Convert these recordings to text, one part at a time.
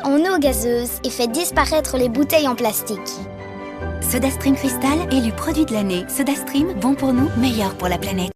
en eau gazeuse et fait disparaître les bouteilles en plastique. SodaStream Crystal, élu produit de l'année. SodaStream, bon pour nous, meilleur pour la planète.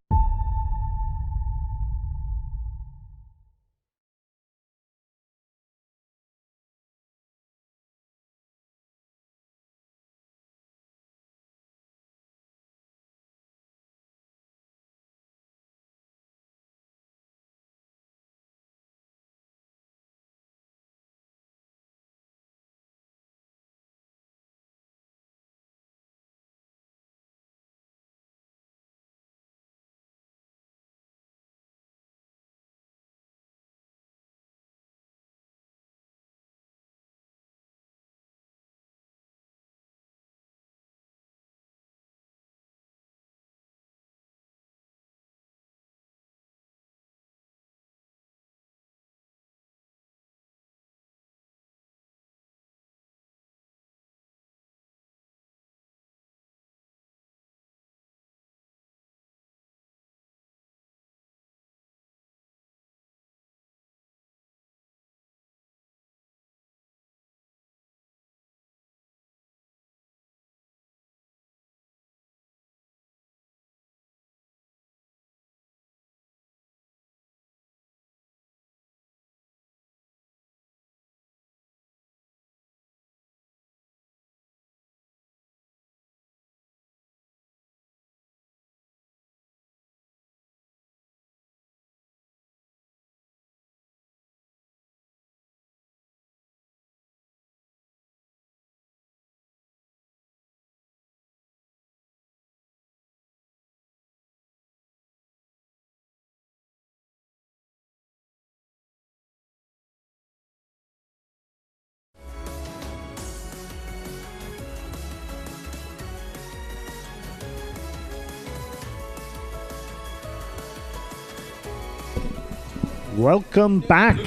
Welcome back.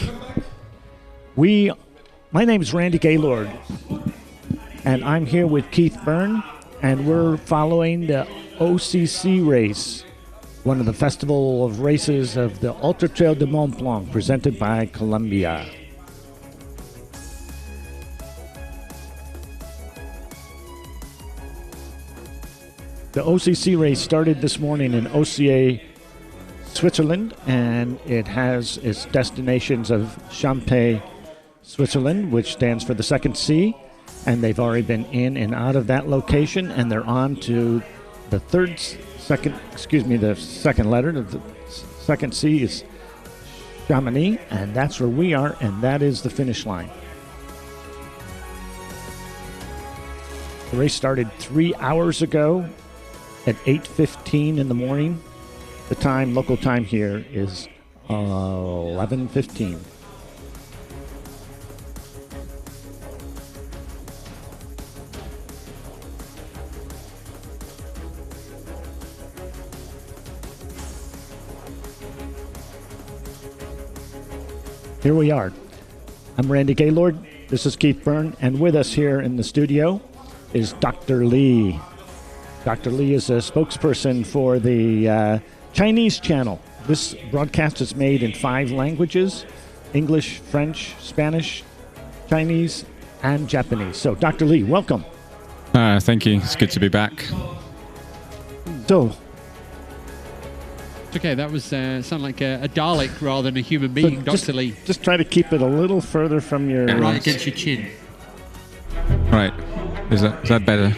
My name is Randy Gaylord, and I'm here with Keith Byrne, and we're following the OCC race, one of the festival of races of the Ultra Trail de Mont-Blanc, presented by Columbia. The OCC race started this morning in OCA, Switzerland, and it has its destinations of Champay, Switzerland, which stands for the second C, and they've already been in and out of that location, and they're on to the second letter. The second C is Chamonix, and that's where we are, and that is the finish line. The race started 3 hours ago at 8:15 in the morning. The time, local time here, is 11:15. Here we are. I'm Randy Gaylord. This is Keith Byrne, and with us here in the studio is Dr. Lee. Dr. Lee is a spokesperson for the Chinese channel. This broadcast is made in 5 languages: English, French, Spanish, Chinese, and Japanese. So, Dr. Lee, welcome. Thank you. It's good to be back. So, okay, that was sound like a Dalek rather than a human being, Dr. Lee. Just try to keep it a little further from your... Right against your chin. Right. Is that better?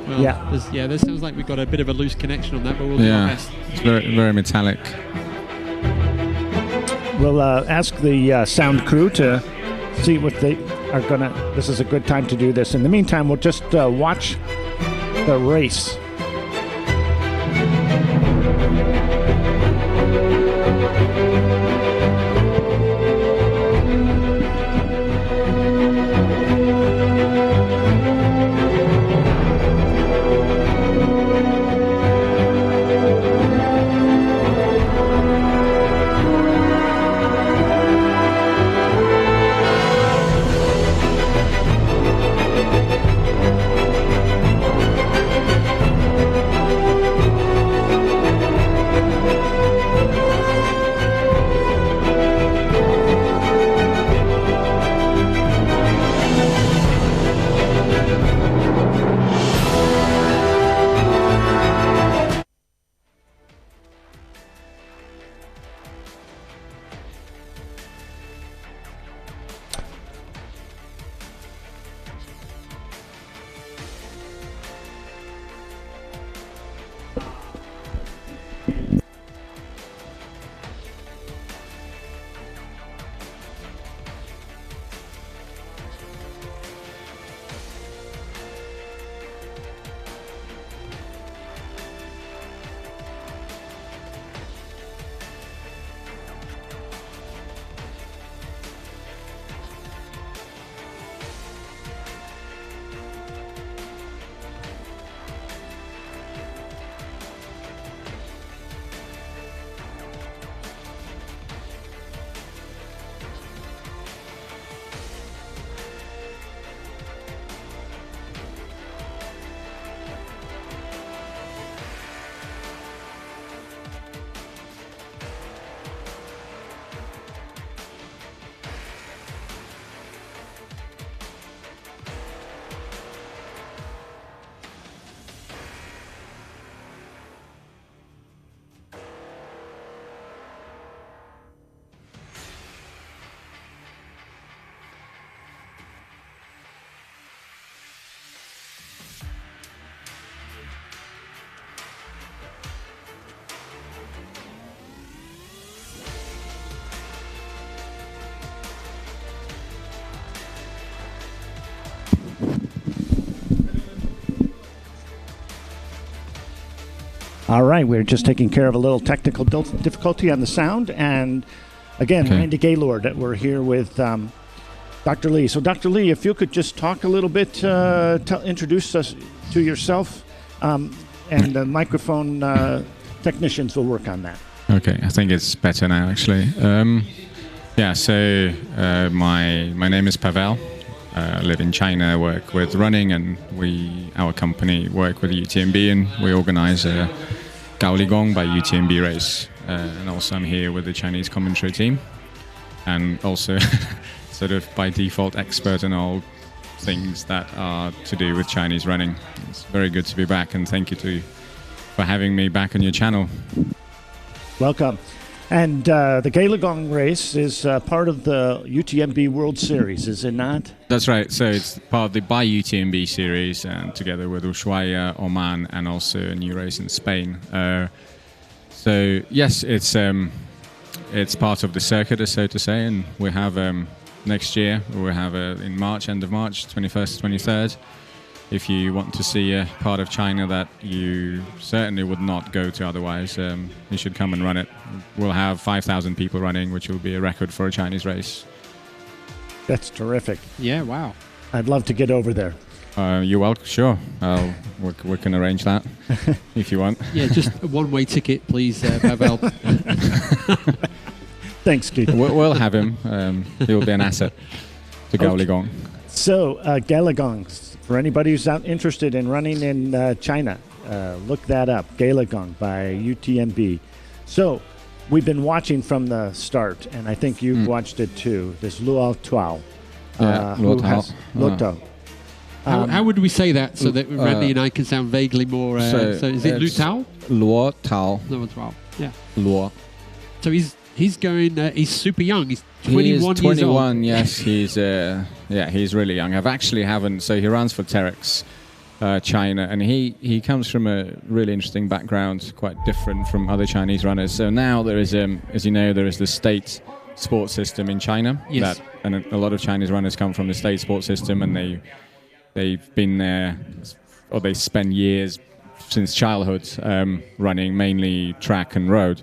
Well, yeah. This sounds like we've got a bit of a loose connection on that, but we'll do our best. It's very, very metallic. We'll ask the sound crew to see what they are going to... This is a good time to do this. In the meantime, we'll just watch the race. All right, we're just taking care of a little technical difficulty on the sound. And again, Okay. Randy Gaylord, we're here with Dr. Lee. So, Dr. Lee, if you could just talk a little bit, introduce us to yourself, and the microphone technicians will work on that. Okay, I think it's better now, actually. My name is Pavel. I live in China, work with running, and our company work with UTMB, and we organize a Gaoligong by UTMB race. And also I'm here with the Chinese commentary team, and also sort of by default expert in all things that are to do with Chinese running. It's very good to be back, and thank you for having me back on your channel. Welcome. And the Gaoligong race is part of the UTMB World Series, is it not? That's right. So it's part of the by UTMB series, and together with Ushuaia, Oman, and also a new race in Spain. So yes, it's part of the circuit, so to say, and we have next year we have in March, end of March, 21st, 23rd. If you want to see a part of China that you certainly would not go to otherwise, you should come and run it. We'll have 5,000 people running, which will be a record for a Chinese race. That's terrific. Yeah, wow. I'd love to get over there. You're welcome. Sure, we can arrange that if you want. Yeah, just a one-way ticket, please, Pavel. Thanks, Keith. We'll have him. He'll be an asset to Gaoligong. So, Gaoligong, for anybody who's out interested in running in China, look that up, Gaoligong by UTMB. So, we've been watching from the start, and I think you've watched it too, this Luo Tuao. Luo Tuao. How would we say that so that Randy and I can sound vaguely more... so is it Lu Tao? Luo Tuao. No, it's Tuao. Yeah. Luo. So he's going... he's super young. He's 21 He's 21, years old. yes. He's really young. So he runs for Terex China, and he comes from a really interesting background, quite different from other Chinese runners. So now there is, as you know, there is the state sports system in China. Yes. And a lot of Chinese runners come from the state sports system, and they've been there, or they spend years since childhood running mainly track and road.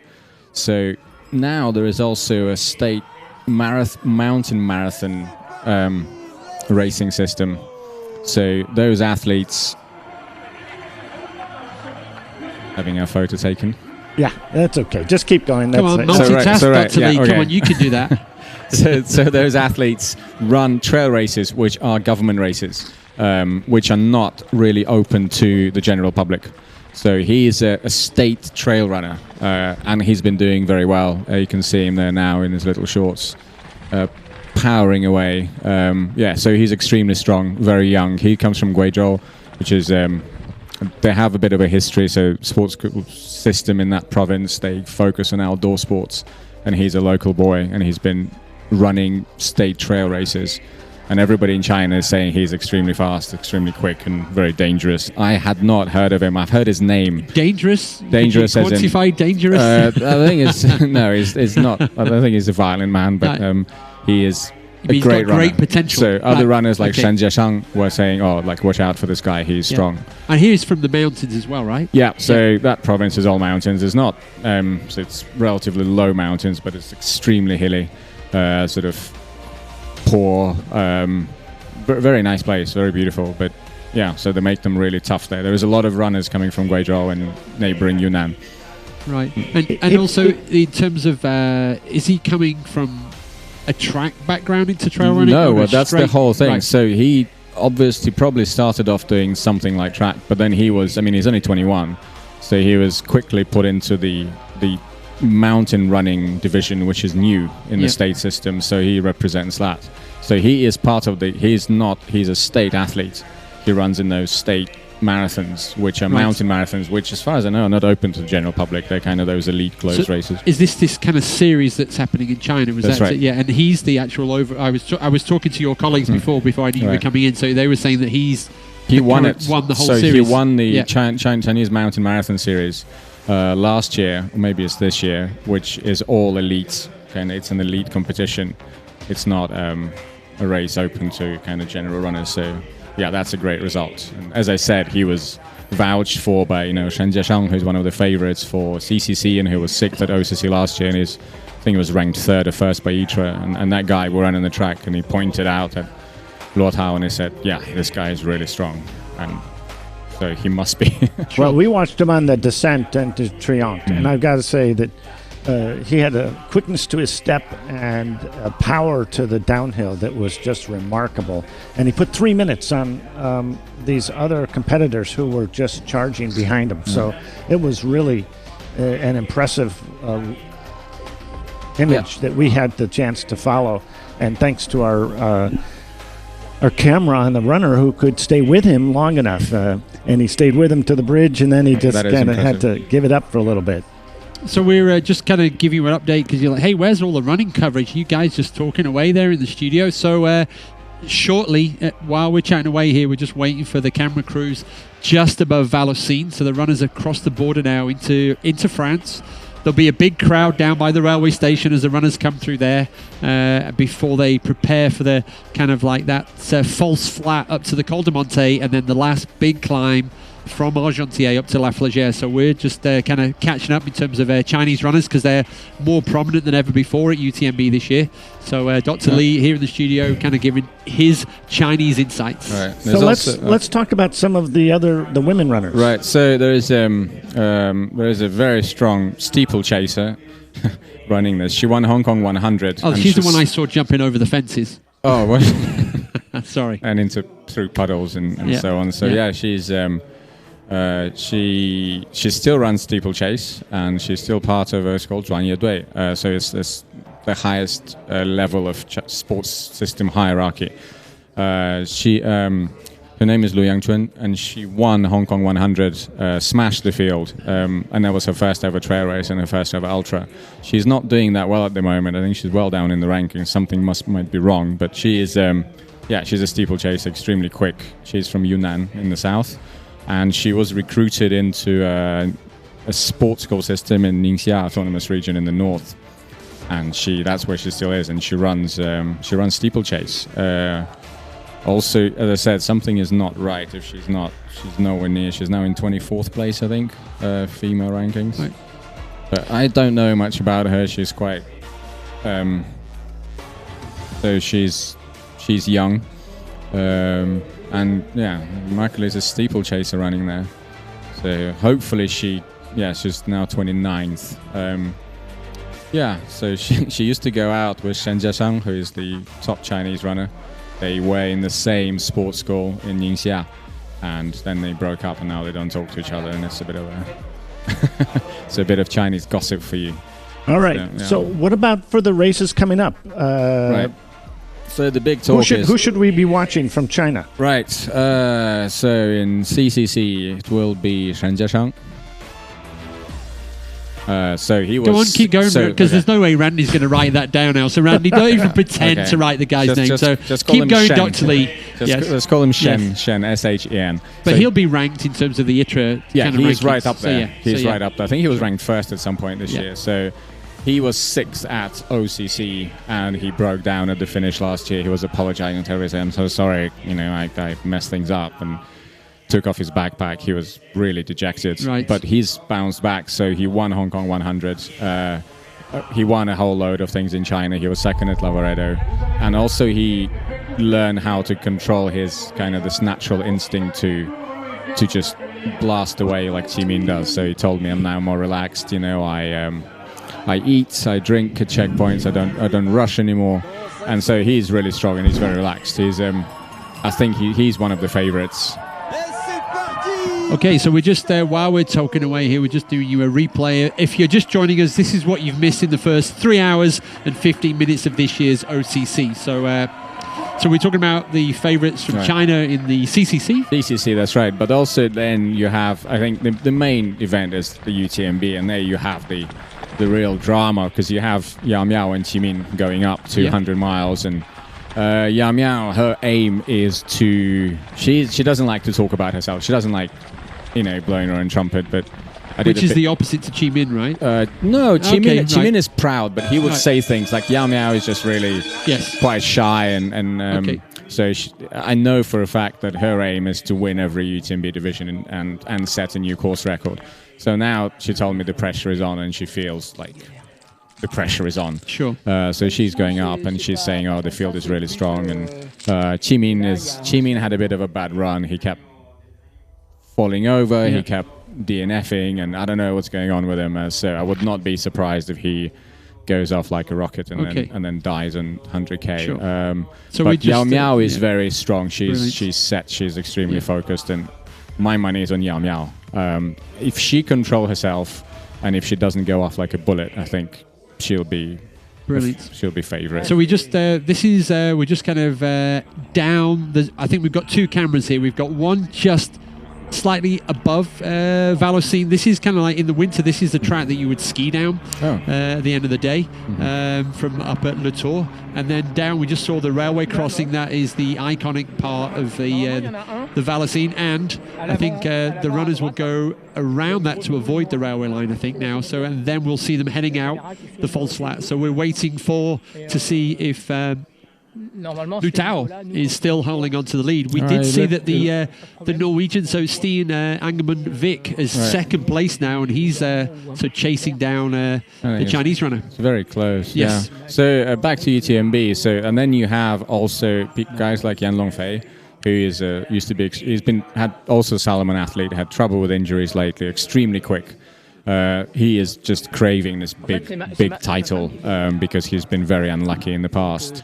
So now there is also a state mountain marathon racing system. So those athletes having a photo taken. Yeah, that's okay. Just keep going. Come on, multitask, Dr. Lee. Come on, you can do that. So those athletes run trail races, which are government races, which are not really open to the general public. So he is a state trail runner, and he's been doing very well. You can see him there now in his little shorts, powering away. So he's extremely strong, very young. He comes from Guizhou, which is... they have a bit of a history, so sports system in that province, they focus on outdoor sports, and he's a local boy, and he's been running state trail races. And everybody in China is saying he's extremely fast, extremely quick, and very dangerous. I had not heard of him. I've heard his name. Dangerous? Dangerous as in... Quantify dangerous? I think it's... No, it's not. I don't think he's a violent man, but he is a great runner. Great potential. So other runners like Shen Jiashang were saying, watch out for this guy, he's strong. And he's from the mountains as well, right? Yeah, so that province is all mountains. It's not... so it's relatively low mountains, but it's extremely hilly, sort of... poor, very nice place, very beautiful, but so they make them really tough there. There is a lot of runners coming from Guizhou and neighboring Yunnan. Right, and also in terms of, is he coming from a track background into trail running? No, that's the whole thing. Right. So he obviously probably started off doing something like track, but then he's only 21, so he was quickly put into the mountain running division, which is new in the state system, so he represents that. So he is part of he's a state athlete. He runs in those state marathons, which are mountain marathons, which as far as I know are not open to the general public. They're kind of those elite closed races. Is this kind of series that's happening in China? That's right. Yeah, and he's the actual I was talking to your colleagues before I knew you were coming in, so they were saying that he won the whole series. So he won the Chinese Mountain Marathon Series last year, or maybe it's this year, which is all elite. And it's an elite competition. It's not a race open to kind of general runners. So yeah, that's a great result. And as I said, he was vouched for by, Shen Jiashang, who's one of the favorites for CCC and who was sixth at OCC last year, and I think he was ranked third or first by ITRA, and that guy will run on the track, and he pointed out at Luo Tao and he said, yeah, this guy is really strong, and so he must be. Well, we watched him on the descent into Triomphe, and I've got to say that he had a quickness to his step and a power to the downhill that was just remarkable. And he put 3 minutes on these other competitors who were just charging behind him. So it was really an impressive image that we had the chance to follow. And thanks to our camera on the runner who could stay with him long enough. And he stayed with him to the bridge, and then he just kind of had to give it up for a little bit. So we're just kind of giving you an update because you're like, hey, where's all the running coverage? You guys just talking away there in the studio. So shortly, while we're chatting away here, we're just waiting for the camera crews just above Vallorcine. So the runners have crossed the border now into France. There'll be a big crowd down by the railway station as the runners come through there before they prepare for the kind of like that false flat up to the Col de Monte, and then the last big climb from Argentière up to La Flagère. So we're just kind of catching up in terms of Chinese runners because they're more prominent than ever before at UTMB this year. So Dr. Lee here in the studio kind of giving his Chinese insights. Right. So let's talk about some of the women runners. Right. So there is a very strong steeplechaser running this. She won Hong Kong 100. Oh, she's the one I saw jumping over the fences. Oh, what? Sorry. And through puddles and so on. So she's she still runs steeplechase, and she's still part of a called 专业队. So it's the highest level of sports system hierarchy. Her name is Lu Yangchun, and she won Hong Kong 100, smashed the field, and that was her first ever trail race and her first ever ultra. She's not doing that well at the moment. I think she's well down in the rankings. Something might be wrong, but she is, she's a steeplechase, extremely quick. She's from Yunnan in the south, and she was recruited into a sports school system in Ningxia Autonomous Region in the north, and that's where she still is, and she runs steeplechase. Also, as I said, something is not right if she's nowhere near. She's now in 24th place, I think, female rankings. Right. But I don't know much about her. She's quite, so she's young, and Michael is a steeplechaser running there. So hopefully she's now 29th. So she used to go out with Shen Jiashang, who is the top Chinese runner. They were in the same sports school in Ningxia, and then they broke up, and now they don't talk to each other, and it's a bit of Chinese gossip for you. All right. So what about for the races coming up? Right. So the big talk who should we be watching from China? Right. So in CCC it will be Shen Jiashang. So he was. Go on, keep going, because there's no way Randy's going to write that down now. So Randy, don't even pretend to write the guy's name. Just keep going, Shen. Dr. Lee. Let's call him Shen. Shen, S-H-E-N. But so he'll be ranked in terms of the ITRA. He's right up there. He's right up there. I think he was ranked first at some point this year. So he was sixth at OCC, and he broke down at the finish last year. He was apologizing to everyone. I'm so sorry. I messed things up and took off his backpack. He was really dejected, but he's bounced back. So he won Hong Kong 100. He won a whole load of things in China. He was second at Lavaredo, and also he learned how to control his kind of this natural instinct to just blast away like Jimin does. So he told me, I'm now more relaxed. I eat, I drink at checkpoints. I don't rush anymore, and so he's really strong and he's very relaxed. He's I think he's one of the favorites. Okay, so we're just, while we're talking away here, we're just doing you a replay. If you're just joining us, this is what you've missed in the first 3 hours and 15 minutes of this year's OCC. So we're talking about the favourites from China in the CCC? CCC, that's right. But also then you have, I think the main event is the UTMB, and there you have the real drama, because you have Yao Miao and Qimin going up 200 miles, and Yao Miao, her aim is to... She doesn't like to talk about herself. She doesn't like, blowing her own trumpet, but... Which is the opposite to Qimin, right? No, Qimin is proud, but he would say things like Yao Miao is just really quite shy, and So I know for a fact that her aim is to win every UTMB division and set a new course record. So now she told me the pressure is on, and she feels like the pressure is on. Sure. So she's going up, and she's saying, "Oh, the field is really strong." And Jimin had a bit of a bad run. He kept falling over. He kept DNFing, and I don't know what's going on with him. So I would not be surprised if he goes off like a rocket and then dies on 100K. Sure. But Yao Miao is very strong. She's set. She's extremely focused, and my money is on Yao Miao. If she controls herself, and if she doesn't go off like a bullet, I think she'll be brilliant. She'll be favourite. So we just we're just kind of down. I think we've got two cameras here. We've got one just slightly above Vallorcine. This is kind of like in the winter. This is the track that you would ski down at the end of the day from up at Le Tour, and then down we just saw the railway crossing. That is the iconic part of the Vallorcine, and I think the runners will go around that to avoid the railway line, I think now. So and then we'll see them heading out the false flat. So we're waiting to see if Lutau is still holding on to the lead. We did see that the Norwegian, so Steen Angermund Vik, is second place now, and he's chasing down the Chinese runner. It's very close. Yes. Yeah. So back to UTMB. So and then you have also guys like Yan Longfei, who is had also Salomon athlete, had trouble with injuries lately, extremely quick. He is just craving this big title because he's been very unlucky in the past.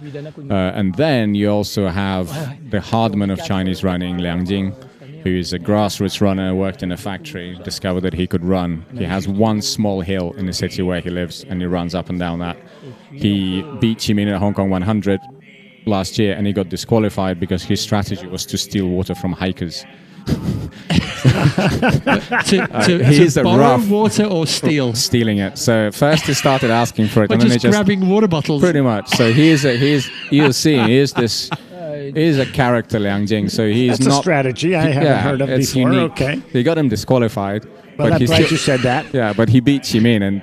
And then you also have the Hardman of Chinese running, Liang Jing, who is a grassroots runner, worked in a factory, discovered that he could run. He has one small hill in the city where he lives, and he runs up and down that. He beat Jimin at Hong Kong 100 last year, and he got disqualified because his strategy was to steal water from hikers. to borrow water or stealing it. So first he started asking for it, but and just then grabbing water bottles. Pretty much. So you'll see, he's a character, Liang Jing. So he's That's not a strategy I haven't heard of before. Unique. Okay, he got him disqualified. Well, I'm glad you said that. Yeah, but he beat Jimin, and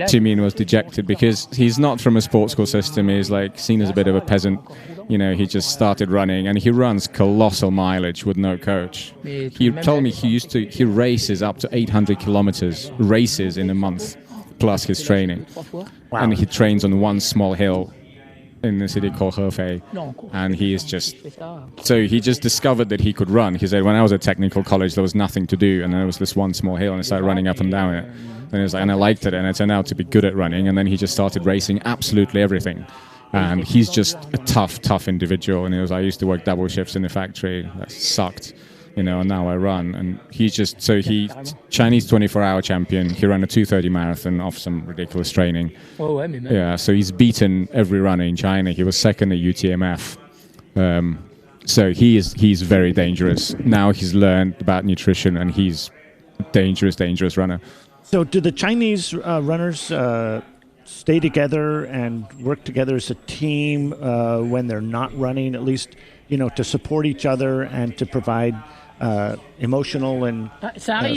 Jimin was dejected because he's not from a sports school system. He's like seen as a bit of a peasant. You know, he just started running, and he runs colossal mileage with no coach. He told me he races up to 800 kilometers races in a month, plus his training. Wow. And he trains on one small hill in the city called Hefei, and he just discovered that he could run. He said, when I was at technical college, there was nothing to do, and there was this one small hill, and I started running up and down it. And I liked it, and I turned out to be good at running, and then he just started racing absolutely everything. And he's just a tough individual. And I used to work double shifts in the factory. That sucked, and now I run. And he's Chinese 24-hour champion. He ran a 2:30 marathon off some ridiculous training. Yeah, so he's beaten every runner in China. He was second at UTMF. So he's very dangerous. Now he's learned about nutrition, and he's a dangerous runner. So do the Chinese runners stay together and work together as a team when they're not running, at least, to support each other and to provide emotional and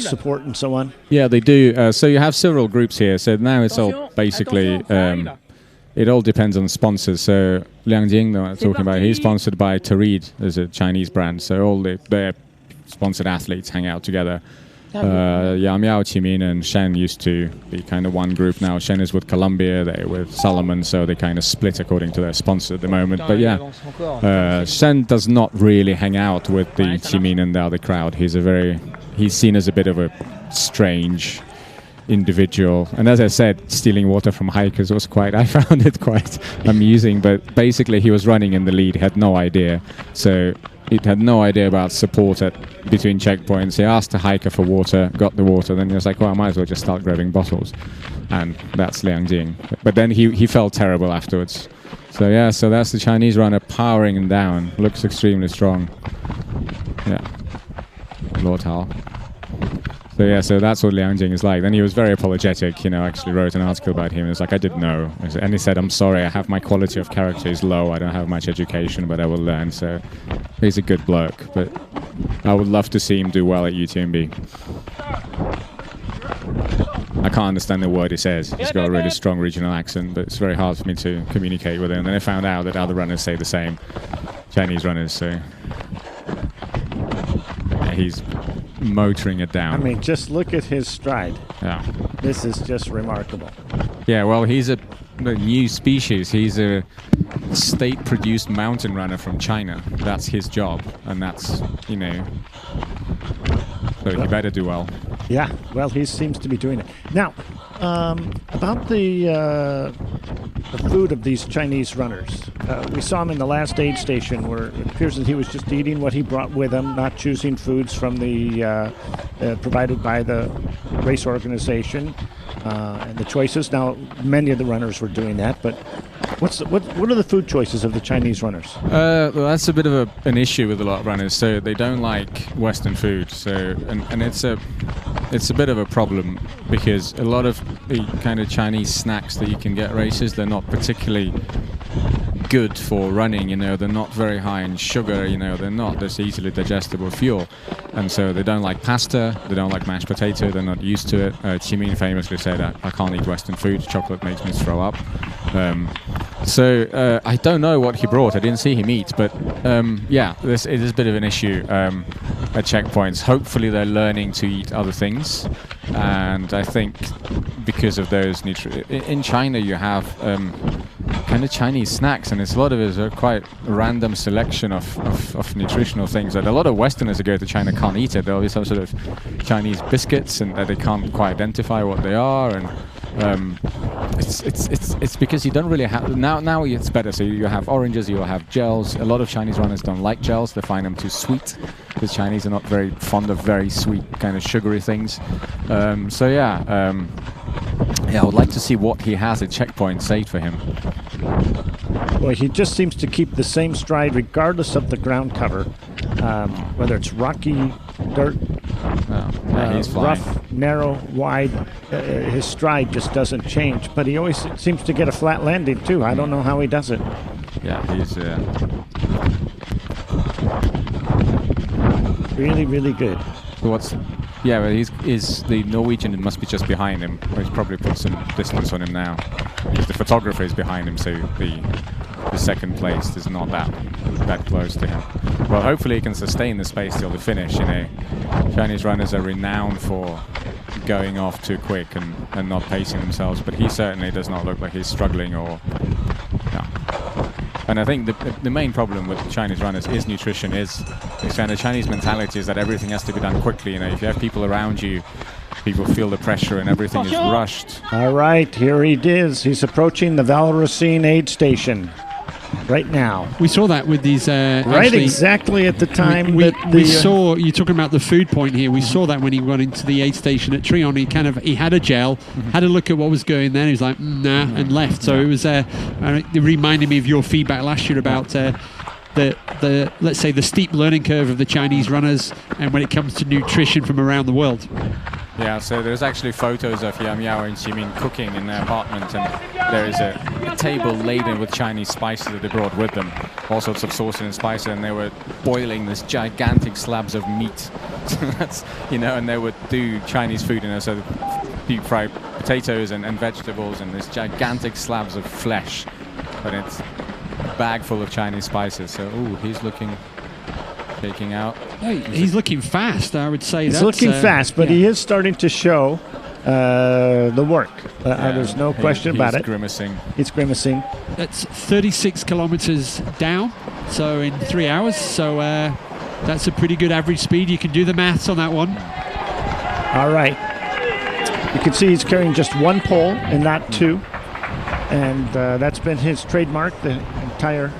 support and so on? Yeah, they do. So you have several groups here. So now it's all basically, it all depends on sponsors. So Liang Jing, that I'm talking about, he's sponsored by Tareed, there's a Chinese brand. So all their sponsored athletes hang out together. Yao Miao, Jimin, and Shen used to be kind of one group. Now Shen is with Columbia, they're with Salomon, so they kind of split according to their sponsor at the moment. But yeah, Shen does not really hang out with the Jimin and the other crowd. He's seen as a bit of a strange individual. And as I said, stealing water from hikers I found it quite amusing. But basically he was running in the lead, had no idea. So it had no idea about support between checkpoints. He asked a hiker for water, got the water, then he was like, well, I might as well just start grabbing bottles. And that's Liang Jing. But then he felt terrible afterwards. So yeah, so that's the Chinese runner powering him down. Looks extremely strong. Yeah. Lord Hao. So yeah, so that's what Liang Jing is like. Then he was very apologetic, actually wrote an article about him. It was like, I didn't know. And he said, I'm sorry, I have my quality of character is low. I don't have much education, but I will learn. So he's a good bloke. But I would love to see him do well at UTMB. I can't understand the word he says. He's got a really strong regional accent, but it's very hard for me to communicate with him. And then I found out that other runners say the same. Chinese runners. So he's motoring it down. I mean, just look at his stride. Yeah. This is just remarkable. Yeah, well, he's a new species. He's a state-produced mountain runner from China. That's his job, and that's, you know, so he better do well. Yeah, well, he seems to be doing it. Now, about the food of these Chinese runners. We saw him in the last aid station where it appears that he was just eating what he brought with him, not choosing foods from the provided by the race organization and the choices. Now, many of the runners were doing that, but what are the food choices of the Chinese runners? Well, that's a bit of an issue with a lot of runners. So they don't like Western food. So and it's a bit of a problem because a lot of the kind of Chinese snacks that you can get races, they're not particularly good for running. You know, they're not very high in sugar. You know, they're not this easily digestible fuel, and so they don't like pasta. They don't like mashed potato. They're not used to it. Jimin famously said, "I can't eat Western food. Chocolate makes me throw up." So I don't know what he brought. I didn't see him eat, but yeah, it is a bit of an issue at checkpoints. Hopefully, they're learning to eat other things, and I think because of those in China, you have kind of Chinese snacks, and a lot of it is a quite random selection of nutritional things that a lot of Westerners who go to China can't eat it. There'll be some sort of Chinese biscuits, and that they can't quite identify what they are, and it's because you don't really have now it's better. So you have oranges, you have gels. A lot of Chinese runners don't like gels. They find them too sweet because Chinese are not very fond of very sweet kind of sugary things. So yeah, I would like to see what he has at checkpoint saved for him. Boy, he just seems to keep the same stride regardless of the ground cover, whether it's rocky, dirt, rough, narrow, wide. His stride just doesn't change, but he always seems to get a flat landing too. I don't know how he does it. Yeah, he's really, really good. Yeah, well, he's the Norwegian must be just behind him. He's probably put some distance on him now. Because the photographer is behind him, so the second place is not that close to him. Well, hopefully he can sustain the space till the finish. You know, Chinese runners are renowned for going off too quick and not pacing themselves, but he certainly does not look like he's struggling or. Yeah. And I think the main problem with Chinese runners is nutrition. Is kind of Chinese mentality is that everything has to be done quickly. You know, if you have people around you, people feel the pressure and everything is rushed. All right, here he is. He's approaching the Valdresine aid station right now. We saw that with these. Right, exactly at the time we saw. You're talking about the food point here. We saw that when he went into the aid station at Trion. He had a gel, had a look at what was going there. He was like, nah, and left. So it was. It reminded me of your feedback last year about the let's say the steep learning curve of the Chinese runners, and when it comes to nutrition from around the world. Yeah, so there's actually photos of Yam Yao and Jimin cooking in their apartment, and there is a table laden with Chinese spices that they brought with them, all sorts of sauces and spices, and they were boiling this gigantic slabs of meat. So that's, you know, and they would do Chinese food, you know, so deep fried potatoes and vegetables, and this gigantic slabs of flesh, but it's a bag full of Chinese spices. So, ooh, he's looking. Taking out. Hey, he's looking fast, I would say. He's looking fast, but he is starting to show the work. There's no question about it. Grimacing. He's grimacing. That's 36 kilometers down, so in 3 hours. So that's a pretty good average speed. You can do the maths on that one. All right. You can see he's carrying just one pole and not two. And that's been his trademark the entire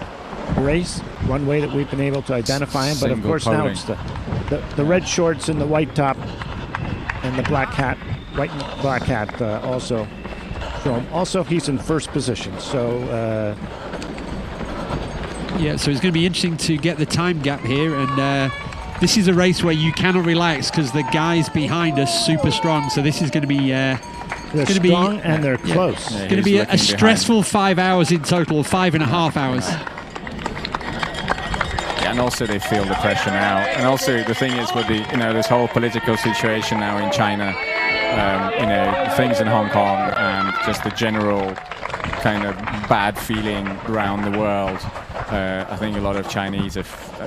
race. One way that we've been able to identify him, but of course now it's the red shorts and the white top and the black hat, white and black hat also show him. Also, he's in first position, so yeah. So it's going to be interesting to get the time gap here, and this is a race where you cannot relax because the guys behind are super strong. So this is going to be. They're strong and they're close. It's going to be a stressful 5 hours in total, 5.5 hours. And also they feel the pressure now. And also the thing is with this whole political situation now in China, things in Hong Kong and just the general kind of bad feeling around the world. I think a lot of Chinese,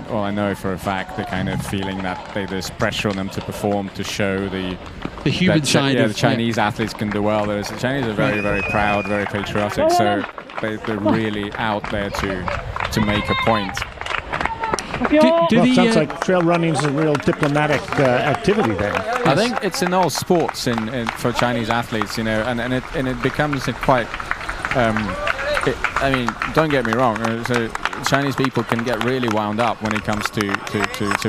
well, I know for a fact, they're kind of feeling that there's pressure on them to perform, to show the human side. Yeah, the Chinese athletes can do well. The Chinese are very, very proud, very patriotic, so they're really out there to make a point. Sounds like trail running is a real diplomatic activity there. I think it's in all sports for Chinese athletes, and it becomes a quite. I mean, don't get me wrong. So Chinese people can get really wound up when it comes to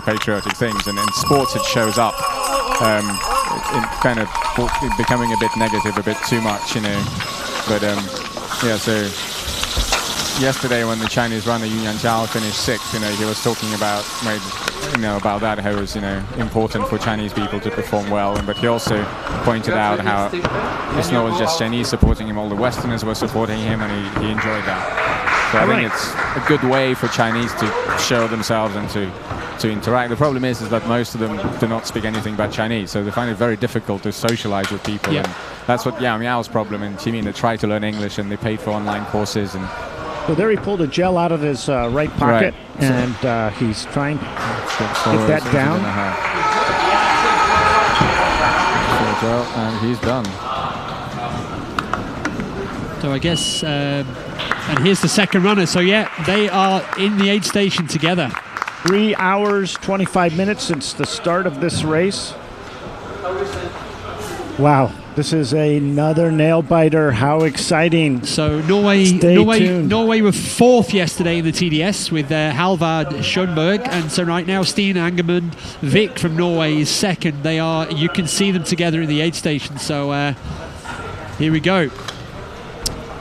patriotic things, and in sports it shows up in kind of becoming a bit negative, a bit too much, But yeah, so yesterday when the Chinese runner Yun Yanjiao finished sixth, he was talking about about that, how it was important for Chinese people to perform well, but he also pointed out how it's not just Chinese supporting him, all the Westerners were supporting him, and he enjoyed that. So I think it's a good way for Chinese to show themselves and to interact. The problem is that most of them do not speak anything but Chinese, so they find it very difficult to socialize with people. Yeah. And that's what Yao Miao's problem, and Qimin, they try to learn English and they paid for online courses. And so there he pulled a gel out of his right pocket, and he's trying to get that down. And he's done. So I guess, and here's the second runner. So yeah, they are in the aid station together. 3 hours, 25 minutes since the start of this race. Wow, this is another nail biter. How exciting! So Norway were fourth yesterday in the TDS with Halvard Schönberg, and so right now Steen Angermund Vik from Norway is second. You can see them together in the aid station. So here we go.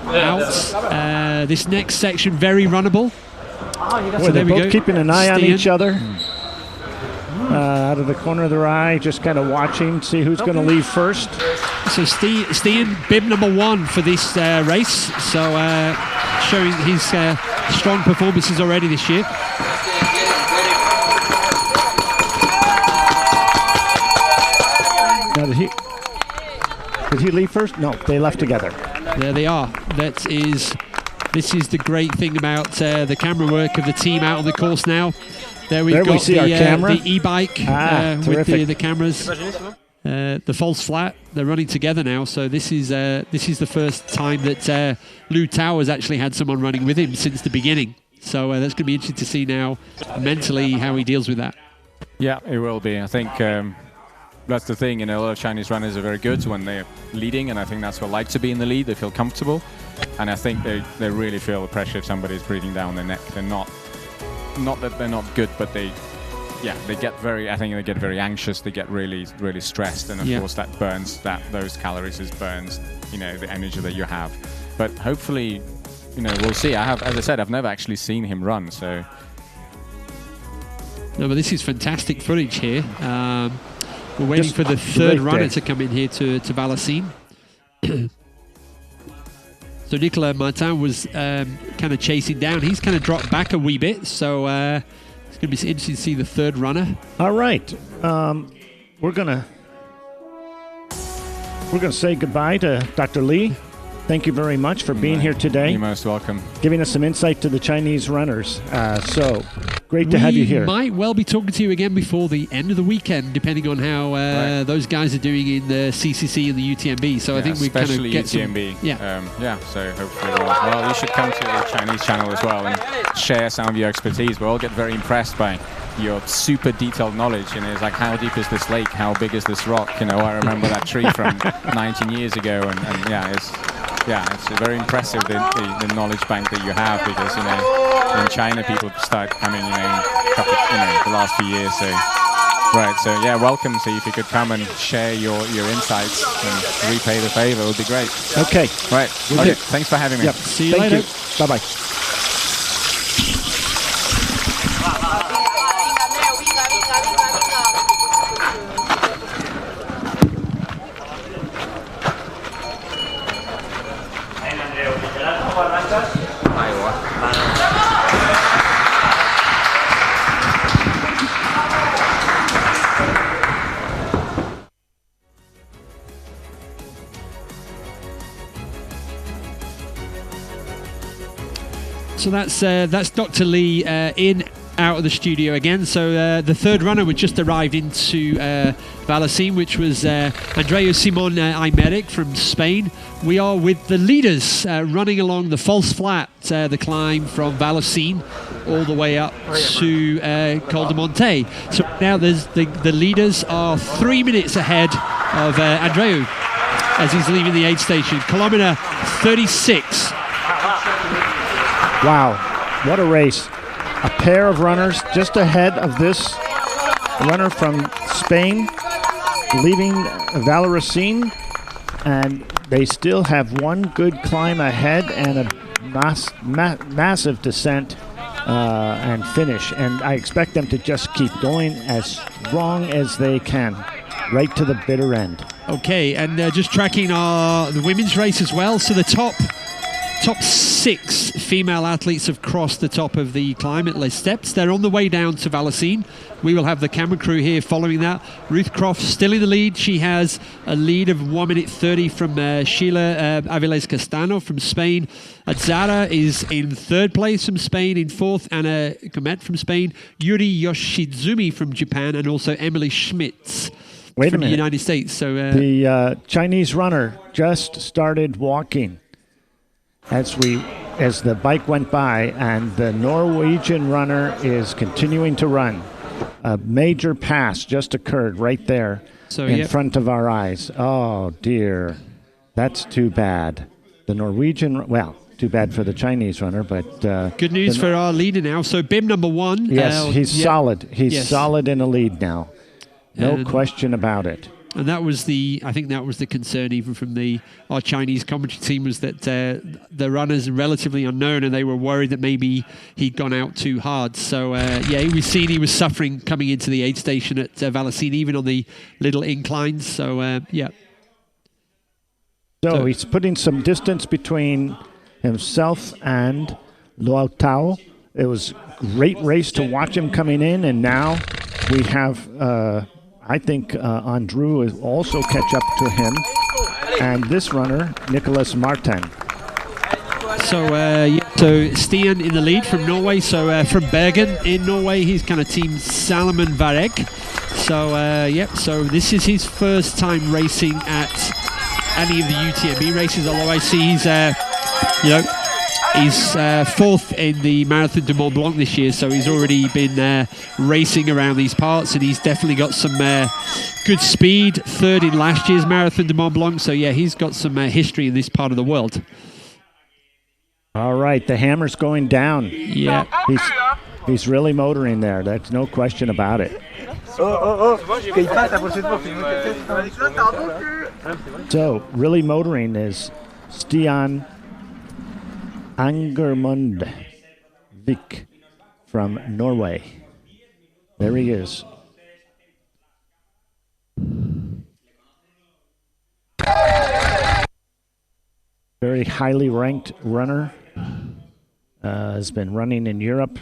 Out. This next section very runnable. Boy, they're both keeping an eye on each other. Out of the corner of their eye, just kind of watching, see who's going to leave first. So Steen, bib number 1 for this race, so showing his strong performances already this year. Now, did he leave first? No, they left together. There they are. This is the great thing about the camera work of the team out on the course now. There we see our camera. The e-bike with the cameras. The false flat, they're running together now. So this is the first time that Lou Tao has actually had someone running with him since the beginning. So that's going to be interesting to see now mentally how he deals with that. Yeah, it will be. I think that's the thing. A lot of Chinese runners are very good when they're leading, and I think that's what like to be in the lead. They feel comfortable, and I think they really feel the pressure if somebody's breathing down their neck. They're not that they're not good, but they get very anxious. They get really, really stressed, and of course that burns those calories. Burns the energy that you have. But hopefully, we'll see. As I said, I've never actually seen him run, so. No, but this is fantastic footage here. We're waiting for the third runner to come in here to Valacine. So Nicolas Martin was kind of chasing down. He's kind of dropped back a wee bit, so it's going to be interesting to see the third runner. All right, we're gonna say goodbye to Dr. Lee. Thank you very much for being here today. You're most welcome. Giving us some insight to the Chinese runners. So great to have you here. We might well be talking to you again before the end of the weekend, depending on how those guys are doing in the CCC and the UTMB. So I think we kind of get UTMB. Some, so hopefully well, you should come to the Chinese channel as well and share some of your expertise. We'll all get very impressed by your super detailed knowledge. It's like, how deep is this lake? How big is this rock? I remember that tree from 19 years ago, and it's very impressive the knowledge bank that you have, because in China people start coming the last few years. So welcome. So if you could come and share your insights and repay the favor, it would be great. Okay. Right. Okay. Thanks for having me. Yep. See you later. Bye bye. So that's Dr. Lee out of the studio again. So the third runner which just arrived into Vallecine, which was Andreu Simon Aymeric from Spain. We are with the leaders running along the false flat, the climb from Vallecine all the way up to Col de Monte. So now the leaders are 3 minutes ahead of Andreu as he's leaving the aid station. Kilometer 36. Wow, what a race. A pair of runners just ahead of this runner from Spain leaving Vallecine, and they still have one good climb ahead and a massive descent and finish. And I expect them to just keep going as strong as they can, right to the bitter end. Okay, and just tracking the women's race as well. So the top 6 female athletes have crossed the top of the climb at Les Steps. They're on the way down to Vallecine. We will have the camera crew here following that. Ruth Croft still in the lead. She has a lead of 1 minute 30 from Sheila Aviles Castano from Spain. Azzara is in third place from Spain. In fourth, Anna Komet from Spain. Yuri Yoshizumi from Japan, and also Emily Schmitz from the United States. So the Chinese runner just started walking as the bike went by, and the Norwegian runner is continuing to run. A major pass just occurred right there in front of our eyes. Oh dear, that's too bad. The Norwegian, well, too bad for the Chinese runner, but good news for our leader now. So Bim number 1. Yes, he's solid. He's solid in a lead now. No question about it. And that was I think that was the concern even from our Chinese commentary team, was that the runner's relatively unknown, and they were worried that maybe he'd gone out too hard. So we've seen he was suffering coming into the aid station at Vallecine, even on the little inclines. So So he's putting some distance between himself and Luo Tao. It was a great race to watch him coming in, and now we have I think Andrew will also catch up to him, and this runner, Nicholas Martin. So Stian in the lead from Norway. So from Bergen in Norway, he's kind of team Salomon Vareg. So this is his first time racing at any of the UTMB races. Although I see he's fourth in the Marathon de Mont-Blanc this year, so he's already been racing around these parts, and he's definitely got some good speed. Third in last year's Marathon de Mont-Blanc, so he's got some history in this part of the world. All right, the hammer's going down. Yeah. He's really motoring there. That's no question about it. So, really motoring is Stian Angermund Vik from Norway. There he is. Very highly ranked runner. Has been running in Europe.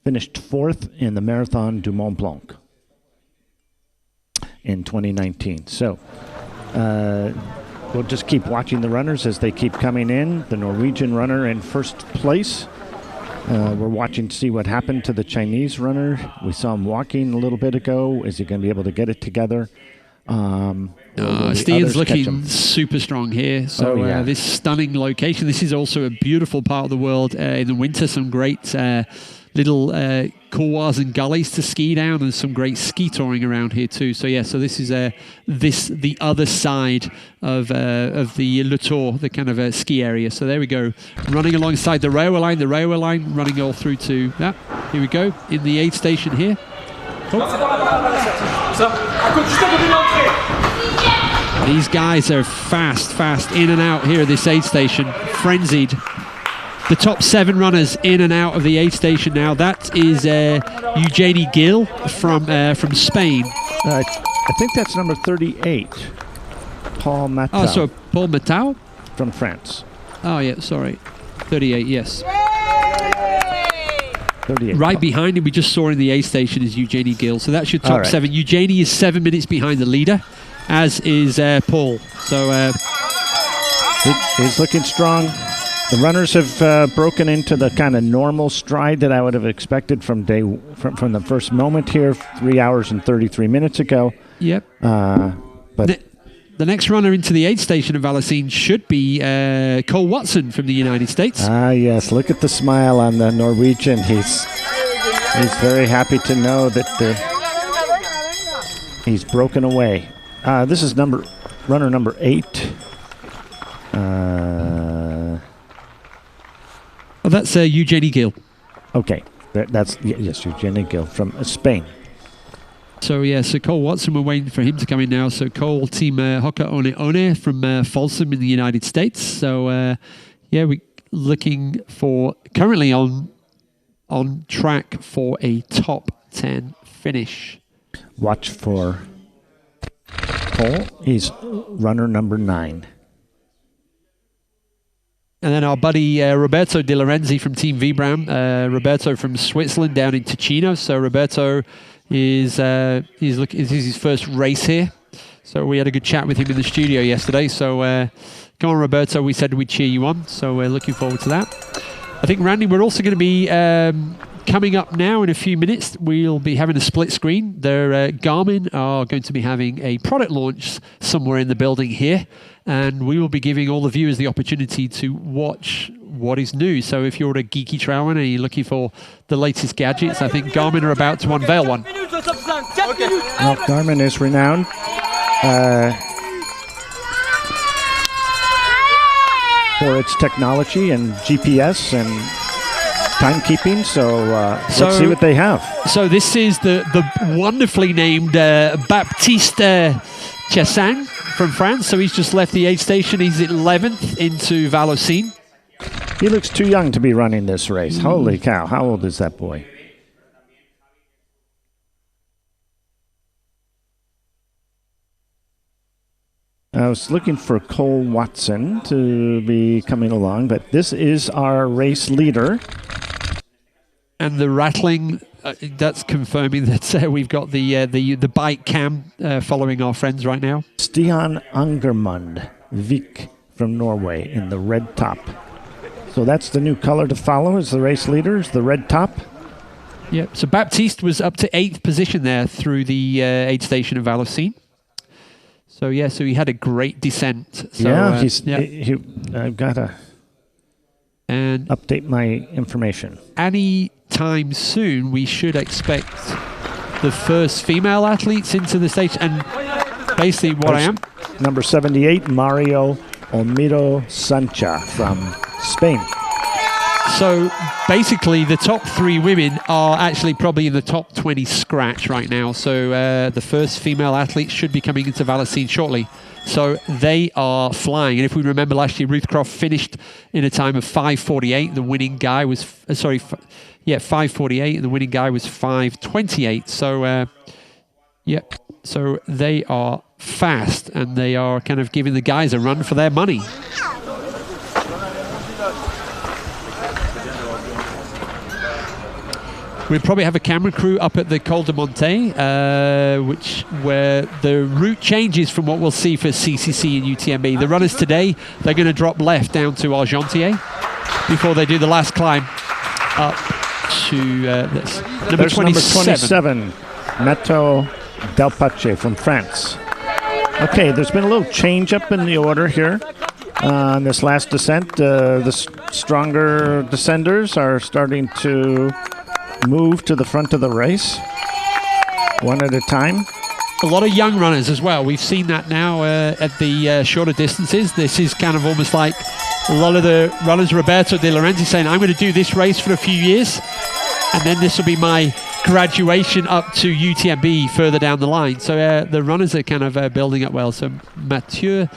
Finished fourth in the Marathon du Mont Blanc in 2019. So, we'll just keep watching the runners as they keep coming in. The Norwegian runner in first place. We're watching to see what happened to the Chinese runner. We saw him walking a little bit ago. Is he going to be able to get it together? Stian's looking super strong here. So this stunning location. This is also a beautiful part of the world in the winter. Some great little couloirs and gullies to ski down, and some great ski touring around here too. So so this is the other side of the Le Tour, the kind of ski area. So there we go, running alongside the railway line, running all through to that. Here we go in the aid station here. These guys are fast in and out here at this aid station, frenzied. The top 7 runners in and out of the aid station now. That is Eugenie Gil from Spain. I think that's number 38, Paul Matau. Oh, so Paul Matau? From France. Oh, yeah, sorry. 38, yes. 38. Right behind him, we just saw in the aid station, is Eugenie Gil. So that's your top 7. Eugenie is 7 minutes behind the leader, as is Paul. So he's looking strong. The runners have broken into the kind of normal stride that I would have expected from the first moment here, 3 hours and 33 minutes ago. Yep. But the next runner into the aid station of Valocine should be Cole Watson from the United States. Ah, yes. Look at the smile on the Norwegian. He's very happy to know that he's broken away. This is runner number 8. Well, that's Eugenie Gil. Okay, that's Eugenie Gil from Spain. So Cole Watson, we're waiting for him to come in now. So Cole, team Hoka One from Folsom in the United States. So we're looking for currently on track for a top 10 finish. Watch for Cole. He's runner number 9. And then our buddy Roberto De Lorenzi from Team Vibram. Roberto from Switzerland down in Ticino. So Roberto is his first race here. So we had a good chat with him in the studio yesterday. So come on, Roberto. We said we'd cheer you on. So we're looking forward to that. I think, Randy, we're also going to be coming up now in a few minutes. We'll be having a split screen. Garmin are going to be having a product launch somewhere in the building here. And we will be giving all the viewers the opportunity to watch what is new. So if you're a geeky trail runner and you're looking for the latest gadgets, I think Garmin are about to unveil one. Well, Garmin is renowned for its technology and GPS and timekeeping. So let's see what they have. So this is the wonderfully named Baptiste Chassin from France. So he's just left the aid station. He's 11th into Valocine. He looks too young to be running this race. Holy cow. How old is that boy? I was looking for Cole Watson to be coming along, but this is our race leader. And the rattling, that's confirming that we've got the bike cam following our friends right now. Stian Angermund Vik from Norway in the red top. So that's the new color to follow as the race leaders, the red top. Yep. So Baptiste was up to 8th position there through the aid station of Valocine. So so he had a great descent. So, I've got to update my information. Any time soon, we should expect the first female athletes into the stage. And basically what I am. Number 78, Mario Olmedo Sancha from Spain. So basically the top 3 women are actually probably in the top 20 scratch right now. So the first female athletes should be coming into Valocine shortly. So they are flying. And if we remember last year, Ruth Croft finished in a time of 5:48. The winning guy was, 5:48. And the winning guy was 5:28. So, so they are fast and they are kind of giving the guys a run for their money. We'll probably have a camera crew up at the Col de Monte, where the route changes from what we'll see for CCC and UTMB. The runners today, they're going to drop left down to Argentier before they do the last climb up to number 27. Mathieu Delpache from France. Okay, there's been a little change up in the order here. On this last descent, the stronger descenders are starting to move to the front of the race, one at a time. A lot of young runners as well. We've seen that now at the shorter distances. This is kind of almost like a lot of the runners, Roberto De Lorenzi saying, I'm going to do this race for a few years, and then this will be my graduation up to UTMB further down the line. So the runners are kind of building up well. So Mathieu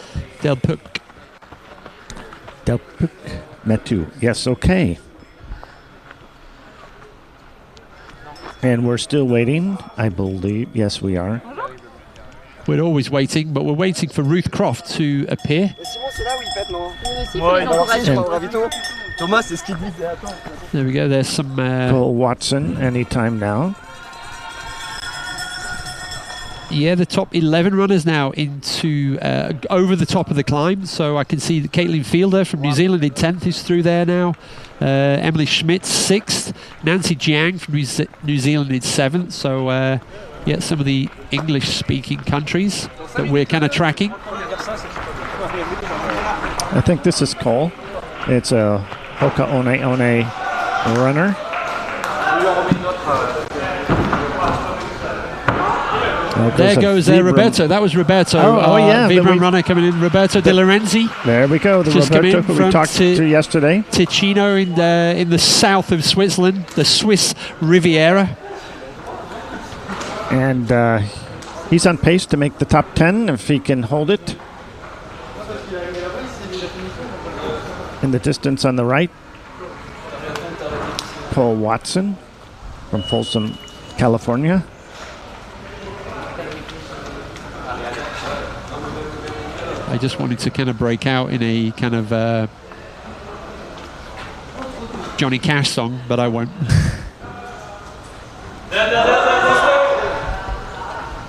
Mathieu, yes, okay. And we're still waiting, I believe. Yes, we are. We're always waiting, but we're waiting for Ruth Croft to appear. There we go, there's some... Cole Watson, anytime now. Yeah, the top 11 runners now into over the top of the climb. So I can see that Caitlin Fielder from New Zealand in 10th is through there now. Emily Schmidt 6th. Nancy Jiang from New Zealand in 7th. So yeah, some of the English-speaking countries that we're kind of tracking. I think this is Cole. It's a Hoka One One runner. There goes Roberto. That was Roberto. Yeah. Vibram runner coming in. Roberto De Lorenzi. There we go. The Roberto who we talked to yesterday. Ticino in the south of Switzerland, the Swiss Riviera. And he's on pace to make the top 10 if he can hold it. In the distance on the right, Cole Watson from Folsom, California. I just wanted to kind of break out in a kind of Johnny Cash song, but I won't.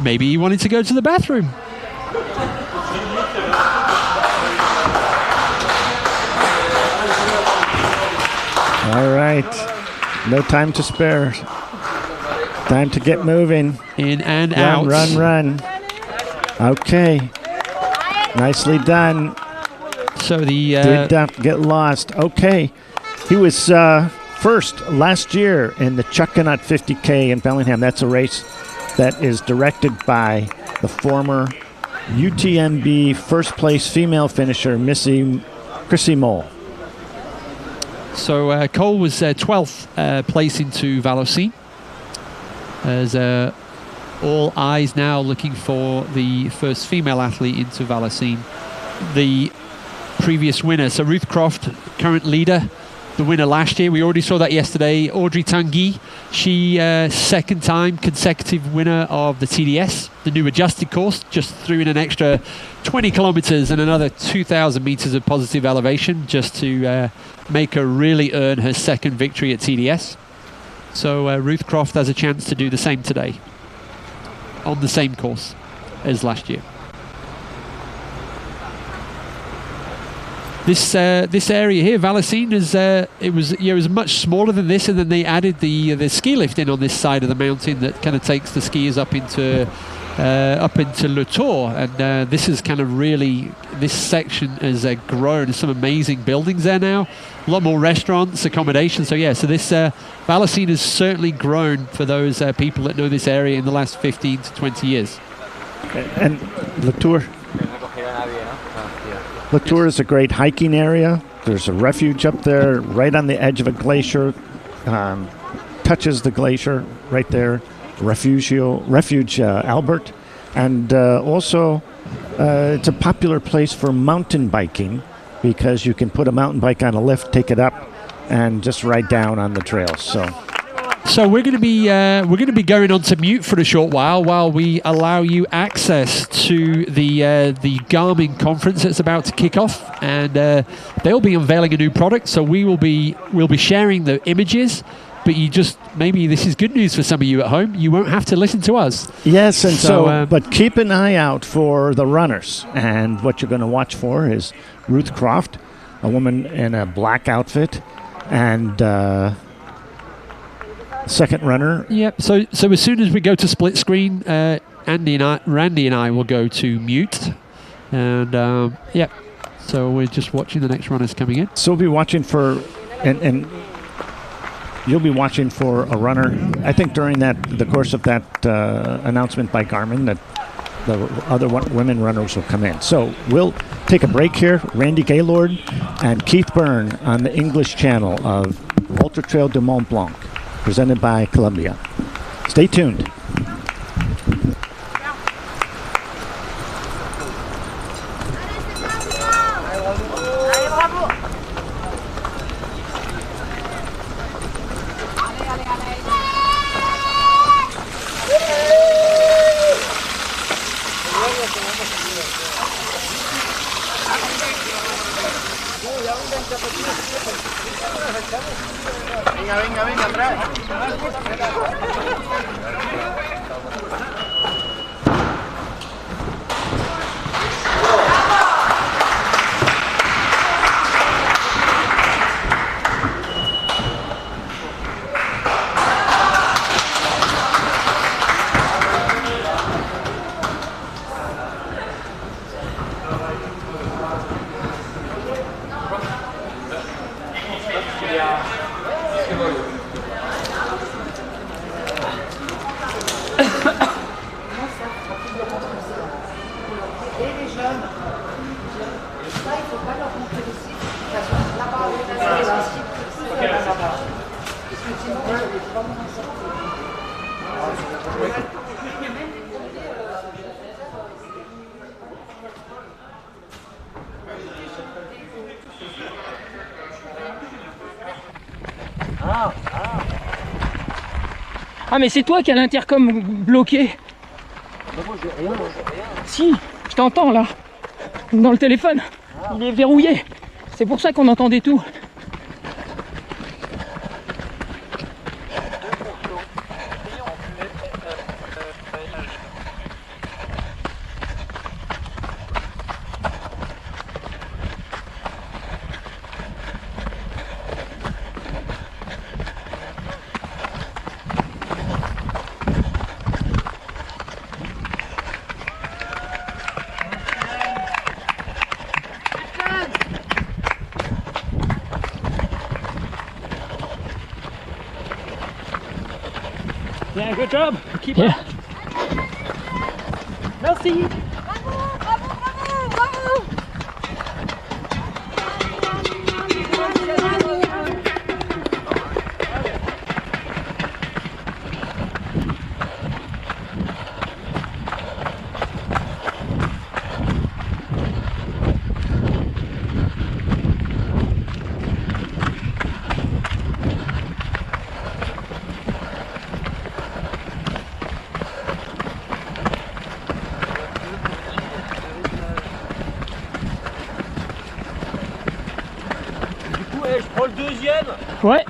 Maybe he wanted to go to the bathroom. All right. No time to spare. Time to get moving. In and out. Run. Okay. Nicely done. So the did not get lost. Okay. He was first last year in the Chuckanut 50K in Bellingham. That's a race that is directed by the former UTMB first place female finisher, Chrissy Mole. So Cole was 12th place into Vallorcine. As all eyes now looking for the first female athlete into Vallorcine. The previous winner, so Ruth Croft, current leader, the winner last year. We already saw that yesterday. Audrey Tanguy, she second time consecutive winner of the TDS, the new adjusted course, just threw in an extra 20 kilometers and another 2,000 meters of positive elevation just to make her really earn her second victory at TDS. So Ruth Croft has a chance to do the same today on the same course as last year. This area here, Vallorcine, is it was much smaller than this, and then they added the ski lift in on this side of the mountain that kind of takes the skiers up into Le Tour, and this is kind of really, this section has grown. There's some amazing buildings there now, a lot more restaurants, accommodation. So yeah, so this Vallorcine has certainly grown for those people that know this area in the last 15 to 20 years. And Le Tour. Le Tour is a great hiking area. There's a refuge up there right on the edge of a glacier, touches the glacier right there, Refuge Albert. And also it's a popular place for mountain biking because you can put a mountain bike on a lift, take it up, and just ride down on the trails. So we're going to be going on to mute for a short while we allow you access to the Garmin conference that's about to kick off, and they'll be unveiling a new product. So we'll be sharing the images, but maybe this is good news for some of you at home. You won't have to listen to us. Yes, and so but keep an eye out for the runners, and what you're going to watch for is Ruth Croft, a woman in a black outfit, and second runner. Yep. So as soon as we go to split screen, Randy and I will go to mute, and yep. So we're just watching the next runners coming in. So we'll be watching for, and you'll be watching for a runner. I think during the course of that announcement by Garmin that the other women runners will come in. So we'll take a break here. Randy Gaylord and Keith Byrne on the English channel of Ultra Trail du Mont Blanc, presented by Columbia. Stay tuned. Venga, Andrés. Ah mais c'est toi qui as l'intercom bloqué. Moi j'ai rien. Si, je t'entends là. Dans le téléphone. Il est verrouillé. C'est pour ça qu'on entendait tout. Yeah, good job. Keep Yeah. up. Merci. Je prends le deuxième. Ouais.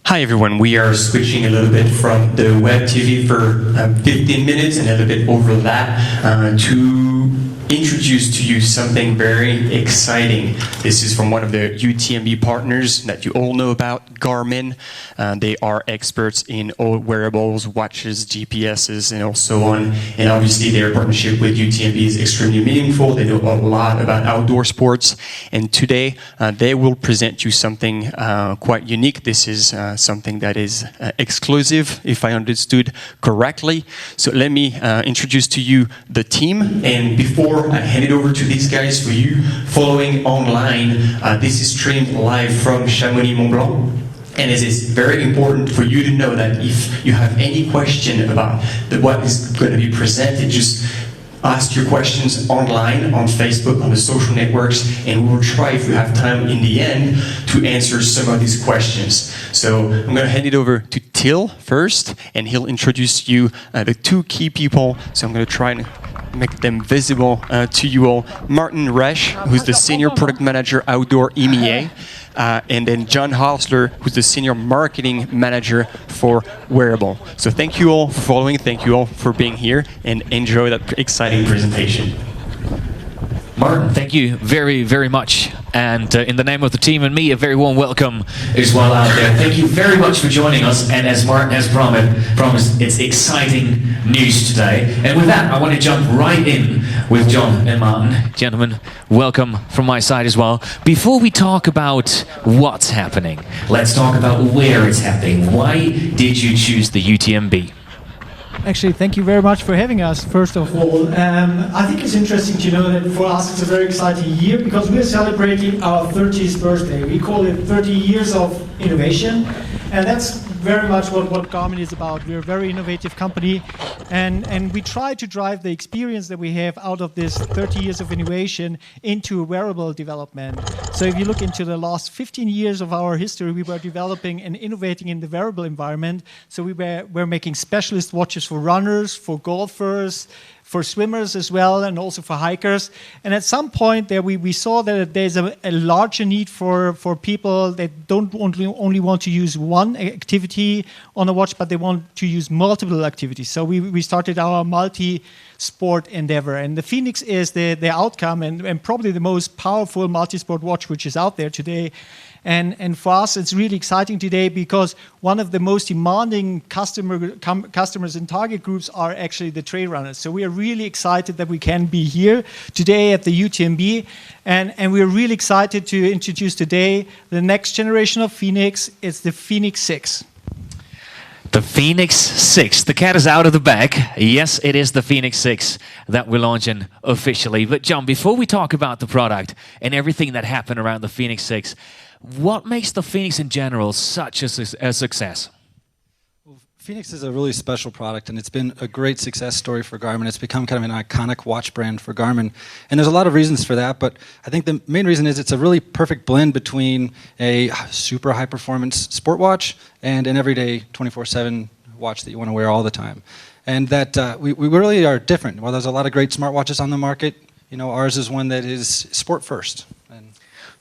Hi everyone, we are switching a little bit from the web TV for 15 minutes and a little bit over that to introduce to you something very exciting. This is from one of the UTMB partners that you all know about, Garmin. They are experts in all wearables, watches, GPSs, and so on. And obviously their partnership with UTMB is extremely meaningful. They know a lot about outdoor sports. And today they will present you something quite unique. This is something that is exclusive, if I understood correctly. So let me introduce to you the team. And before I hand it over to these guys, for you following online, this is streamed live from Chamonix, Mont-Blanc. And it is very important for you to know that if you have any question about what is going to be presented, just ask your questions online, on Facebook, on the social networks, and we will try, if we have time in the end, to answer some of these questions. So I'm going to hand it over to Till first, and he'll introduce you the two key people. So I'm going to try and make them visible to you all. Martin Resch, who's the Senior Product Manager Outdoor EMEA, and then John Hostler, who's the Senior Marketing Manager for Wearable. So thank you all for following, thank you all for being here, and enjoy that exciting presentation. Martin, thank you very, very much. And in the name of the team and me, a very warm welcome as well out there. Thank you very much for joining us. And as Martin has promised, it's exciting news today. And with that, I want to jump right in with John and Martin. Gentlemen, welcome from my side as well. Before we talk about what's happening, let's talk about where it's happening. Why did you choose the UTMB? Actually, thank you very much for having us, first of all. I think it's interesting to know that for us it's a very exciting year because we're celebrating our 30th birthday. We call it 30 years of innovation, and that's very much what Garmin is about. We're a very innovative company, and we try to drive the experience that we have out of this 30 years of innovation into wearable development. So if you look into the last 15 years of our history, we were developing and innovating in the wearable environment. So we're making specialist watches for runners, for golfers, for swimmers as well, and also for hikers. And at some point there we saw that there's a larger need for people that don't only want to use one activity on a watch, but they want to use multiple activities. So we started our multi-sport endeavor. And the Phoenix is the outcome and probably the most powerful multi-sport watch which is out there today. And for us, it's really exciting today because one of the most demanding customers and target groups are actually the trail runners. So we are really excited that we can be here today at the UTMB. And we are really excited to introduce today the next generation of Phoenix. It's the Phoenix 6. The Phoenix 6. The cat is out of the bag. Yes, it is the Phoenix 6 that we're launching officially. But John, before we talk about the product and everything that happened around the Phoenix 6, what makes the Phoenix in general such a success? Well, Phoenix is a really special product, and it's been a great success story for Garmin. It's become kind of an iconic watch brand for Garmin, and there's a lot of reasons for that, but I think the main reason is it's a really perfect blend between a super high-performance sport watch and an everyday 24/7 watch that you want to wear all the time. And that we really are different. While there's a lot of great smartwatches on the market, you know, ours is one that is sport first.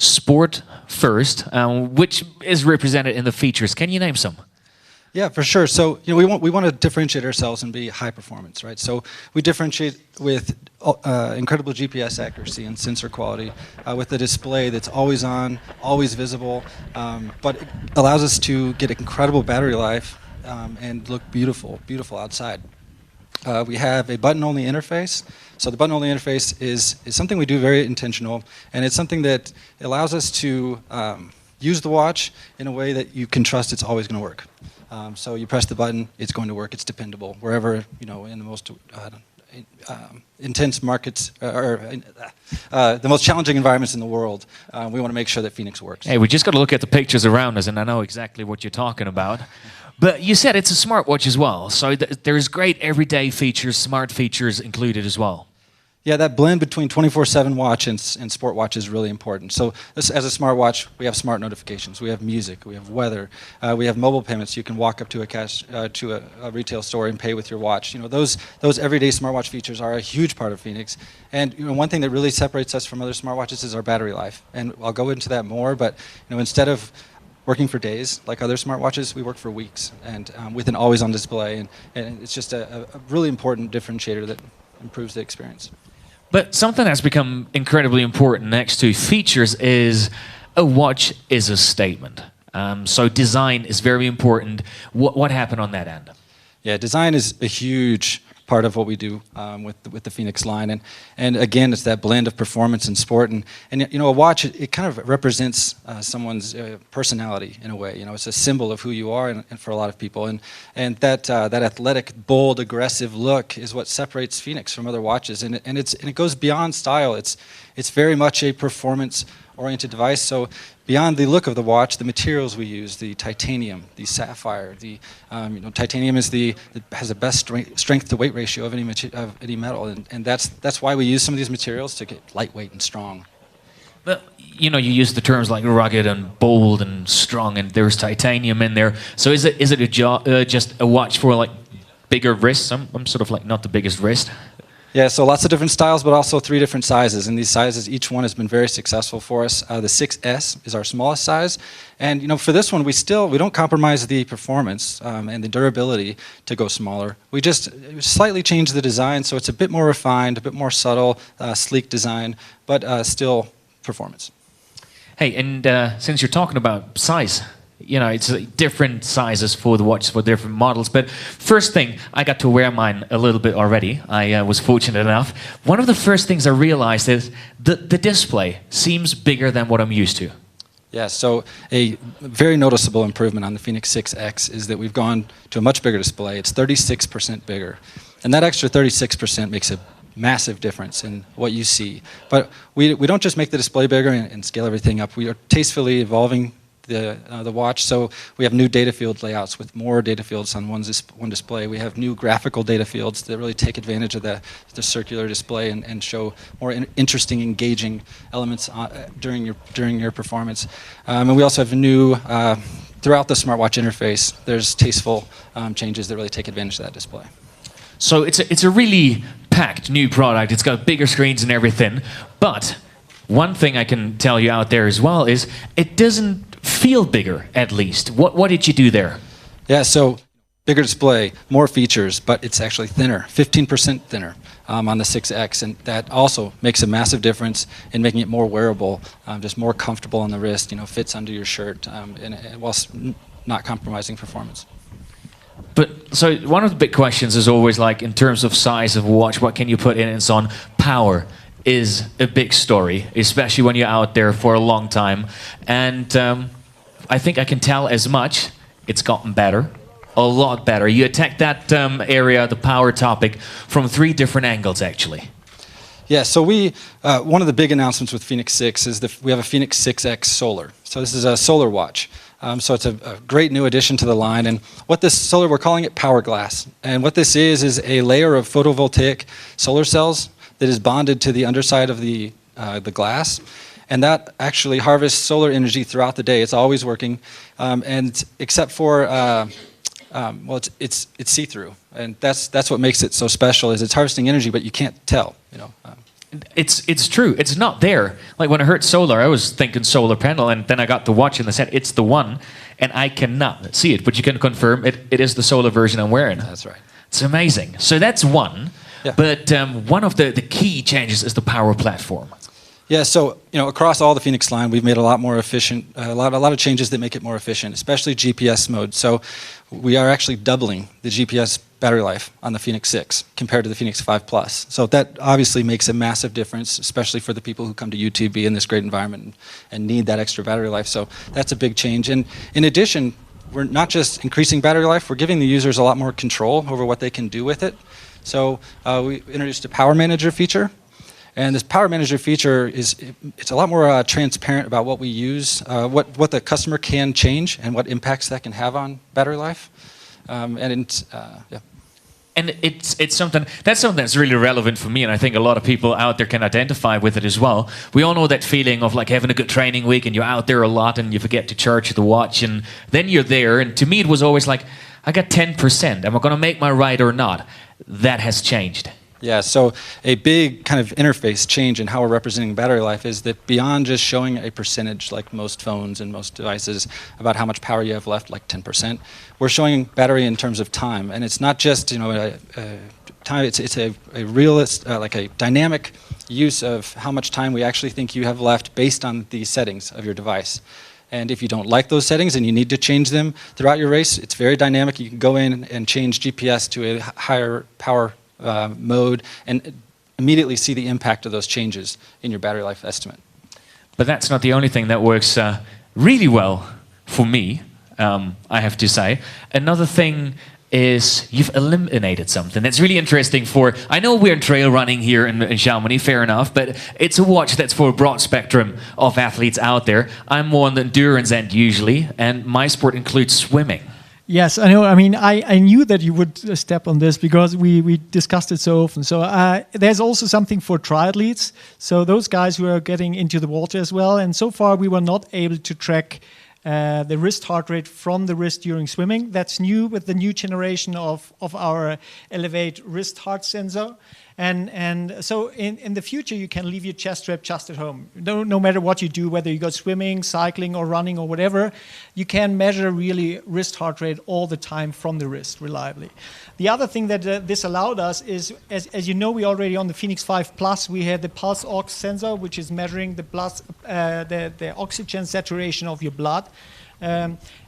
Sport first, which is represented in the features. Can you name some? Yeah, for sure. So we want to differentiate ourselves and be high performance, right? So we differentiate with incredible GPS accuracy and sensor quality, with a display that's always on, always visible, but it allows us to get incredible battery life and look beautiful outside. We have a button-only interface. So the button-only interface is something we do very intentional, and it's something that allows us to use the watch in a way that you can trust it's always going to work. So you press the button, it's going to work, it's dependable. Wherever, in the most intense markets, or the most challenging environments in the world, we want to make sure that Phoenix works. Hey, we just got to look at the pictures around us, and I know exactly what you're talking about. But you said it's a smartwatch as well, so there's great everyday features, smart features included as well. Yeah, that blend between 24/7 watch and sport watch is really important. So as a smartwatch, we have smart notifications, we have music, we have weather, we have mobile payments. You can walk up to a retail store and pay with your watch. Those everyday smartwatch features are a huge part of Phoenix. And one thing that really separates us from other smartwatches is our battery life. And I'll go into that more, but instead of working for days like other smartwatches, we work for weeks, and with an always-on display, and it's just a really important differentiator that improves the experience. But something that's become incredibly important next to features is a watch is a statement. So design is very important. What happened on that end? Yeah, design is a huge part of what we do with the Phoenix line, and again, it's that blend of performance and sport, and a watch, it kind of represents someone's personality in a way. It's a symbol of who you are, and for a lot of people, and that athletic, bold, aggressive look is what separates Phoenix from other watches, and it goes beyond style. It's very much a performance-oriented device. So beyond the look of the watch, the materials we use, the titanium, the sapphire, titanium has the best strength to weight ratio of any metal, and that's why we use some of these materials to get lightweight and strong. But you use the terms like rugged and bold and strong, and there's titanium in there. So is it just a watch for like bigger wrists? I'm sort of like not the biggest wrist. Yeah, so lots of different styles, but also 3 different sizes. And these sizes, each one has been very successful for us. The 6S is our smallest size. And for this one, we don't compromise the performance and the durability to go smaller. We just slightly change the design, so it's a bit more refined, a bit more subtle, sleek design, but still performance. Hey, and since you're talking about size, you know, it's different sizes for the watches for different models. But first thing, I got to wear mine a little bit already. I was fortunate enough. One of the first things I realized is the display seems bigger than what I'm used to. Yeah, so a very noticeable improvement on the Fenix 6X is that we've gone to a much bigger display. It's 36% bigger. And that extra 36% makes a massive difference in what you see. But we don't just make the display bigger and scale everything up. We are tastefully evolving the watch. So we have new data field layouts with more data fields on one display. We have new graphical data fields that really take advantage of the circular display and show more interesting, engaging elements during your performance. And we also have new, throughout the smartwatch interface, there's tasteful changes that really take advantage of that display. So it's a really packed new product. It's got bigger screens and everything. But one thing I can tell you out there as well is it doesn't feel bigger, at least. What did you do there? Yeah, so bigger display, more features, but it's actually thinner, 15% thinner on the 6X, and that also makes a massive difference in making it more wearable, just more comfortable on the wrist, you know, fits under your shirt, and whilst not compromising performance. But so one of the big questions is always like, in terms of size of a watch, what can you put in and so on? Power is a big story, especially when you're out there for a long time. And I think I can tell as much. It's gotten better, a lot better. You attack that area, the power topic, from 3 different angles, actually. Yeah, so one of the big announcements with Fenix 6 is that we have a Fenix 6X Solar. So this is a solar watch. So it's a great new addition to the line. And what this solar, we're calling it Power Glass. And what this is a layer of photovoltaic solar cells that is bonded to the underside of the glass. And that actually harvests solar energy throughout the day. It's always working, and except for, well, it's see-through, and that's what makes it so special. Is it's harvesting energy, but you can't tell. You know, it's true. It's not there. Like when I heard solar, I was thinking solar panel, and then I got the watch and they said it's the one, and I cannot see it, but you can confirm it is the solar version I'm wearing. That's right. It's amazing. So that's one. Yeah. But one of the key changes is the power platform. Yeah, so across all the Fenix line, we've made a lot more efficient, a lot of changes that make it more efficient, especially GPS mode. So we are actually doubling the GPS battery life on the Fenix 6 compared to the Fenix 5 Plus. So that obviously makes a massive difference, especially for the people who come to UTMB in this great environment and need that extra battery life. So that's a big change. And in addition, we're not just increasing battery life, we're giving the users a lot more control over what they can do with it. So we introduced a Power Manager feature. And this Power Manager feature it's a lot more transparent about what we use, what the customer can change, and what impacts that can have on battery life. Yeah. And it's something that's really relevant for me, and I think a lot of people out there can identify with it as well. We all know that feeling of like having a good training week, and you're out there a lot, and you forget to charge the watch, and then you're there. And to me, it was always like, I got 10%. Am I going to make my ride or not? That has changed. Yeah, so a big kind of interface change in how we're representing battery life is that beyond just showing a percentage like most phones and most devices about how much power you have left, like 10%, we're showing battery in terms of time. And it's not just time, it's a realist, like a dynamic use of how much time we actually think you have left based on the settings of your device. And if you don't like those settings and you need to change them throughout your race, it's very dynamic. You can go in and change GPS to a higher power mode and immediately see the impact of those changes in your battery life estimate. But that's not the only thing that works really well for me, I have to say. Another thing is you've eliminated something that's really interesting for, I know we're in trail running here in Chamonix, fair enough, but it's a watch that's for a broad spectrum of athletes out there. I'm more on the endurance end usually, and my sport includes swimming. Yes, I know. I mean, I knew that you would step on this because we discussed it so often. So there's also something for triathletes. So those guys who are getting into the water as well. And so far, we were not able to track the wrist heart rate from the wrist during swimming. That's new with the new generation of our Elevate wrist heart sensor. And so in the future, you can leave your chest strap just at home. No matter what you do, whether you go swimming, cycling, or running, or whatever, you can measure really wrist heart rate all the time from the wrist reliably. The other thing that this allowed us is, as you know, we already on the Phoenix 5 Plus, we had the pulse ox sensor, which is measuring the blood, the oxygen saturation of your blood.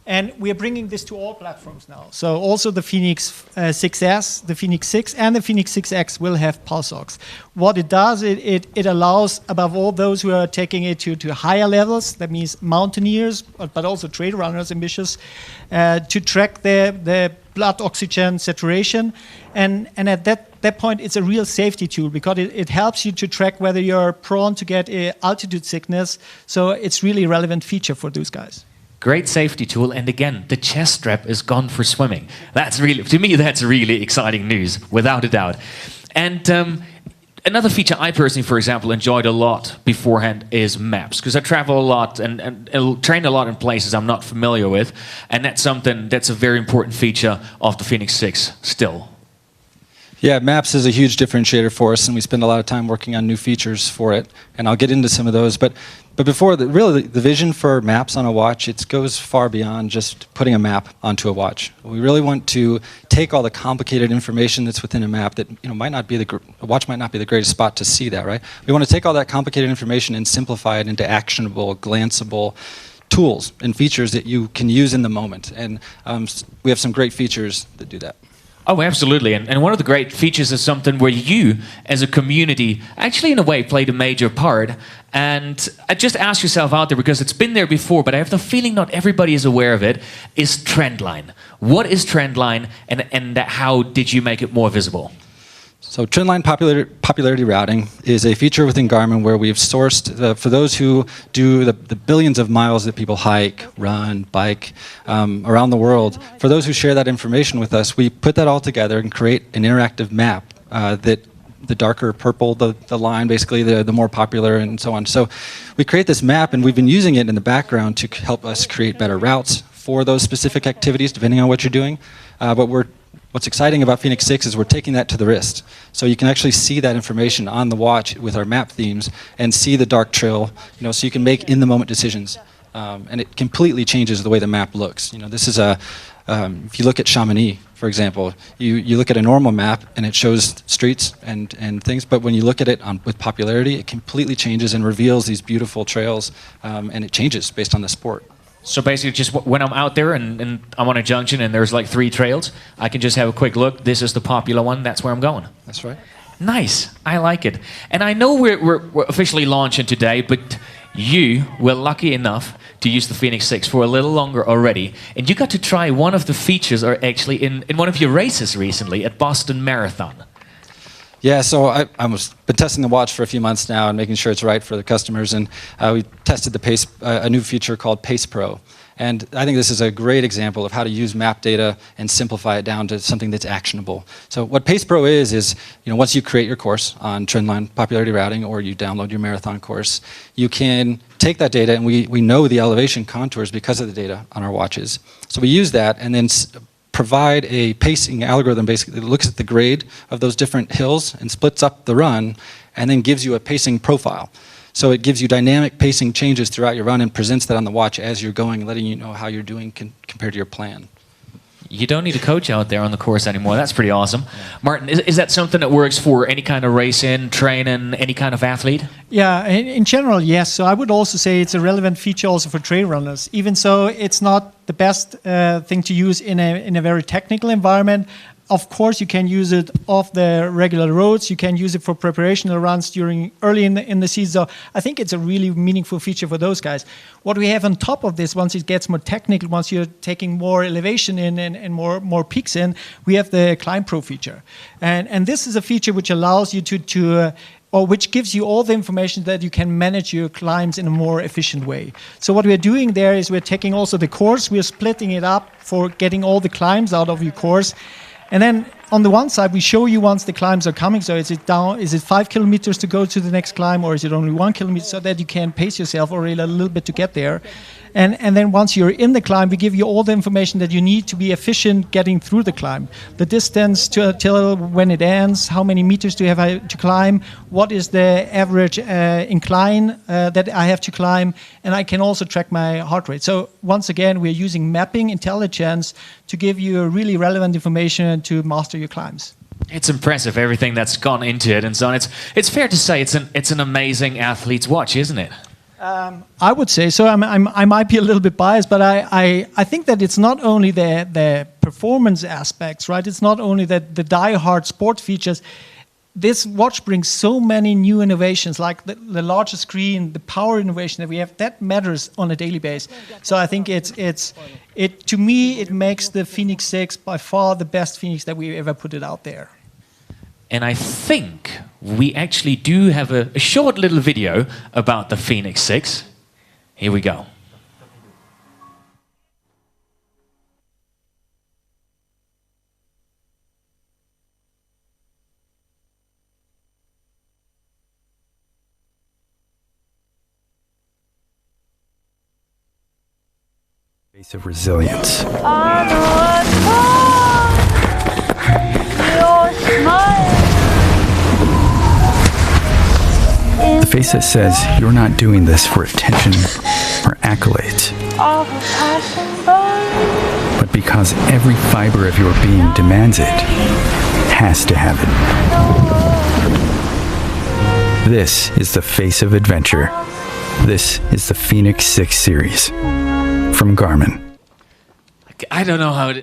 And we are bringing this to all platforms now. So also the Phoenix 6S, the Phoenix 6, and the Phoenix 6X will have pulse ox. What it does, it allows, above all, those who are taking it to higher levels, that means mountaineers, but also trail runners, ambitious, to track their blood oxygen saturation. And at that point, it's a real safety tool because it helps you to track whether you're prone to get altitude sickness. So it's really a relevant feature for those guys. Great safety tool, and again, the chest strap is gone for swimming. That's really, to me, that's really exciting news, without a doubt. And another feature I personally, for example, enjoyed a lot beforehand is maps, because I travel a lot and train a lot in places I'm not familiar with, and that's something that's a very important feature of the Phoenix 6 still. Yeah, Maps is a huge differentiator for us, and we spend a lot of time working on new features for it, and I'll get into some of those. But before, really, the vision for Maps on a watch, it goes far beyond just putting a map onto a watch. We really want to take all the complicated information that's within a map that might not be a watch might not be the greatest spot to see that, right? We want to take all that complicated information and simplify it into actionable, glanceable tools and features that you can use in the moment. And we have some great features that do that. Oh, absolutely. And one of the great features is something where you, as a community, actually in a way played a major part. And I just ask yourself out there, because it's been there before, but I have the feeling not everybody is aware of it, is Trendline. What is Trendline, and how did you make it more visible? So Trendline popularity routing is a feature within Garmin where we've sourced, for those who do the billions of miles that people hike, run, bike around the world, for those who share that information with us, we put that all together and create an interactive map that the darker purple, the line, basically the more popular and so on. So we create this map, and we've been using it in the background to help us create better routes for those specific activities, depending on what you're doing. But what's exciting about Phoenix 6 is we're taking that to the wrist. So you can actually see that information on the watch with our map themes and see the dark trail, so you can make in-the-moment decisions. And it completely changes the way the map looks. This is if you look at Chamonix, for example, you look at a normal map and it shows streets and things, but when you look at it with popularity, it completely changes and reveals these beautiful trails, and it changes based on the sport. So basically, just when I'm out there and I'm on a junction and there's like 3 trails, I can just have a quick look. This is the popular one. That's where I'm going. That's right. Nice. I like it. And I know we're officially launching today, but you were lucky enough to use the Phoenix 6 for a little longer already. And you got to try one of the features, or actually in one of your races recently at Boston Marathon. Yeah, so I've been testing the watch for a few months now and making sure it's right for the customers. And we tested a new feature called Pace Pro. And I think this is a great example of how to use map data and simplify it down to something that's actionable. So what Pace Pro is once you create your course on Trendline popularity routing, or you download your marathon course, you can take that data, and we know the elevation contours because of the data on our watches. So we use that and then provide a pacing algorithm basically that looks at the grade of those different hills and splits up the run, and then gives you a pacing profile. So it gives you dynamic pacing changes throughout your run and presents that on the watch as you're going, letting you know how you're doing compared to your plan. You don't need a coach out there on the course anymore. That's pretty awesome. Martin, is that something that works for any kind of racing, training, any kind of athlete? Yeah, in general, yes. So I would also say it's a relevant feature also for trail runners. Even so, it's not the best thing to use in a very technical environment. Of course, you can use it off the regular roads. You can use it for preparational runs early in the season. So I think it's a really meaningful feature for those guys. What we have on top of this, once it gets more technical, once you're taking more elevation in and more peaks in, we have the Climb Pro feature. And this is a feature which allows you or which gives you all the information that you can manage your climbs in a more efficient way. So what we're doing there is we're taking also the course, we're splitting it up for getting all the climbs out of your course. And then on the one side, we show you once the climbs are coming. So is it 5 kilometers to go to the next climb, or is it only 1 kilometer, so that you can pace yourself already a little bit to get there. And then once you're in the climb, we give you all the information that you need to be efficient getting through the climb. The distance till when it ends, how many meters do you have to climb, what is the average incline that I have to climb, and I can also track my heart rate. So once again, we're using mapping intelligence to give you really relevant information to master your climbs. It's impressive, everything that's gone into it and so on. It's fair to say it's an amazing athlete's watch, isn't it? I would say so. I might be a little bit biased, but I think that it's not only the performance aspects, right? It's not only the die-hard sport features. This watch brings so many new innovations, like the larger screen, the power innovation that we have. That matters on a daily basis. So I think to me, it makes the Fenix 6 by far the best Fenix that we ever put it out there. And I think we actually do have a short little video about the Fenix 6. Here we go. Face of resilience. The face that says you're not doing this for attention or accolades, but because every fiber of your being demands it, has to have it. This is the face of adventure. This is the Fenix 6 series from Garmin. I don't know how to...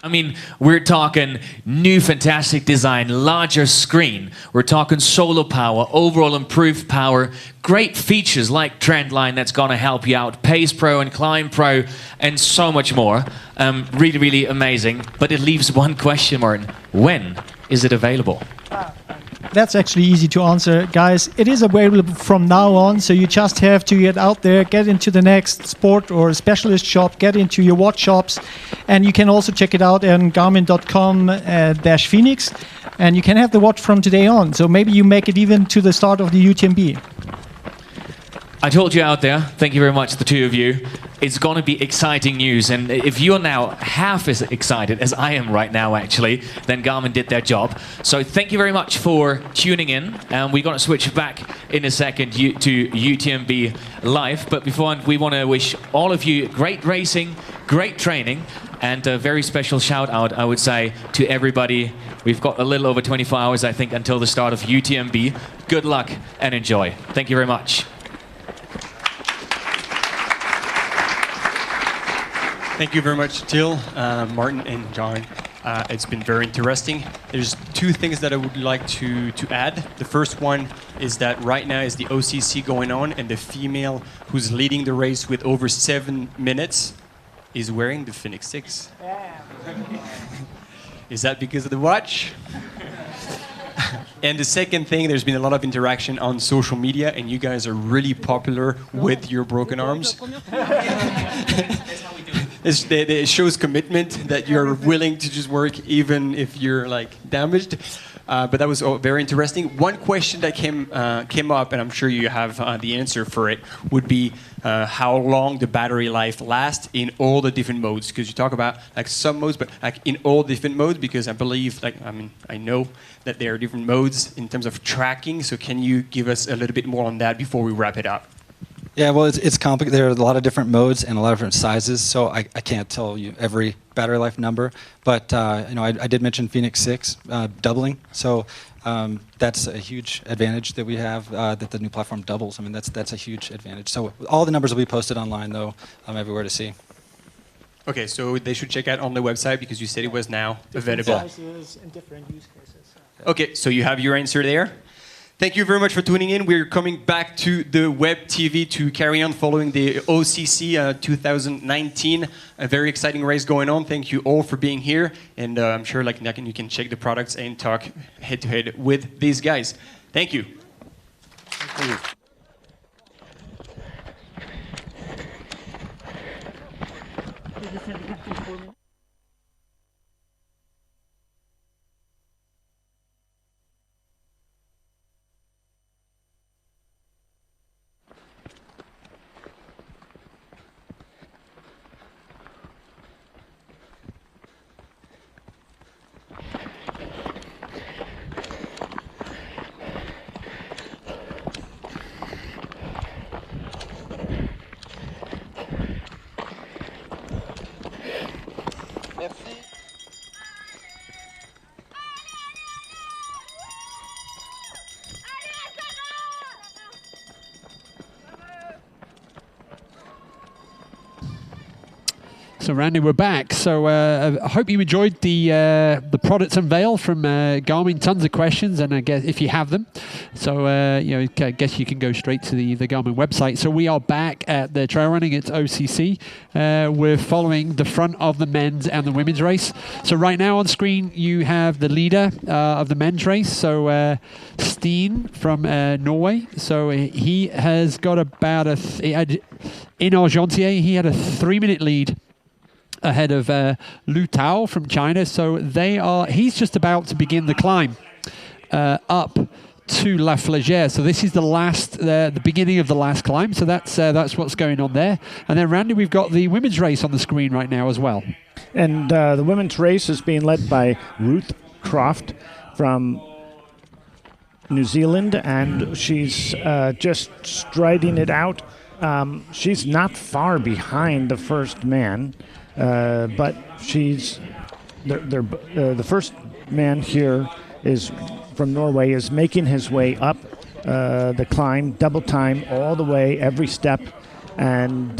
I mean, we're talking new fantastic design, larger screen. We're talking solar power, overall improved power, great features like Trendline that's going to help you out, Pace Pro and Climb Pro, and so much more. Really, really amazing. But it leaves one question, Martin. When is it available? That's actually easy to answer, guys. It is available from now on, so you just have to get out there, get into the next sport or specialist shop, get into your watch shops, and you can also check it out on garmin.com/Fenix, and you can have the watch from today on. So maybe you make it even to the start of the UTMB. I told you out there, thank you very much, the two of you. It's going to be exciting news, and if you're now half as excited as I am right now, actually, then Garmin did their job. So thank you very much for tuning in, and we're going to switch back in a second to UTMB Live. But before, we want to wish all of you great racing, great training, and a very special shout out, I would say, to everybody. We've got a little over 24 hours, I think, until the start of UTMB. Good luck and enjoy. Thank you very much. Thank you very much, Till, Martin, and John. It's been very interesting. There's two things that I would like to add. The first one is that right now is the OCC going on, and the female who's leading the race with over 7 minutes is wearing the Fenix 6. Is that because of the watch? And the second thing, there's been a lot of interaction on social media, and you guys are really popular with your broken arms. It shows commitment that you're willing to just work even if you're like damaged. But that was very interesting. One question that came up, and I'm sure you have the answer for it, would be how long the battery life lasts in all the different modes. Because you talk about like some modes, but like in all different modes. Because I believe, I know that there are different modes in terms of tracking. So can you give us a little bit more on that before we wrap it up? Yeah, well, it's complicated. There are a lot of different modes and a lot of different sizes, so I can't tell you every battery life number. But I did mention Fenix 6 doubling, so that's a huge advantage that we have. That the new platform doubles. I mean, that's a huge advantage. So all the numbers will be posted online, though, everywhere to see. Okay, so they should check out on the website because you said it was now available. Sizes and different use cases. Okay, so you have your answer there. Thank you very much for tuning in. We're coming back to the web TV to carry on following the OCC 2019. A very exciting race going on. Thank you all for being here. And I'm sure you can check the products and talk head-to-head with these guys. Thank you. Thank you. So Randy, we're back. So I hope you enjoyed the product unveil from Garmin. Tons of questions, and I guess if you have them, so I guess you can go straight to the Garmin website. So we are back at the trail running at OCC. We're following the front of the men's and the women's race. So right now on screen you have the leader of the men's race. So Steen from Norway. So he has got about in Argentier he had a 3-minute lead ahead of Lu Tao from China. So he's just about to begin the climb up to La Flégère. So this is the beginning of the last climb. So that's what's going on there. And then Randy, we've got the women's race on the screen right now as well. And the women's race is being led by Ruth Croft from New Zealand, and she's just striding it out. She's not far behind the first man. But the first man here is from Norway, is making his way up the climb, double time all the way, every step, and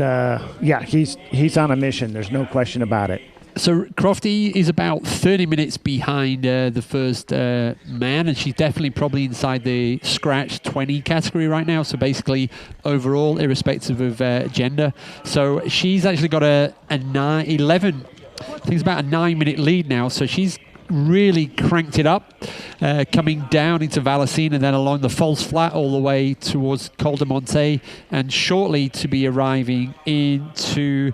he's on a mission. There's no question about it. So Crofty is about 30 minutes behind the first man, and she's definitely probably inside the scratch 20 category right now. So basically, overall, irrespective of gender. So she's actually got a 11. I think it's about a 9-minute lead now. So she's really cranked it up, coming down into Vallecine and then along the false flat all the way towards Col de Monte, and shortly to be arriving into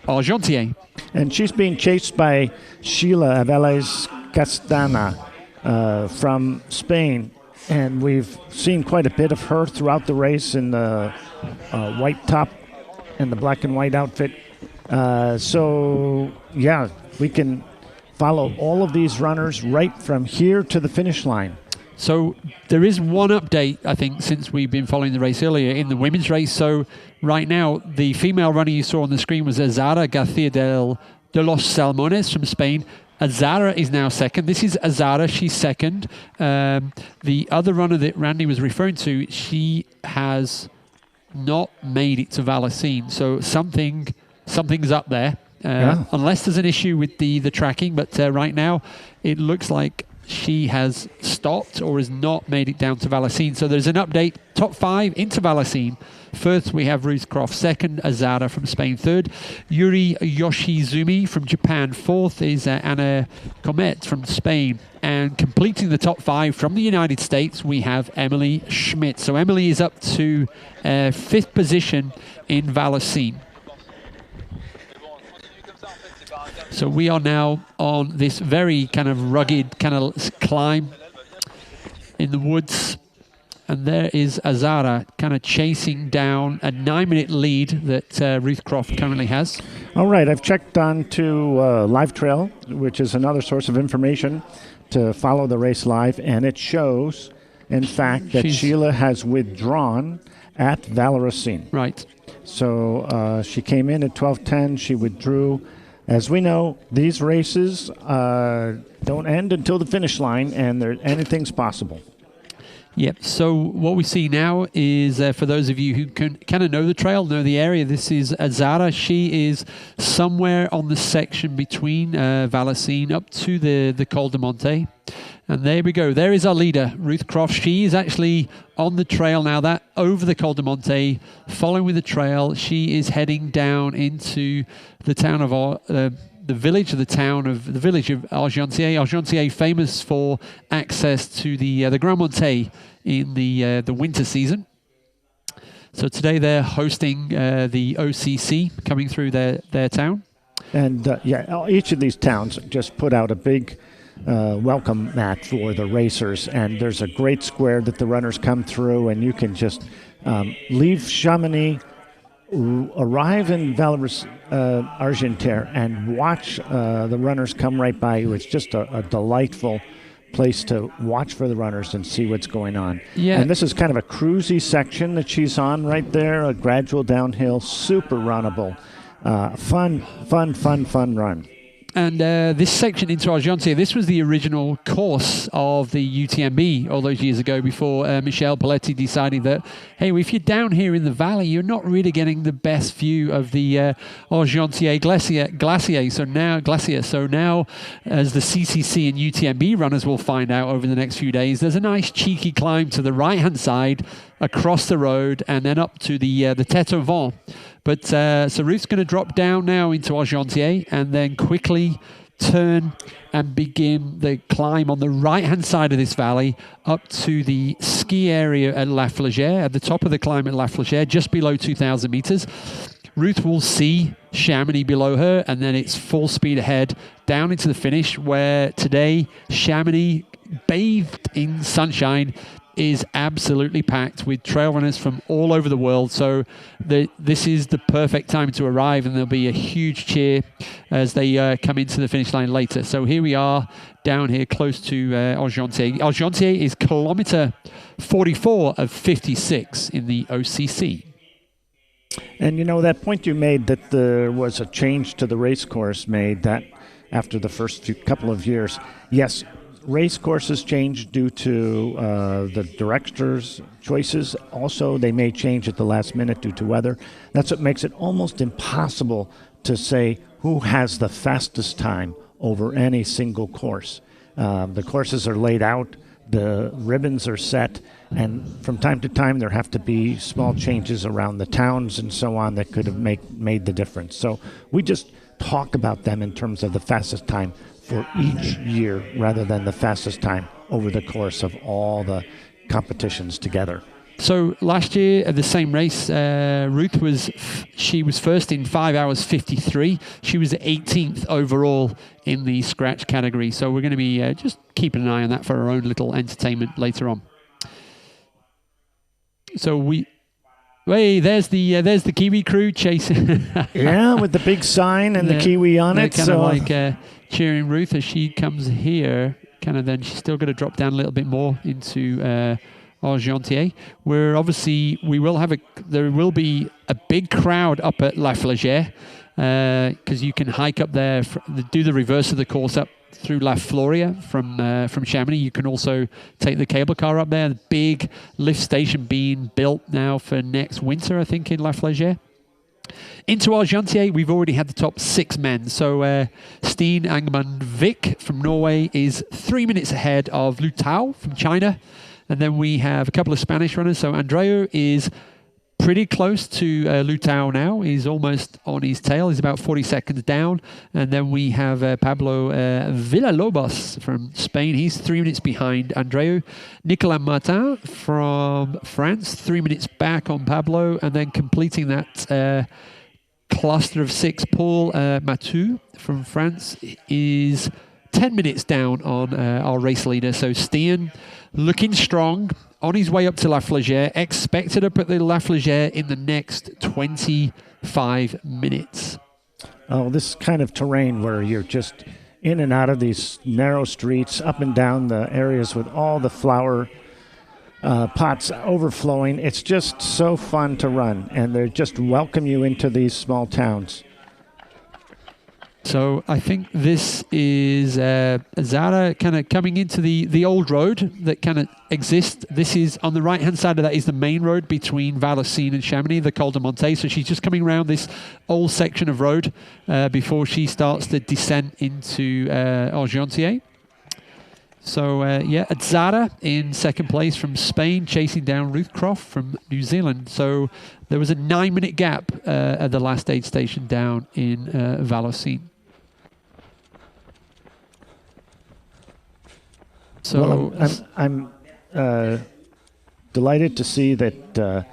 Argentier. And she's being chased by Sheila Aveles Castana from Spain. And we've seen quite a bit of her throughout the race in the white top and the black and white outfit. We can follow all of these runners right from here to the finish line. So there is one update, I think, since we've been following the race earlier in the women's race. So right now, the female runner you saw on the screen was Azara Garcia de los Salmones from Spain. Azara is now second. This is Azara. She's second. The other runner that Randy was referring to, she has not made it to Vallecine. So something's up there, unless there's an issue with the tracking. But right now, it looks like she has stopped or has not made it down to Vallecine. So there's an update. Top 5 into Vallecine. First, we have Ruth Croft. Second, Azara from Spain. Third, Yuri Yoshizumi from Japan. Fourth is Anna Comet from Spain. And completing the top 5 from the United States, we have Emily Schmidt. So Emily is up to 5th position in Vallecine. So we are now on this very kind of rugged kind of climb in the woods. And there is Azara kind of chasing down a 9-minute lead that Ruth Croft currently has. All right, I've checked on to Live Trail, which is another source of information to follow the race live. And it shows, in fact, that Sheila has withdrawn at Vallecine. Right. So she came in at 12:10. She withdrew. As we know, these races don't end until the finish line, and anything's possible. Yep. So what we see now is, for those of you who can kind of know the trail, know the area, this is Azara. She is somewhere on the section between Vallecine up to the Col de Monte. And there we go. There is our leader, Ruth Croft. She is actually on the trail now, that over the Col de Monte, following with the trail. She is heading down into the town of the village of Argentier. Argentier, famous for access to the Grand Monte in the winter season. So today they're hosting the OCC coming through their town. And each of these towns just put out a big welcome mat for the racers, and there's a great square that the runners come through, and you can just leave Chamonix, arrive in Argentier, and watch the runners come right by you. It's just a delightful place to watch for the runners and see what's going on. Yeah. And this is kind of a cruisy section that she's on right there, a gradual downhill, super runnable. Fun run. And this section into Argentière, this was the original course of the UTMB all those years ago before Michel Paletti decided that, hey, if you're down here in the valley, you're not really getting the best view of the Argentière glacier. So now, as the CCC and UTMB runners will find out over the next few days, there's a nice cheeky climb to the right-hand side, across the road, and then up to the Tête au Vent. But so Ruth's going to drop down now into Argentière and then quickly turn and begin the climb on the right-hand side of this valley up to the ski area at La Flégère, at the top of the climb at La Flégère, just below 2,000 meters. Ruth will see Chamonix below her, and then it's full speed ahead down into the finish, where today Chamonix, bathed in sunshine, is absolutely packed with trail runners from all over the world. So this is the perfect time to arrive, and there'll be a huge cheer as they come into the finish line later. So here we are down here close to Argentière. Argentière is kilometer 44 of 56 in the OCC. And you know, that point you made that there was a change to the race course made that after the first couple of years. Yes, race courses change due to the directors' choices. Also, they may change at the last minute due to weather. That's what makes it almost impossible to say who has the fastest time over any single course. The courses are laid out, the ribbons are set, and from time to time there have to be small changes around the towns and so on that could have made the difference. So we just talk about them in terms of the fastest time for each year rather than the fastest time over the course of all the competitions together. So last year at the same race, Ruth was first in 5 hours 53. She was 18th overall in the scratch category. So we're going to be just keeping an eye on that for our own little entertainment later on. So there's the Kiwi crew chasing. Yeah, with the big sign and the Kiwi on it. Kind of like cheering Ruth as she comes here. Kind of then she's still going to drop down a little bit more into Argentière, where obviously there will be a big crowd up at La Flégère, because you can hike up there, do the reverse of the course up through La Floria from Chamonix. You can also take the cable car up there. The big lift station being built now for next winter, I think, in La Flégère. Into Argentière, we've already had the top 6 men. So Steen Angerman Vik from Norway is 3 minutes ahead of Lu Tao from China. And then we have a couple of Spanish runners. So Andreu is pretty close to Lu Tao now. He's almost on his tail. He's about 40 seconds down. And then we have Pablo Villalobos from Spain. He's 3 minutes behind Andreu. Nicolas Martin from France, 3 minutes back on Pablo. And then completing that cluster of 6, Paul Matou from France is 10 minutes down on our race leader. So Stian looking strong, on his way up to La Flégère, expected up at the La Flégère in the next 25 minutes. Oh, this kind of terrain where you're just in and out of these narrow streets, up and down the areas with all the flower pots overflowing. It's just so fun to run, and they just welcome you into these small towns. So I think this is Zara kind of coming into the old road that kind of exists. This is on the right-hand side of that is the main road between Vallorcine and Chamonix, the Col de Monte. So she's just coming around this old section of road before she starts the descent into Argentière. So, Zara in second place from Spain, chasing down Ruth Croft from New Zealand. So there was a 9-minute gap at the last aid station down in Vallorcine. So well, I'm delighted to see that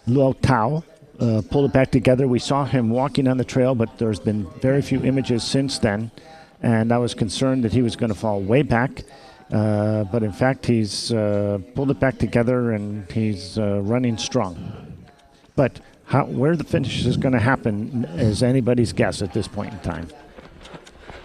Lu Tao pulled it back together. We saw him walking on the trail, but there's been very few images since then, and I was concerned that he was going to fall way back. But in fact, he's pulled it back together, and he's running strong. But where the finish is going to happen is anybody's guess at this point in time.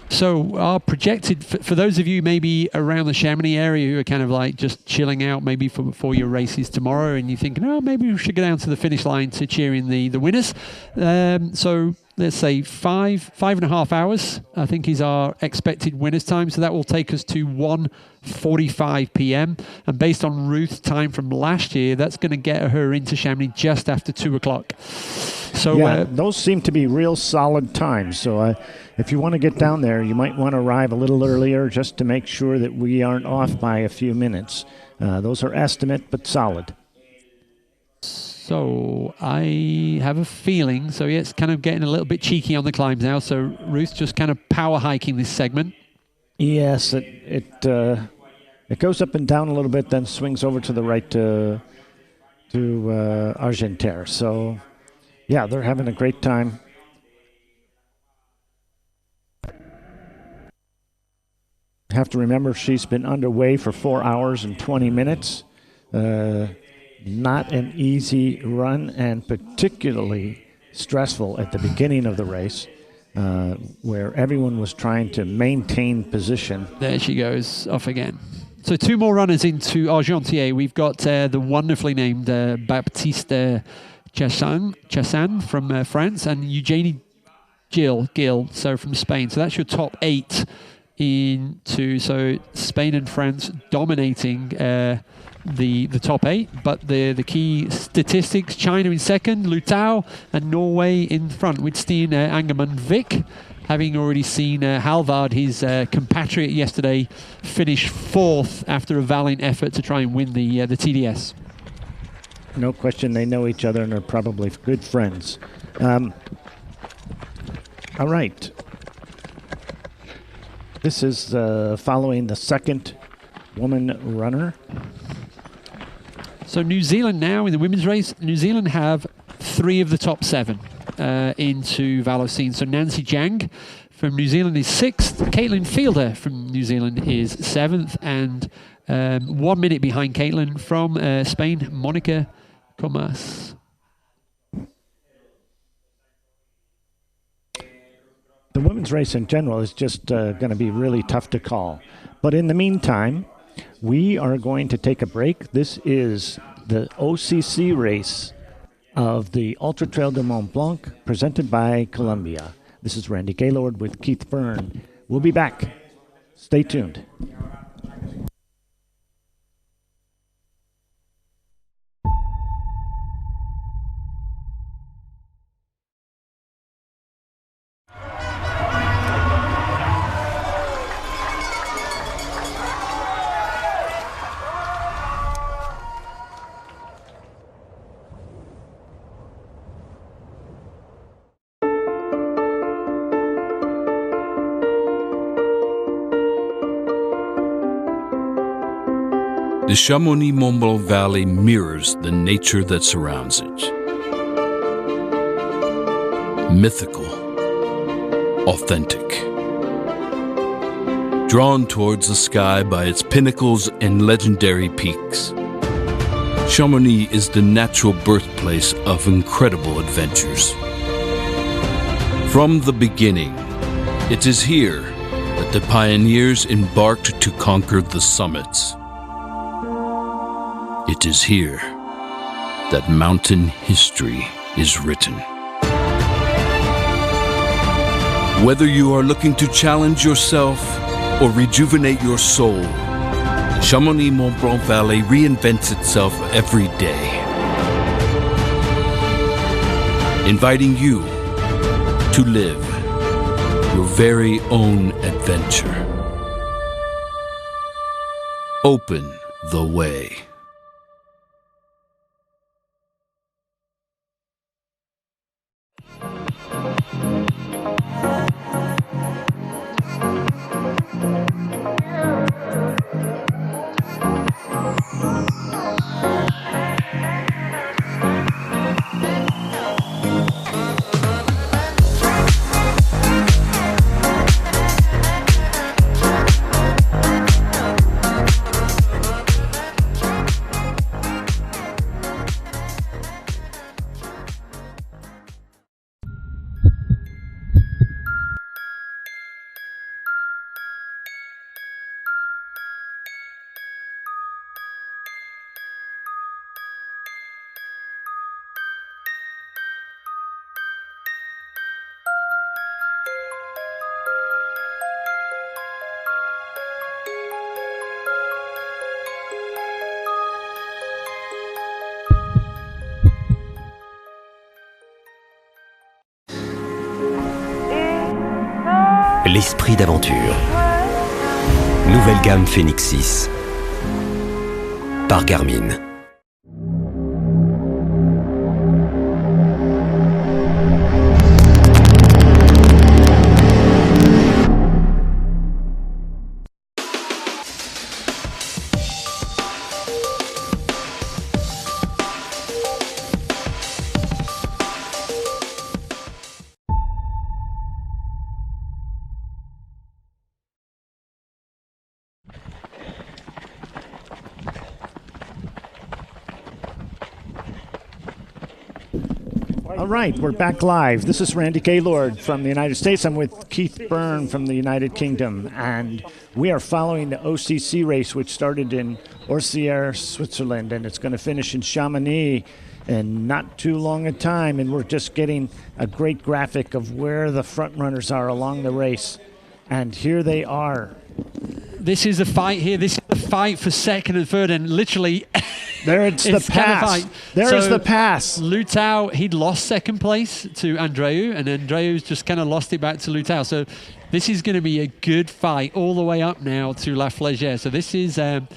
So our projected, for those of you maybe around the Chamonix area who are kind of like just chilling out maybe for your races tomorrow, and you're thinking, oh, maybe we should go down to the finish line to cheer in the winners. So let's say 5.5 hours, I think is our expected winner's time. So that will take us to 1:45 p.m. And based on Ruth's time from last year, that's going to get her into Chamonix just after 2 o'clock. So yeah, those seem to be real solid times. So if you want to get down there, you might want to arrive a little earlier just to make sure that we aren't off by a few minutes. Those are estimate, but solid. So I have a feeling, so yeah, it's kind of getting a little bit cheeky on the climbs now. So Ruth's just kind of power hiking this segment. Yes, it goes up and down a little bit, then swings over to the right to Argentière. So yeah, they're having a great time. Have to remember she's been underway for 4 hours and 20 minutes. Not an easy run, and particularly stressful at the beginning of the race, where everyone was trying to maintain position. There she goes, off again. So 2 more runners into Argentière. We've got the wonderfully named Baptiste Chassan from France, and Eugénie Gil, so from Spain. So that's your top 8 so Spain and France dominating the top 8, but the key statistics: China in second, Lutau, and Norway in front with Steen Angerman Vick, having already seen Halvard, his compatriot yesterday, finish 4th after a valiant effort to try and win the TDS. No question, they know each other and are probably good friends. All right. This is following the second woman runner. So New Zealand now in the women's race, New Zealand have 3 of the top 7 into Vallocine. So Nancy Jang from New Zealand is 6th. Caitlin Fielder from New Zealand is 7th. And 1 minute behind Caitlin from Spain, Monica Comas. The women's race in general is just going to be really tough to call. But in the meantime, we are going to take a break. This is the OCC race of the Ultra Trail de Mont-Blanc presented by Columbia. This is Randy Gaylord with Keith Byrne. We'll be back. Stay tuned. The Chamonix-Mont-Blanc Valley mirrors the nature that surrounds it. Mythical, authentic. Drawn towards the sky by its pinnacles and legendary peaks, Chamonix is the natural birthplace of incredible adventures. From the beginning, it is here that the pioneers embarked to conquer the summits. It is here that mountain history is written. Whether you are looking to challenge yourself or rejuvenate your soul, the Chamonix-Mont-Blanc Valley reinvents itself every day, inviting you to live your very own adventure. Open the way. esprit d'aventure. Nouvelle gamme Phoenix 6 par Garmin. All right, we're back live. This is Randy Gaylord from the United States. I'm with Keith Byrne from the United Kingdom, and we are following the OCC race, which started in Orsières, Switzerland, and it's going to finish in Chamonix in not too long a time, and we're just getting a great graphic of where the front runners are along the race. And here they are. This is a fight here. This is a fight for second and third, and literally... There's the pass. There's the pass. Lutau, he'd lost second place to Andreu, and Andreu's just kind of lost it back to Lutau. So this is going to be a good fight all the way up now to La Flégère. So this is a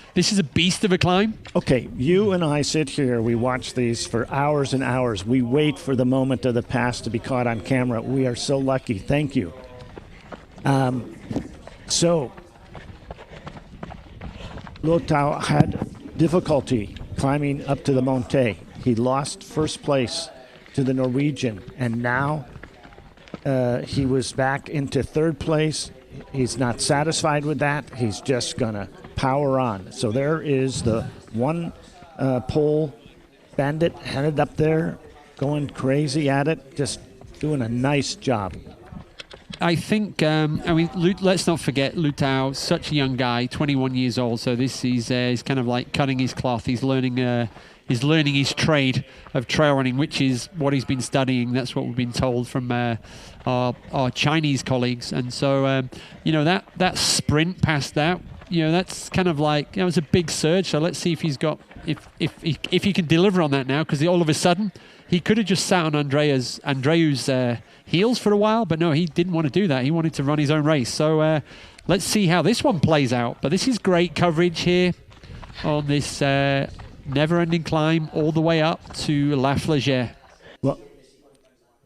beast of a climb. Okay, you and I sit here. We watch these for hours and hours. We wait for the moment of the pass to be caught on camera. We are so lucky. Thank you. So Lutau had difficulty climbing up to the Monte. He lost first place to the Norwegian, and now he was back into third place. He's not satisfied with that. He's just gonna power on. So there is the one pole bandit headed up there, going crazy at it, just doing a nice job. I think, let's not forget Lutau, such a young guy, 21 years old. So this is he's kind of like cutting his cloth. He's learning his trade of trail running, which is what he's been studying. That's what we've been told from our Chinese colleagues. And so, that sprint past that, that's kind of like, it was a big surge. So let's see if he's got, if he can deliver on that now, because all of a sudden he could have just sat on Andreu's heels for a while, but no, he didn't want to do that. He wanted to run his own race. So let's see how this one plays out. But this is great coverage here on this never-ending climb all the way up to La Flégère. Well,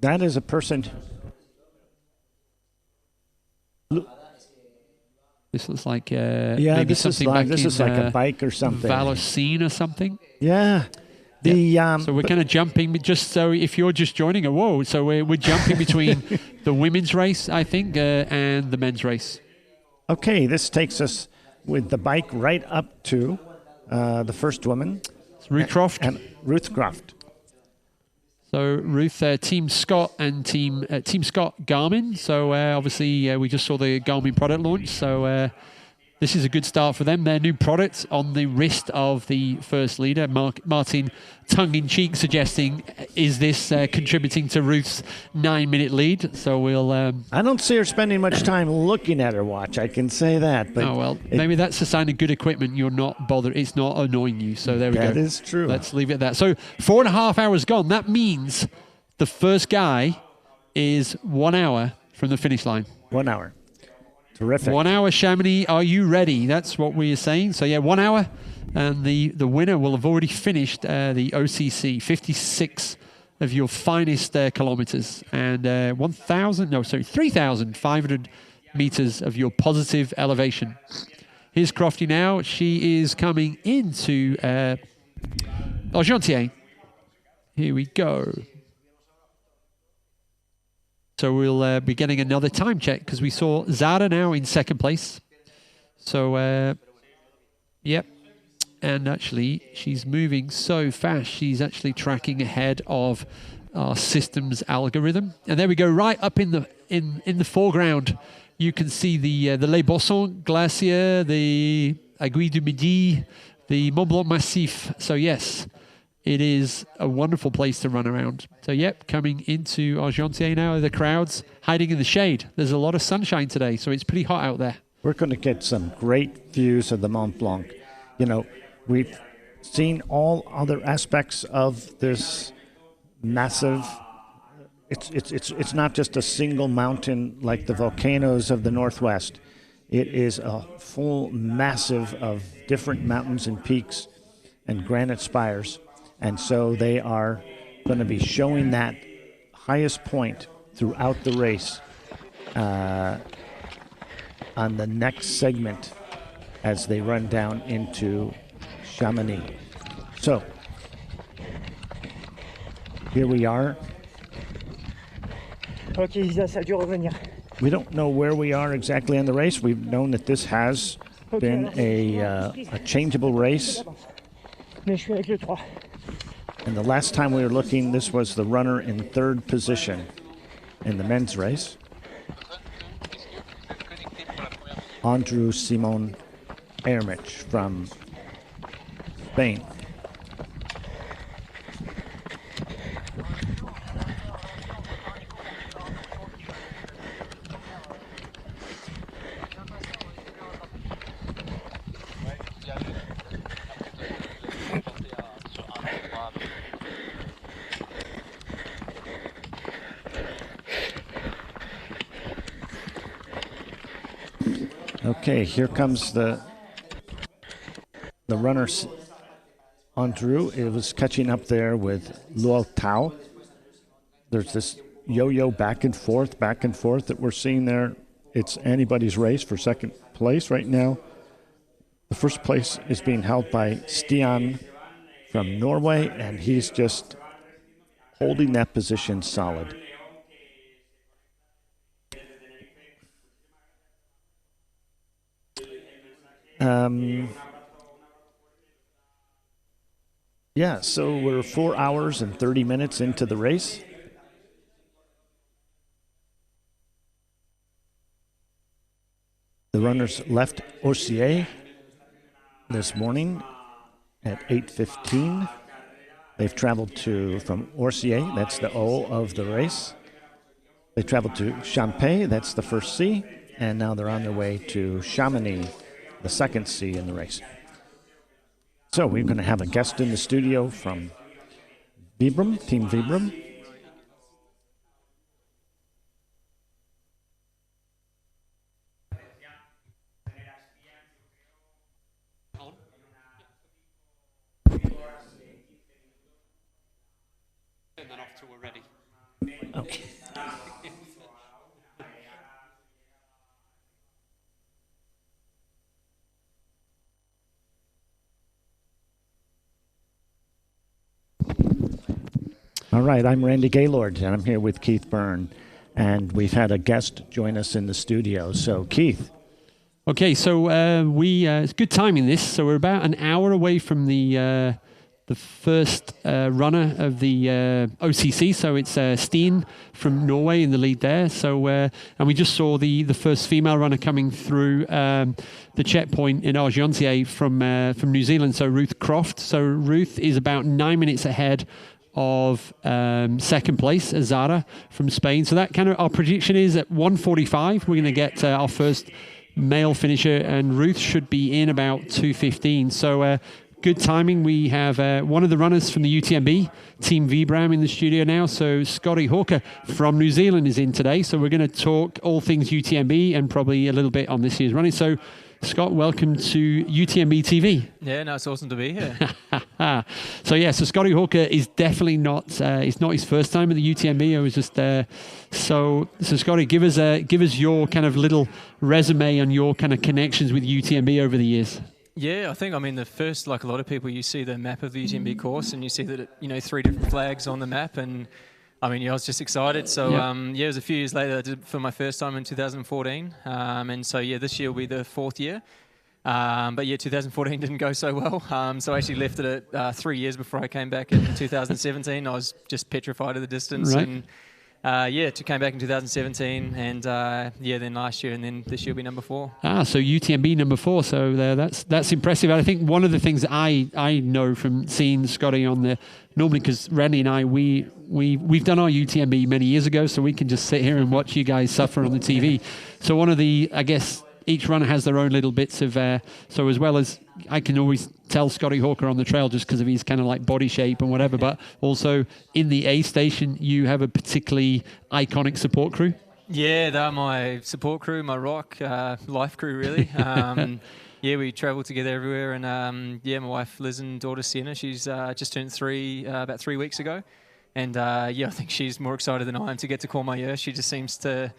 that is a person. This looks like maybe this something is this is like a bike or something. Vallocine or something. Yeah. So we're kind of jumping, just so if you're just joining, so we're jumping between the women's race, I think, and the men's race. Okay, this takes us with the bike right up to the first woman. It's Ruth Croft. And Ruth Croft. So Ruth, Team Scott and Team Scott Garmin. So obviously we just saw the Garmin product launch. So this is a good start for them. Their new product on the wrist of the first leader. Martin, tongue-in-cheek, suggesting, is this contributing to Ruth's 9-minute lead? So we'll... I don't see her spending much time looking at her watch. I can say that. But maybe that's a sign of good equipment. You're not bothered. It's not annoying you. So there we go. That is true. Let's leave it at that. So 4.5 hours gone. That means the first guy is 1 hour from the finish line. 1 hour. Terrific. 1 hour, Chamonix. Are you ready? That's what we are saying. So, 1 hour. And the winner will have already finished the OCC, 56 of your finest kilometers, and 3,500 meters of your positive elevation. Here's Crofty now. She is coming into Argentier. Here we go. So we'll be getting another time check, because we saw Zara now in second place. So, yep. And actually, she's moving so fast, she's actually tracking ahead of our system's algorithm. And there we go, right up in the foreground. You can see the Les Bossons Glacier, the Aiguille du Midi, the Mont-Blanc Massif. So yes, it is a wonderful place to run around. So yep, coming into Argentier now, the crowds hiding in the shade. There's a lot of sunshine today, so it's pretty hot out there. We're going to get some great views of the Mont Blanc. We've seen all other aspects of this massive it's not just a single mountain like the volcanoes of the Northwest. It is a full massive of different mountains and peaks and granite spires. And so they are going to be showing that highest point throughout the race on the next segment as they run down into Chamonix. So here we are. Ok, Isa, ça a dû revenir. We don't know where we are exactly in the race. We've known that this has been a changeable race. Mais je suis avec le 3. And the last time we were looking, this was the runner in third position in the men's race. Andrew Simon Ermich from Spain. Okay, here comes the runner, Andrew. It was catching up there with Luo Tao. There's this yo-yo back and forth that we're seeing there. It's anybody's race for second place right now. The first place is being held by Stian from Norway, and he's just holding that position solid. Yeah, so we're 4 hours and 30 minutes into the race. The runners left Orsier this morning at 8:15. They've traveled from Orsier, that's the O of the race. They traveled to Champay, that's the first C, and now they're on their way to Chamonix, the second C in the race. So we're going to have a guest in the studio from Vibram, Team Vibram. And then off till we're ready. Okay. All right, I'm Randy Gaylord, and I'm here with Keith Byrne, and we've had a guest join us in the studio. So, Keith. Okay, so it's good timing this. So we're about an hour away from the first runner of the OCC. So it's Stine from Norway in the lead there. So and we just saw the first female runner coming through the checkpoint in Argentier from New Zealand. So Ruth Croft. So Ruth is about 9 minutes ahead of second place, Azara from Spain. So that kind of our prediction is at 1:45 we're going to get our first male finisher, and Ruth should be in about 2:15. So good timing. We have one of the runners from the UTMB, Team Vibram, in the studio now. So Scotty Hawker from New Zealand is in today. So we're going to talk all things UTMB and probably a little bit on this year's running. So Scott, welcome to UTMB TV. Yeah, no, it's awesome to be here. So Scotty Hawker is definitely not. It's not his first time at the UTMB. I was just so Scotty, give us your kind of little resume and your kind of connections with UTMB over the years. Yeah, I think, the first, like a lot of people, you see the map of the UTMB course and you see that, 3 different flags on the map, and I was just excited. So, it was a few years later I did it for my first time in 2014. And so, this year will be the 4th year. But 2014 didn't go so well. So I actually left it at 3 years before I came back in 2017. I was just petrified of the distance. Right. And came back in 2017, and then last year, and then this year will be number 4. So UTMB number 4. So that's impressive. I think one of the things that I know from seeing Scotty on the normally, because Randy and I we've done our UTMB many years ago, so we can just sit here and watch you guys suffer on the TV. So one of the, I guess, each runner has their own little bits of, so as well as I can always tell Scotty Hawker on the trail just because of his kind of like body shape and whatever, but also in the A station, you have a particularly iconic support crew. Yeah, they're my support crew, my rock life crew, really. Yeah, we travel together everywhere, and my wife Liz and daughter Sienna, she's just turned 3 about 3 weeks ago, and I think she's more excited than I am to get to Courmayeur. She just seems to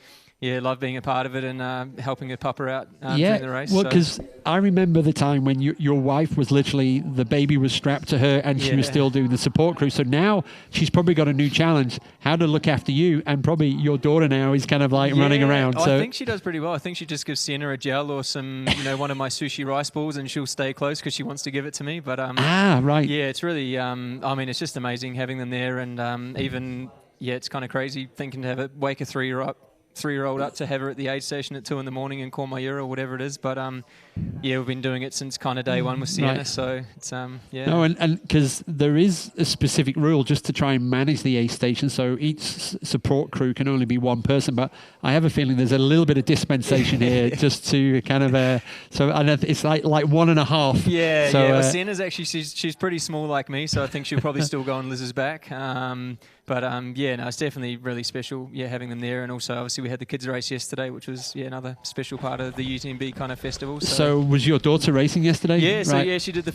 love being a part of it and helping her pupper out during the race. Well, because I remember the time when your wife was literally, the baby was strapped to her and she was still doing the support crew. So now she's probably got a new challenge, how to look after you, and probably your daughter now is kind of like running around. I think she does pretty well. I think she just gives Sienna a gel or some, one of my sushi rice balls, and she'll stay close because she wants to give it to me. But right. Yeah, it's really, it's just amazing having them there, and it's kind of crazy thinking to have it wake a 3-year-old up to have her at the aid station at 2 in the morning in Courmayeur or whatever it is, but we've been doing it since kind of day one with Sienna, so it's No, and because there is a specific rule just to try and manage the aid station, so each support crew can only be one person, but I have a feeling there's a little bit of dispensation here just to kind of it's like 1.5. Yeah, Well, Sienna's actually she's pretty small like me, so I think she'll probably still go on Liz's back. But it's definitely really special, having them there. And also, obviously, we had the kids race yesterday, which was another special part of the UTMB kind of festival. So was your daughter racing yesterday? Yeah, so she did the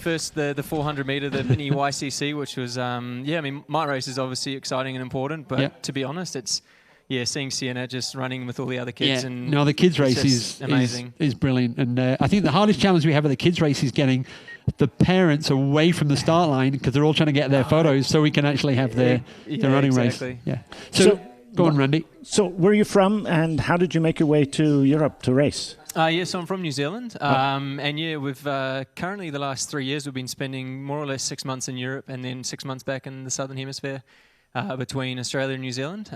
400 meter, the mini YCC, which was my race is obviously exciting and important, but to be honest, it's seeing Sienna just running with all the other kids. Yeah. And no, the kids race is amazing, is brilliant, and I think the hardest challenge we have at the kids race is getting the parents away from the start line because they're all trying to get their photos so we can actually have the running race. Yeah. So go on, Randy. So where are you from, and how did you make your way to Europe to race? So I'm from New Zealand, we've currently the last 3 years we've been spending more or less 6 months in Europe and then 6 months back in the Southern Hemisphere between Australia and New Zealand.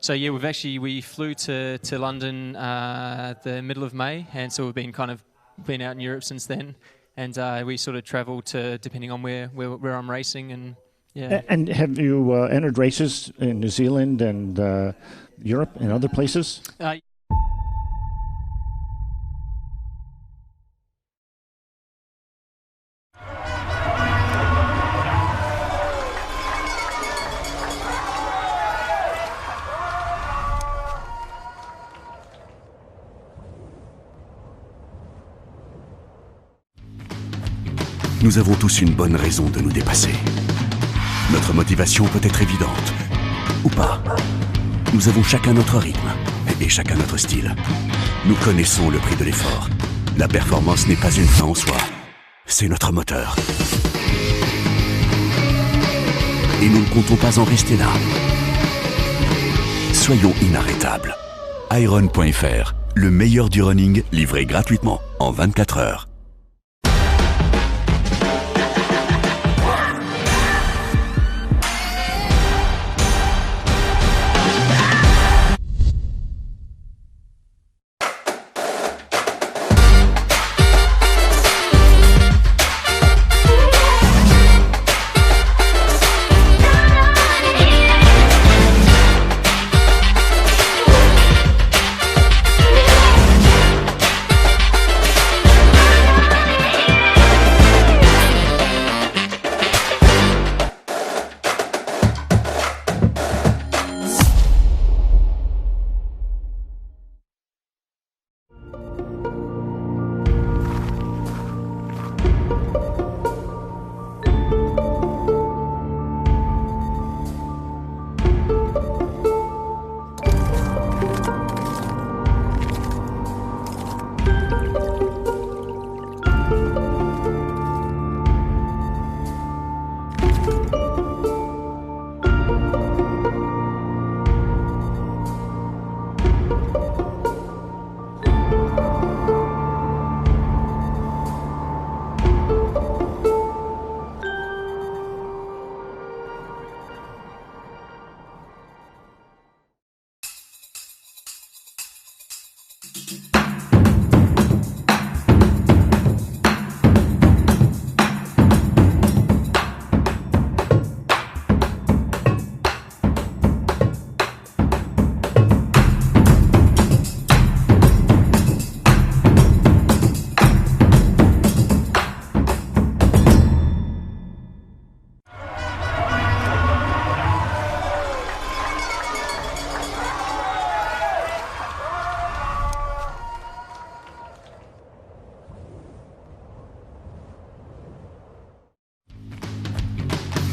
We flew to London the middle of May, and so we've been out in Europe since then. And we sort of travel to depending on where I'm racing, and And have you entered races in New Zealand and Europe and other places? Nous avons tous une bonne raison de nous dépasser. Notre motivation peut être évidente, ou pas. Nous avons chacun notre rythme, et chacun notre style. Nous connaissons le prix de l'effort. La performance n'est pas une fin en soi, c'est notre moteur. Et nous ne comptons pas en rester là. Soyons inarrêtables. Iron.fr, le meilleur du running livré gratuitement en 24 heures.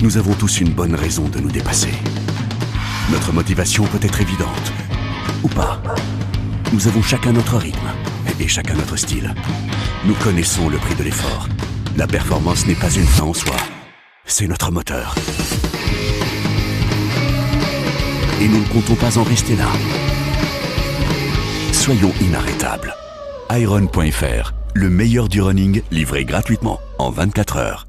Nous avons tous une bonne raison de nous dépasser. Notre motivation peut être évidente, ou pas. Nous avons chacun notre rythme, et chacun notre style. Nous connaissons le prix de l'effort. La performance n'est pas une fin en soi, c'est notre moteur. Et nous ne comptons pas en rester là. Soyons inarrêtables. Iron.fr, le meilleur du running livré gratuitement en 24 heures.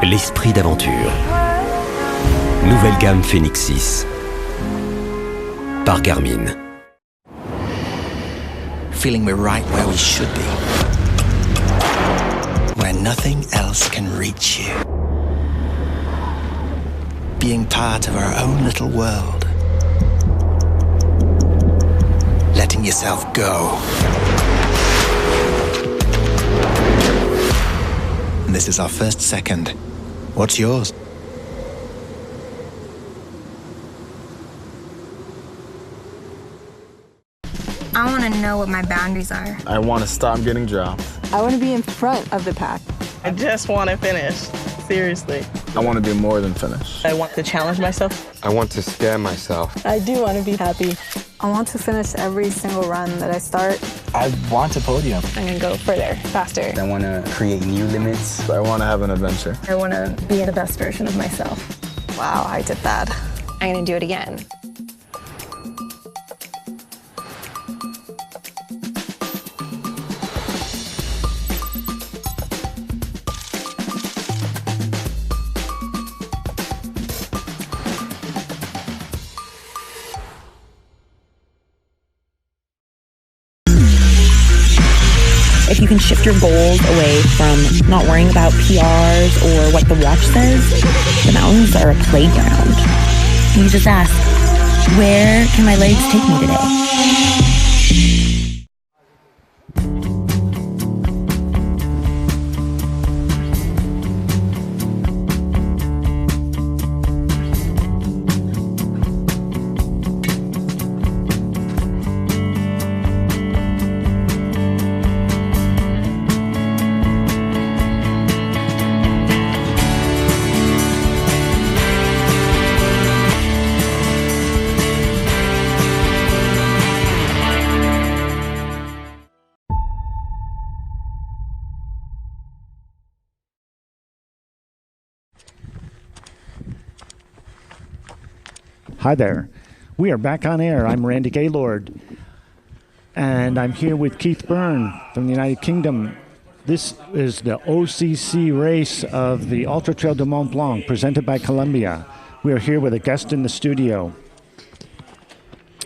L'esprit d'aventure. Nouvelle gamme Phoenix 6. Par Garmin. Feeling we're right where we should be. Where nothing else can reach you. Being part of our own little world. Letting yourself go. And this is our first second. What's yours? I want to know what my boundaries are. I want to stop getting dropped. I want to be in front of the pack. I just want to finish. Seriously. I want to do more than finish. I want to challenge myself. I want to scare myself. I do want to be happy. I want to finish every single run that I start. I want to podium. I'm going to go further, faster. I want to create new limits. I want to have an adventure. I want to be the best version of myself. Wow, I did that. I'm going to do it again. If you can shift your goals away from not worrying about PRs or what the watch says, the mountains are a playground. You just ask, where can my legs take me today? Hi there. We are back on air. I'm Randy Gaylord, and I'm here with Keith Byrne from the United Kingdom. This is the OCC race of the Ultra Trail de Mont-Blanc, presented by Columbia. We are here with a guest in the studio.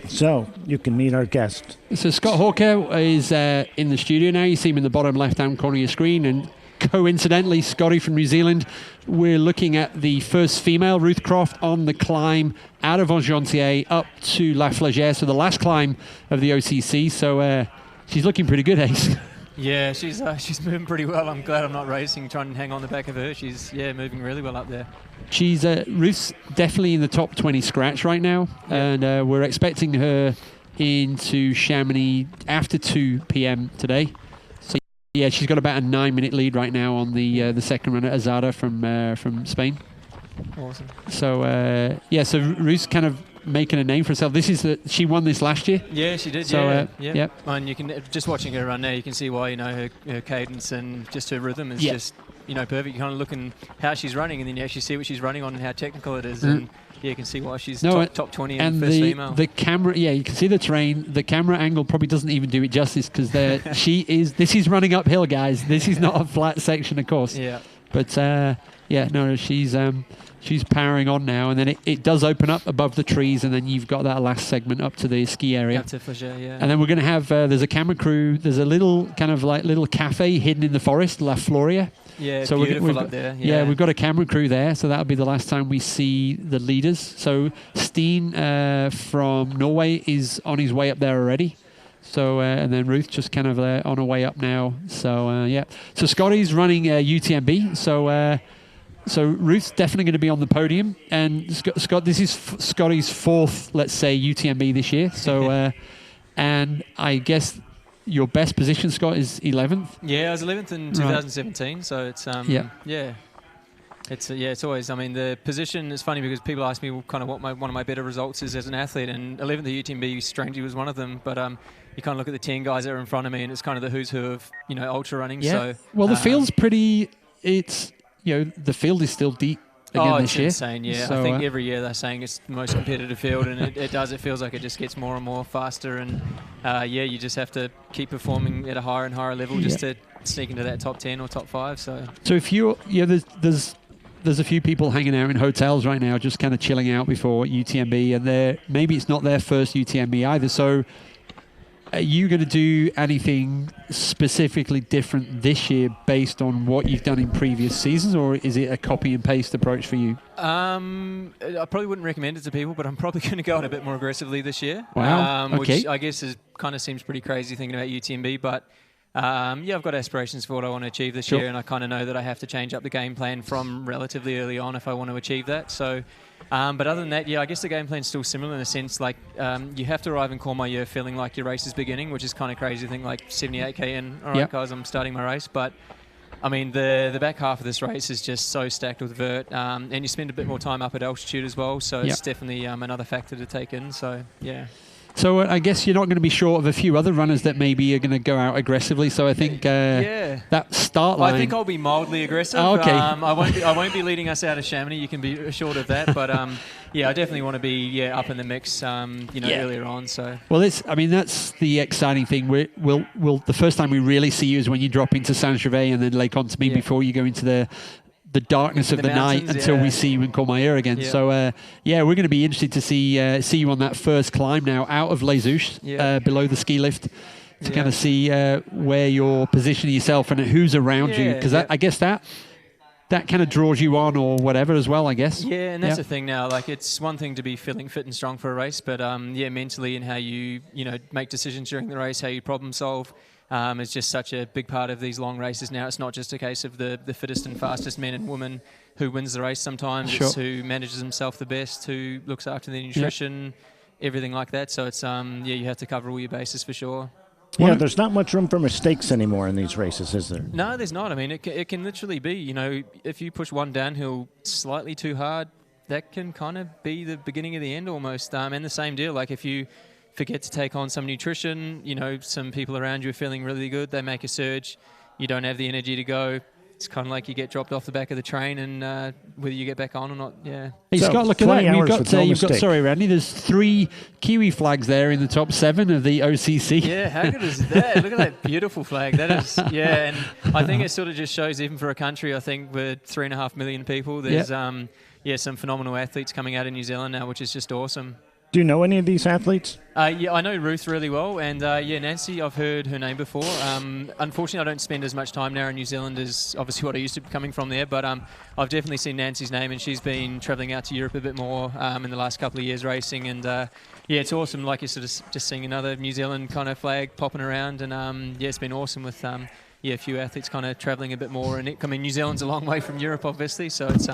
So, you can meet our guest. So Scott Hawker is in the studio now. You see him in the bottom left-hand corner of your screen, and coincidentally, Scotty from New Zealand. We're looking at the first female, Ruth Croft, on the climb out of Argentière up to La Flagère, so the last climb of the OCC. So she's looking pretty good, Ace. Yeah, she's moving pretty well. I'm glad I'm not racing, trying to hang on the back of her. She's moving really well up there. She's Ruth's definitely in the top 20 scratch right now, and we're expecting her into Chamonix after 2 p.m. today. So yeah, she's got about a 9-minute lead right now on the second runner, Azada from Spain. Awesome. So so Ruth's kind of making a name for herself. She won this last year. Yeah, she did. So, yeah. Yep. And you can just watching her run now, you can see why her cadence and just her rhythm is just perfect. You kind of look at how she's running, and then you actually see what she's running on and how technical it is, and you can see why she's top 20 and first female. The camera, you can see the terrain. The camera angle probably doesn't even do it justice because this is running uphill, guys. This is not a flat section, of course. Yeah. But she's powering on now, and then it does open up above the trees, and then you've got that last segment up to the ski area. Up to Flagère, yeah. And then we're going to have there's a camera crew. There's a little kind of like little cafe hidden in the forest, La Floria. Yeah, so beautiful up there. Yeah. We've got a camera crew there, so that'll be the last time we see the leaders. So Steen from Norway is on his way up there already. So and then Ruth just kind of on her way up now. So So Scotty's running UTMB. So So Ruth's definitely going to be on the podium, and Scott, this is Scotty's fourth, let's say, UTMB this year. So, and I guess your best position, Scott, is 11th. Yeah, I was 11th in 2017. So it's yeah. It's always. I mean, the position is funny because people ask me kind of what one of my better results is as an athlete, and 11th at UTMB strangely was one of them. But you kind of look at the 10 guys that are in front of me, and it's kind of the who's who of ultra running. Yeah. So well, the field's pretty. It's the field is still deep again this year. It's insane. Yeah, so, I think every year they're saying it's the most competitive field, and it does. It feels like it just gets more and more faster, and you just have to keep performing at a higher and higher level just to sneak into that top 10 or top 5. So if you there's a few people hanging out in hotels right now, just kind of chilling out before UTMB, and maybe it's not their first UTMB either. So, are you going to do anything specifically different this year based on what you've done in previous seasons, or is it a copy and paste approach for you? I probably wouldn't recommend it to people, but I'm probably going to go on a bit more aggressively this year. Wow. Okay. Which I guess kind of seems pretty crazy thinking about UTMB, but I've got aspirations for what I want to achieve this year, and I kind of know that I have to change up the game plan from relatively early on if I want to achieve that. So, but other than that, I guess the game plan's still similar in a sense. Like you have to arrive in Courmayeur feeling like your race is beginning, which is kind of crazy to think like 78k in. All right, guys, I'm starting my race, but I mean the back half of this race is just so stacked with vert, and you spend a bit more time up at altitude as well. So it's definitely another factor to take in. So yeah. So I guess you're not going to be short of a few other runners that maybe are going to go out aggressively. So I think that start line. I think I'll be mildly aggressive. Oh, okay. I won't be leading us out of Chamonix. You can be assured of that. But I definitely want to be up in the mix. Earlier on. So that's the exciting thing. We'll the first time we really see you is when you drop into Saint-Gervais and then Lake Contamine before you go into the darkness of the night until we see you in Courmayeur again. Yeah. So, we're going to be interested to see you on that first climb now out of Les Houches, below the ski lift, to kind of see where you're positioning yourself and who's around you. Because I guess that kind of draws you on or whatever as well, I guess. Yeah, and that's the thing now. Like, it's one thing to be feeling fit and strong for a race, but mentally and how you make decisions during the race, how you problem solve, is just such a big part of these long races now. It's not just a case of the fittest and fastest men and women who wins the race sometimes. Sure. It's who manages himself the best, who looks after their nutrition, everything like that. So it's, you have to cover all your bases for sure. Yeah, there's not much room for mistakes anymore in these races, is there? No, there's not. I mean, it can literally be, if you push one downhill slightly too hard, that can kind of be the beginning of the end almost. And the same deal, like if you forget to take on some nutrition, some people around you are feeling really good, they make a surge, you don't have the energy to go. It's kind of like you get dropped off the back of the train, and whether you get back on or not, Hey, Scott, look at that. Sorry, Randy, there's 3 Kiwi flags there in the top 7 of the OCC. Yeah, how good is that? Look at that beautiful flag. That is, and I think it sort of just shows, even for a country, I think with 3.5 million people, there's some phenomenal athletes coming out of New Zealand now, which is just awesome. Do you know any of these athletes? I know Ruth really well, and Nancy, I've heard her name before. Unfortunately, I don't spend as much time now in New Zealand as obviously what I used to be coming from there, but I've definitely seen Nancy's name, and she's been travelling out to Europe a bit more in the last couple of years racing, and it's awesome, like you're sort of just seeing another New Zealand kind of flag popping around, and it's been awesome with a few athletes kind of travelling a bit more. And New Zealand's a long way from Europe, obviously, so it's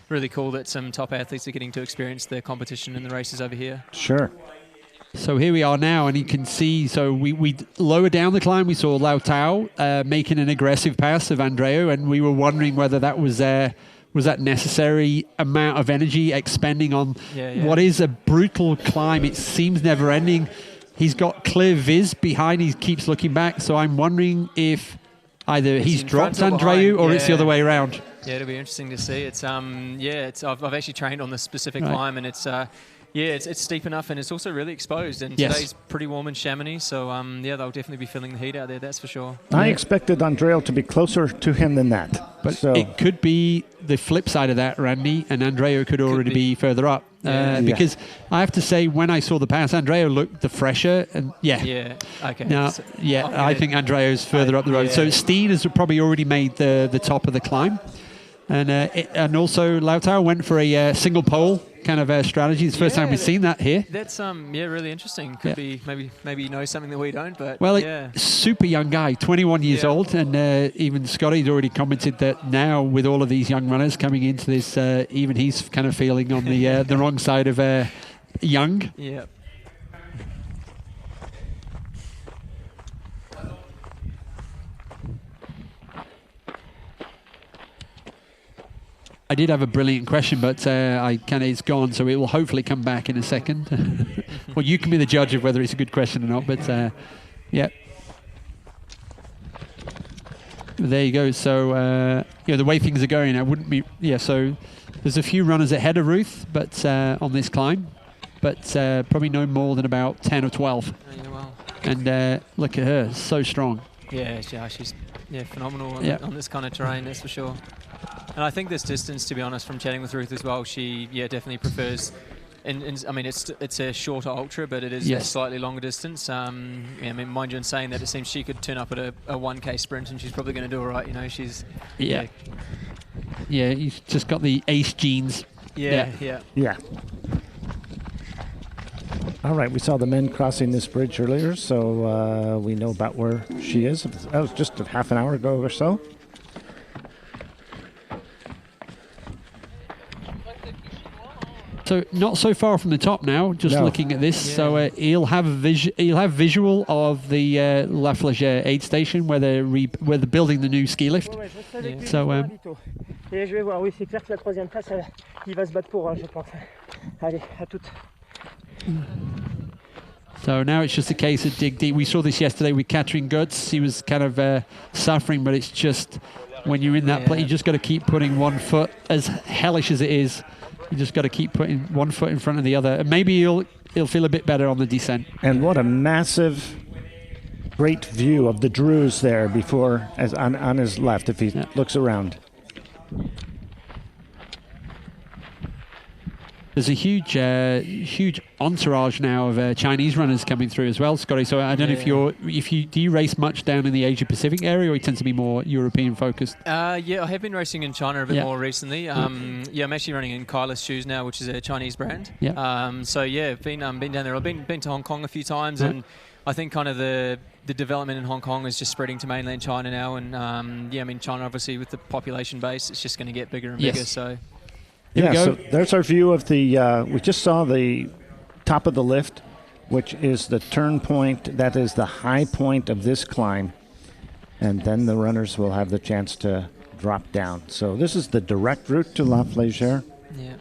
really cool that some top athletes are getting to experience the competition and the races over here. Sure. So here we are now, and you can see, so we lower down the climb, we saw Lau Tao making an aggressive pass of Andreu, and we were wondering whether that was that necessary amount of energy expending on what is a brutal climb. It seems never-ending. He's got clear viz behind, he keeps looking back, so I'm wondering if either he's dropped Andreu or it's the other way around. Yeah, it'll be interesting to see. It's I've actually trained on this specific climb, and it's steep enough, and it's also really exposed. And today's pretty warm in Chamonix, so they'll definitely be feeling the heat out there. That's for sure. I expected Andreu to be closer to him than that, but it could be the flip side of that, Randy, and Andreu could already be further up. Because I have to say, when I saw the pass, Andreu looked the fresher, and okay. Now, I think Andreu's further up the road. So Steen has probably already made the top of the climb. And also Lautaro went for a single pole kind of strategy. It's the first time we've seen that here. That's really interesting. Could be maybe you know something that we don't, but well, yeah. Super young guy, 21 years old, and even Scotty's already commented that now with all of these young runners coming into this, even he's kind of feeling on the wrong side of young. Yeah. I did have a brilliant question, but it's gone, so it will hopefully come back in a second. Well, you can be the judge of whether it's a good question or not, but yeah. There you go. So, the way things are going, I wouldn't be... Yeah, so there's a few runners ahead of Ruth but on this climb, but probably no more than about 10 or 12. Yeah, well. And look at her, so strong. Yeah, she's phenomenal on this kind of terrain, that's for sure. And I think this distance, to be honest, from chatting with Ruth as well, she definitely prefers. And I mean, it's a shorter ultra, but it is a slightly longer distance. I mean, mind you, in saying that, it seems she could turn up at a 1K sprint, and she's probably going to do all right. You know, she's yeah, you've just got the ace genes. Yeah. All right, we saw the men crossing this bridge earlier, so we know about where she is. That was just a half an hour ago or so. So not so far from the top now. Just looking at this, so he'll have visual of the La Flégère aid station where they're building the new ski lift. So. Et je vais voir. Oui, c'est clair que la troisième place, il va se battre pour, je pense. Allez, à toutes. So now it's just a case of dig deep. We saw this yesterday with Katrin Götz. He was kind of suffering, but it's just when you're in that place, you just got to keep putting one foot, as hellish as it is. You just got to keep putting one foot in front of the other, and maybe he'll feel a bit better on the descent. And what a massive, great view of the Druze there before, as on his left, if he looks around. There's a huge entourage now of Chinese runners coming through as well, Scotty. So I don't know do you race much down in the Asia Pacific area, or you tend to be more European focused? I have been racing in China a bit more recently. I'm actually running in Kaila's shoes now, which is a Chinese brand. So I've been down there. I've been to Hong Kong a few times, and I think kind of the development in Hong Kong is just spreading to mainland China now. And I mean, China obviously with the population base, it's just going to get bigger and bigger. So. So there's our view of the, we just saw the top of the lift, which is the turn point. That is the high point of this climb. And then the runners will have the chance to drop down. So this is the direct route to La Flégère. Yeah,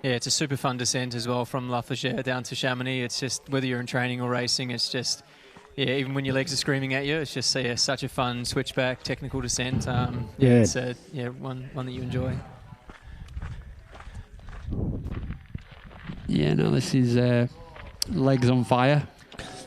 it's a super fun descent as well from La Flégère down to Chamonix. It's just, whether you're in training or racing, it's just... even when your legs are screaming at you, it's just such a fun switchback technical descent. It's one that you enjoy. Yeah, no, this is legs on fire.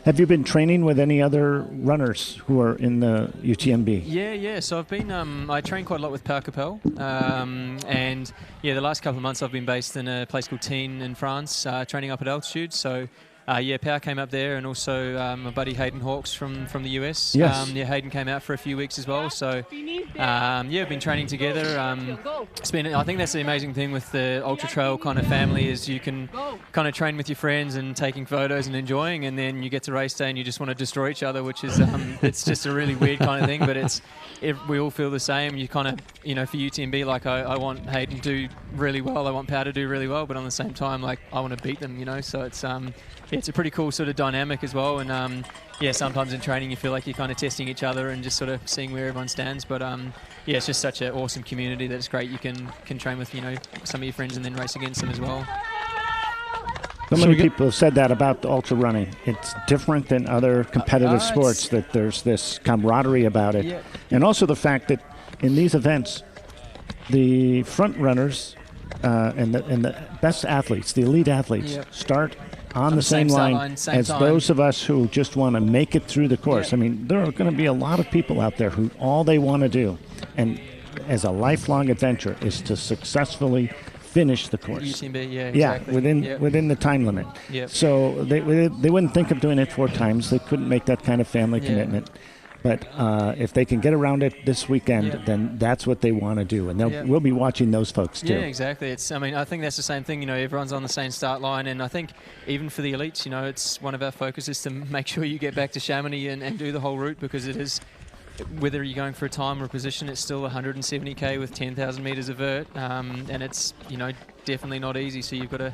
Have you been training with any other runners who are in the UTMB? Yeah. So I've been, I train quite a lot with Pau Capel. And the last couple of months I've been based in a place called Tignes in France, training up at altitude. So Pau came up there, and also my buddy Hayden Hawks from the US. Yes. Hayden came out for a few weeks as well. So we've been training together. I think that's the amazing thing with the ultra trail kind of family, is you can kind of train with your friends and taking photos and enjoying, and then you get to race day and you just want to destroy each other, which is it's just a really weird kind of thing. But we all feel the same. You kind of, for UTMB, like I want Hayden to do really well, I want Pau to do really well, but on the same time, like I want to beat them. So it's a pretty cool sort of dynamic as well. And sometimes in training you feel like you're kind of testing each other and just sort of seeing where everyone stands. But it's just such an awesome community that it's great. You can train with some of your friends and then race against them as well. So many people have said that about the ultra running. It's different than other competitive sports, that there's this camaraderie about it. And also the fact that in these events, the front runners and the best athletes, the elite athletes, start on the same line as those of us who just want to make it through the course. I mean, there are going to be a lot of people out there who all they want to do, and as a lifelong adventure, is to successfully finish the course. UTMB, exactly. Within the time limit. So they wouldn't think of doing it 4 times. They couldn't make that kind of family commitment. But if they can get around it this weekend, then that's what they want to do, and we'll be watching those folks too. Yeah, exactly. I mean, I think that's the same thing. Everyone's on the same start line, and I think even for the elites, it's one of our focuses to make sure you get back to Chamonix and do the whole route, because it is, whether you're going for a time or a position, it's still 170k with 10,000 meters of vert, and it's definitely not easy. So you've got to.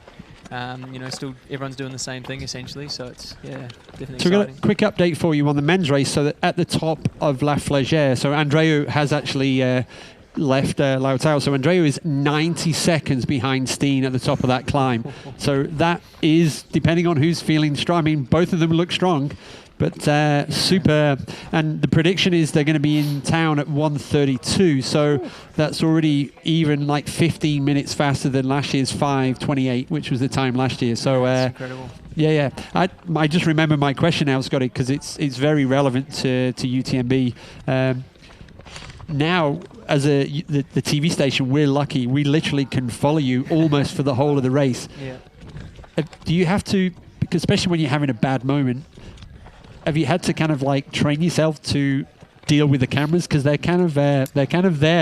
Still everyone's doing the same thing essentially, so it's definitely. So we've got a quick update for you on the men's race. So that at the top of La Flégère, so Andreu has actually left Lautaro. So Andreu is 90 seconds behind Steen at the top of that climb. So that is, depending on who's feeling strong. I mean, both of them look strong, but super. And the prediction is they're going to be in town at 1:32. So that's already even like 15 minutes faster than last year's 5:28, which was the time last year. So that's incredible. Yeah. I just remember my question now, Scotty, because it's very relevant to UTMB. Now, as the TV station, we're lucky. We literally can follow you almost for the whole of the race. Yeah. Do you have to, because especially when you're having a bad moment, have you had to kind of like train yourself to deal with the cameras, because they're kind of there,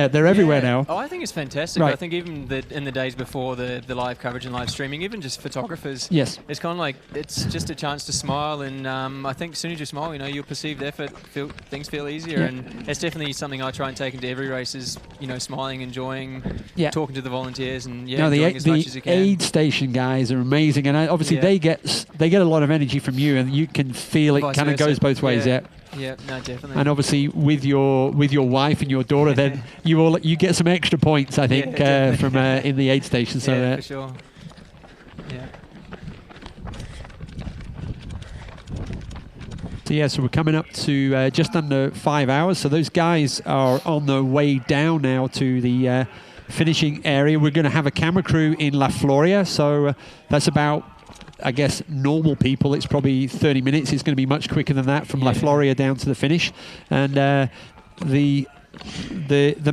they're everywhere now? Oh, I think it's fantastic. Right. I think even in the days before the live coverage and live streaming, even just photographers, yes, it's kind of like it's just a chance to smile, and I think as soon as you smile, your perceived effort, things feel easier, and it's definitely something I try and take into every race is smiling, enjoying, talking to the volunteers, and enjoying as much as you can. The aid station guys are amazing, and obviously they get a lot of energy from you, and you can feel it kind of goes both ways. Yeah, no, definitely. And obviously with your wife and your daughter, then you get some extra points, I think, from in the aid station. So for sure. Yeah. So we're coming up to just under 5 hours. So those guys are on their way down now to the finishing area. We're going to have a camera crew in La Floria. So that's about, I guess, normal people, it's probably 30 minutes. It's going to be much quicker than that from La Floria down to the finish. And the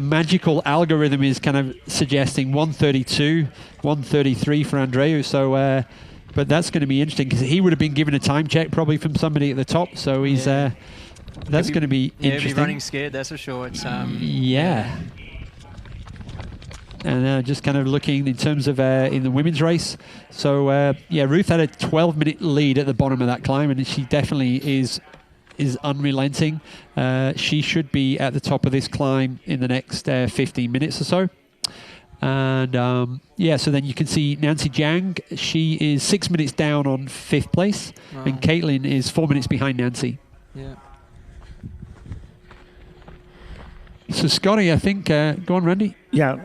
magical algorithm is kind of suggesting 1:32, 1:33 for Andreu. So, but that's going to be interesting, because he would have been given a time check probably from somebody at the top. So he's that's going to be interesting. He'll be running scared, that's for sure. It's And just kind of looking in terms of in the women's race. So, Ruth had a 12-minute lead at the bottom of that climb, and she definitely is unrelenting. She should be at the top of this climb in the next 15 minutes or so. And, so then you can see Nancy Jiang. She is 6 minutes down on 5th place, and Caitlin is 4 minutes behind Nancy. Yeah. So, Scotty, I think, go on, Randy. Yeah.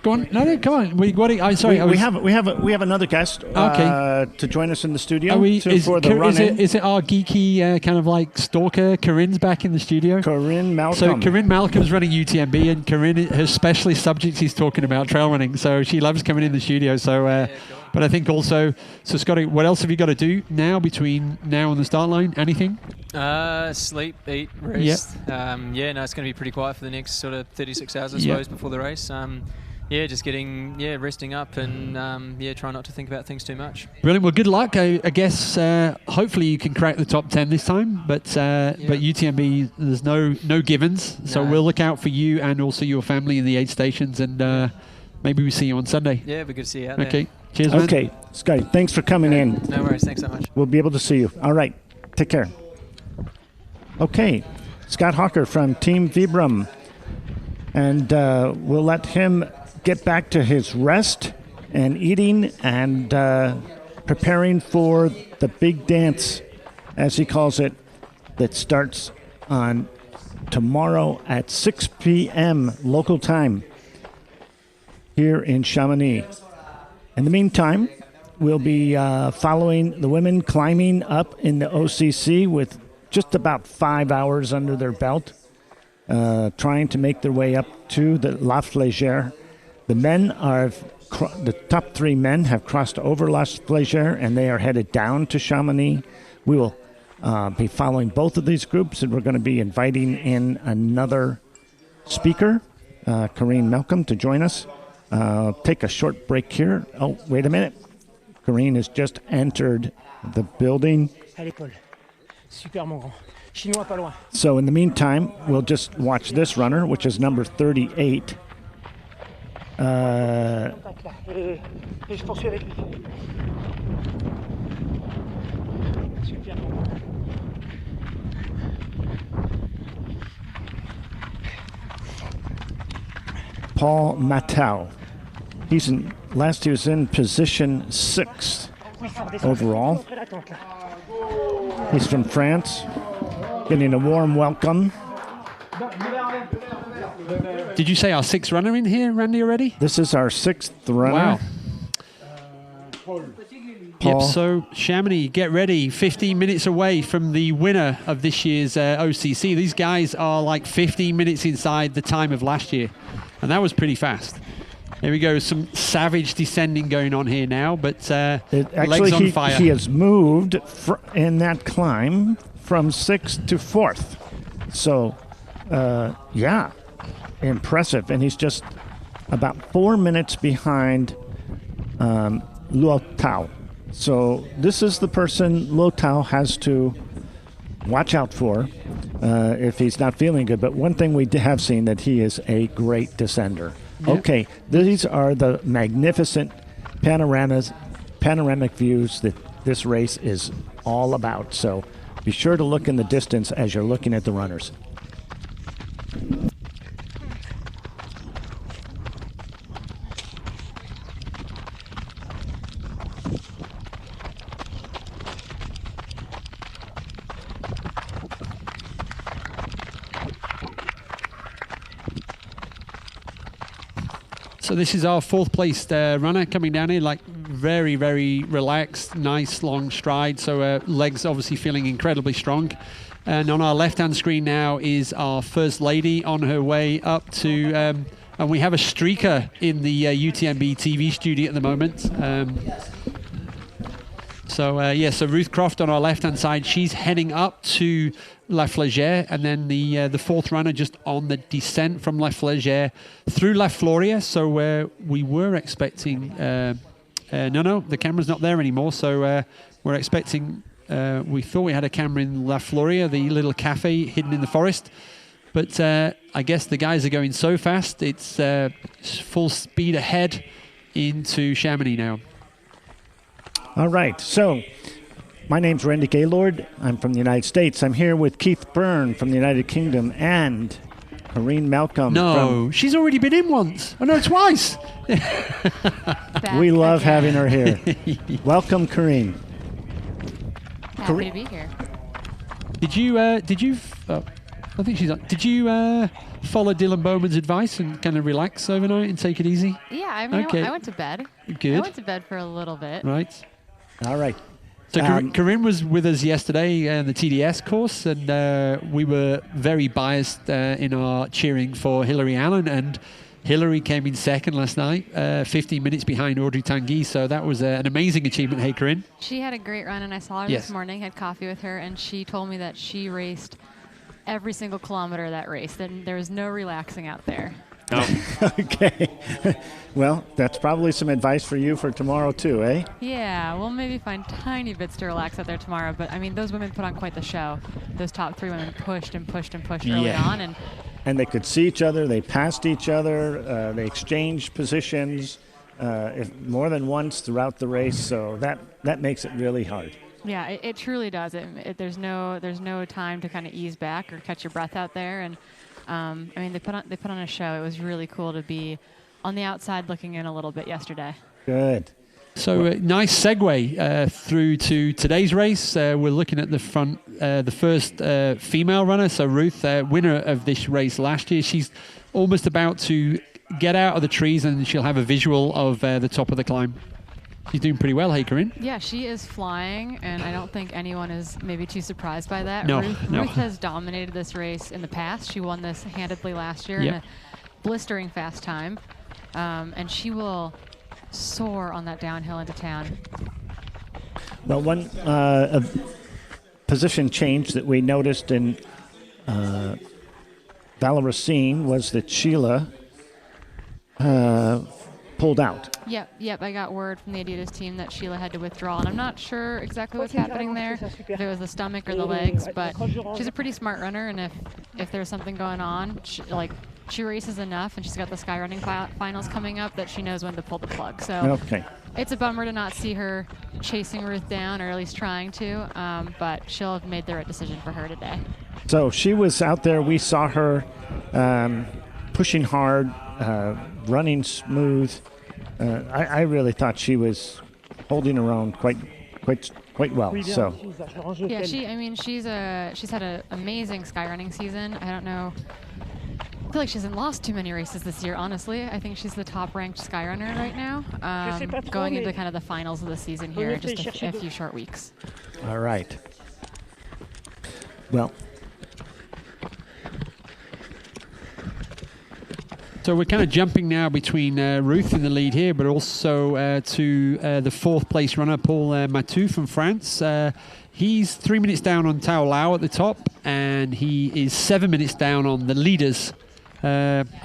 Go on. No, come on. We have another guest to join us in the studio for the run-in. Is it our geeky kind of like stalker? Corinne's back in the studio. Corinne Malcolm. So Corinne Malcolm's running UTMB, and Corinne, her specialist subject, she's talking about trail running. So she loves coming in the studio. So, but I think also, so Scotty, what else have you got to do now between now and the start line? Anything? Sleep, eat, rest. Yep. It's going to be pretty quiet for the next sort of 36 hours, I suppose, before the race. Just getting, resting up and, try not to think about things too much. Brilliant. Well, good luck. I guess hopefully you can crack the top 10 this time, but UTMB, there's no givens. So we'll look out for you and also your family in the aid stations, and maybe we see you on Sunday. Yeah, it'd be good to see you out there. Okay. Cheers, man. Okay, Sky, thanks for coming in. No worries. Thanks so much. We'll be able to see you. All right. Take care. Okay. Scott Hawker from Team Vibram. And we'll let him get back to his rest and eating and preparing for the big dance, as he calls it, that starts on tomorrow at 6 p.m. local time here in Chamonix. In the meantime, we'll be following the women climbing up in the OCC with just about 5 hours under their belt, trying to make their way up to the La Flégère. The men the top 3 men have crossed over La Flégère, and they are headed down to Chamonix. We will be following both of these groups, and we're going to be inviting in another speaker, Corinne Malcolm, to join us. Take a short break here. Oh, wait a minute. Corinne has just entered the building. Allez, Paul. Super, mon grand. Chinois pas loin. So in the meantime, we'll just watch this runner, which is number 38. Et je poursuis avec lui. Super, mon grand. Paul Matau. He was in position 6th overall. He's from France, getting a warm welcome. Did you say our 6th runner in here, Randy, already? This is our 6th runner. Wow. Yep, so Chamonix, get ready. 15 minutes away from the winner of this year's OCC. These guys are like 15 minutes inside the time of last year. And that was pretty fast. There we go. Some savage descending going on here now, but legs on fire. He has moved in that climb from 6th to 4th. So, yeah, impressive. And he's just about 4 minutes behind Luo Tao. So this is the person Luo Tao has to watch out for if he's not feeling good. But one thing we have seen that he is a great descender. Yep. Okay, these are the magnificent panoramic views that this race is all about. So be sure to look in the distance as you're looking at the runners. So this is our 4th placed runner coming down here, like very, very relaxed, nice long stride. So legs obviously feeling incredibly strong. And on our left-hand screen now is our First Lady on her way up to, and we have a streaker in the UTMB TV studio at the moment. So Ruth Croft on our left-hand side, she's heading up to La Flégère, and then the 4th runner just on the descent from La Flégère through La Floria. So we were expecting, the camera's not there anymore. So we're expecting, we thought we had a camera in La Floria, the little cafe hidden in the forest. But I guess the guys are going so fast, it's full speed ahead into Chamonix now. All right, so my name's Randy Gaylord. I'm from the United States. I'm here with Keith Byrne from the United Kingdom and Corinne Malcolm. No, she's already been in once. Oh, no, twice. We love having her here. Welcome, Corinne. Happy to be here. Did you, I think she's on. Did you follow Dylan Bowman's advice and kind of relax overnight and take it easy? Yeah, I mean, okay. I went to bed. Good. I went to bed for a little bit. Right. All right. So Corinne was with us yesterday in the TDS course, and we were very biased in our cheering for Hillary Allen, and Hillary came in second last night, 15 minutes behind Audrey Tanguy, so that was an amazing achievement. Hey, Corinne? She had a great run, and I saw her this morning, had coffee with her, and she told me that she raced every single kilometer of that race. Then there was no relaxing out there. Oh. Okay. Well, that's probably some advice for you for tomorrow too, eh? Yeah, we'll maybe find tiny bits to relax out there tomorrow. But, I mean, those women put on quite the show. Those top 3 women pushed and pushed and pushed early on. And they could see each other. They passed each other. They exchanged positions more than once throughout the race. So that makes it really hard. Yeah, it truly does. There's no time to kind of ease back or catch your breath out there. And I mean, they put on a show. It was really cool to be on the outside looking in a little bit yesterday. Good. So nice segue through to today's race. We're looking at the front, the first female runner. So Ruth, winner of this race last year. She's almost about to get out of the trees, and she'll have a visual of the top of the climb. She's doing pretty well, hey, Corinne? Yeah, she is flying, and I don't think anyone is maybe too surprised by that. No, Ruth has dominated this race in the past. She won this handedly last year in a blistering fast time, and she will soar on that downhill into town. Well, one position change that we noticed in Valeresine was that Sheila pulled out. Yep. I got word from the Adidas team that Sheila had to withdraw, and I'm not sure exactly what's happening there, if it was the stomach or the legs, but she's a pretty smart runner, and if there's something going on, she races enough, and she's got the skyrunning finals coming up that she knows when to pull the plug. So it's a bummer to not see her chasing Ruth down, or at least trying to, but she'll have made the right decision for her today. So she was out there. We saw her pushing hard, running smooth. I really thought she was holding her own quite well. So yeah, she's had an amazing skyrunning season. I don't know. I feel like she hasn't lost too many races this year, honestly. I think she's the top-ranked skyrunner right now, going into kind of the finals of the season here in just a few short weeks. All right. Well, so we're kind of jumping now between Ruth in the lead here, but also to the fourth place runner, Paul Matou from France. He's 3 minutes down on Tao Lau at the top, and he is 7 minutes down on the leaders.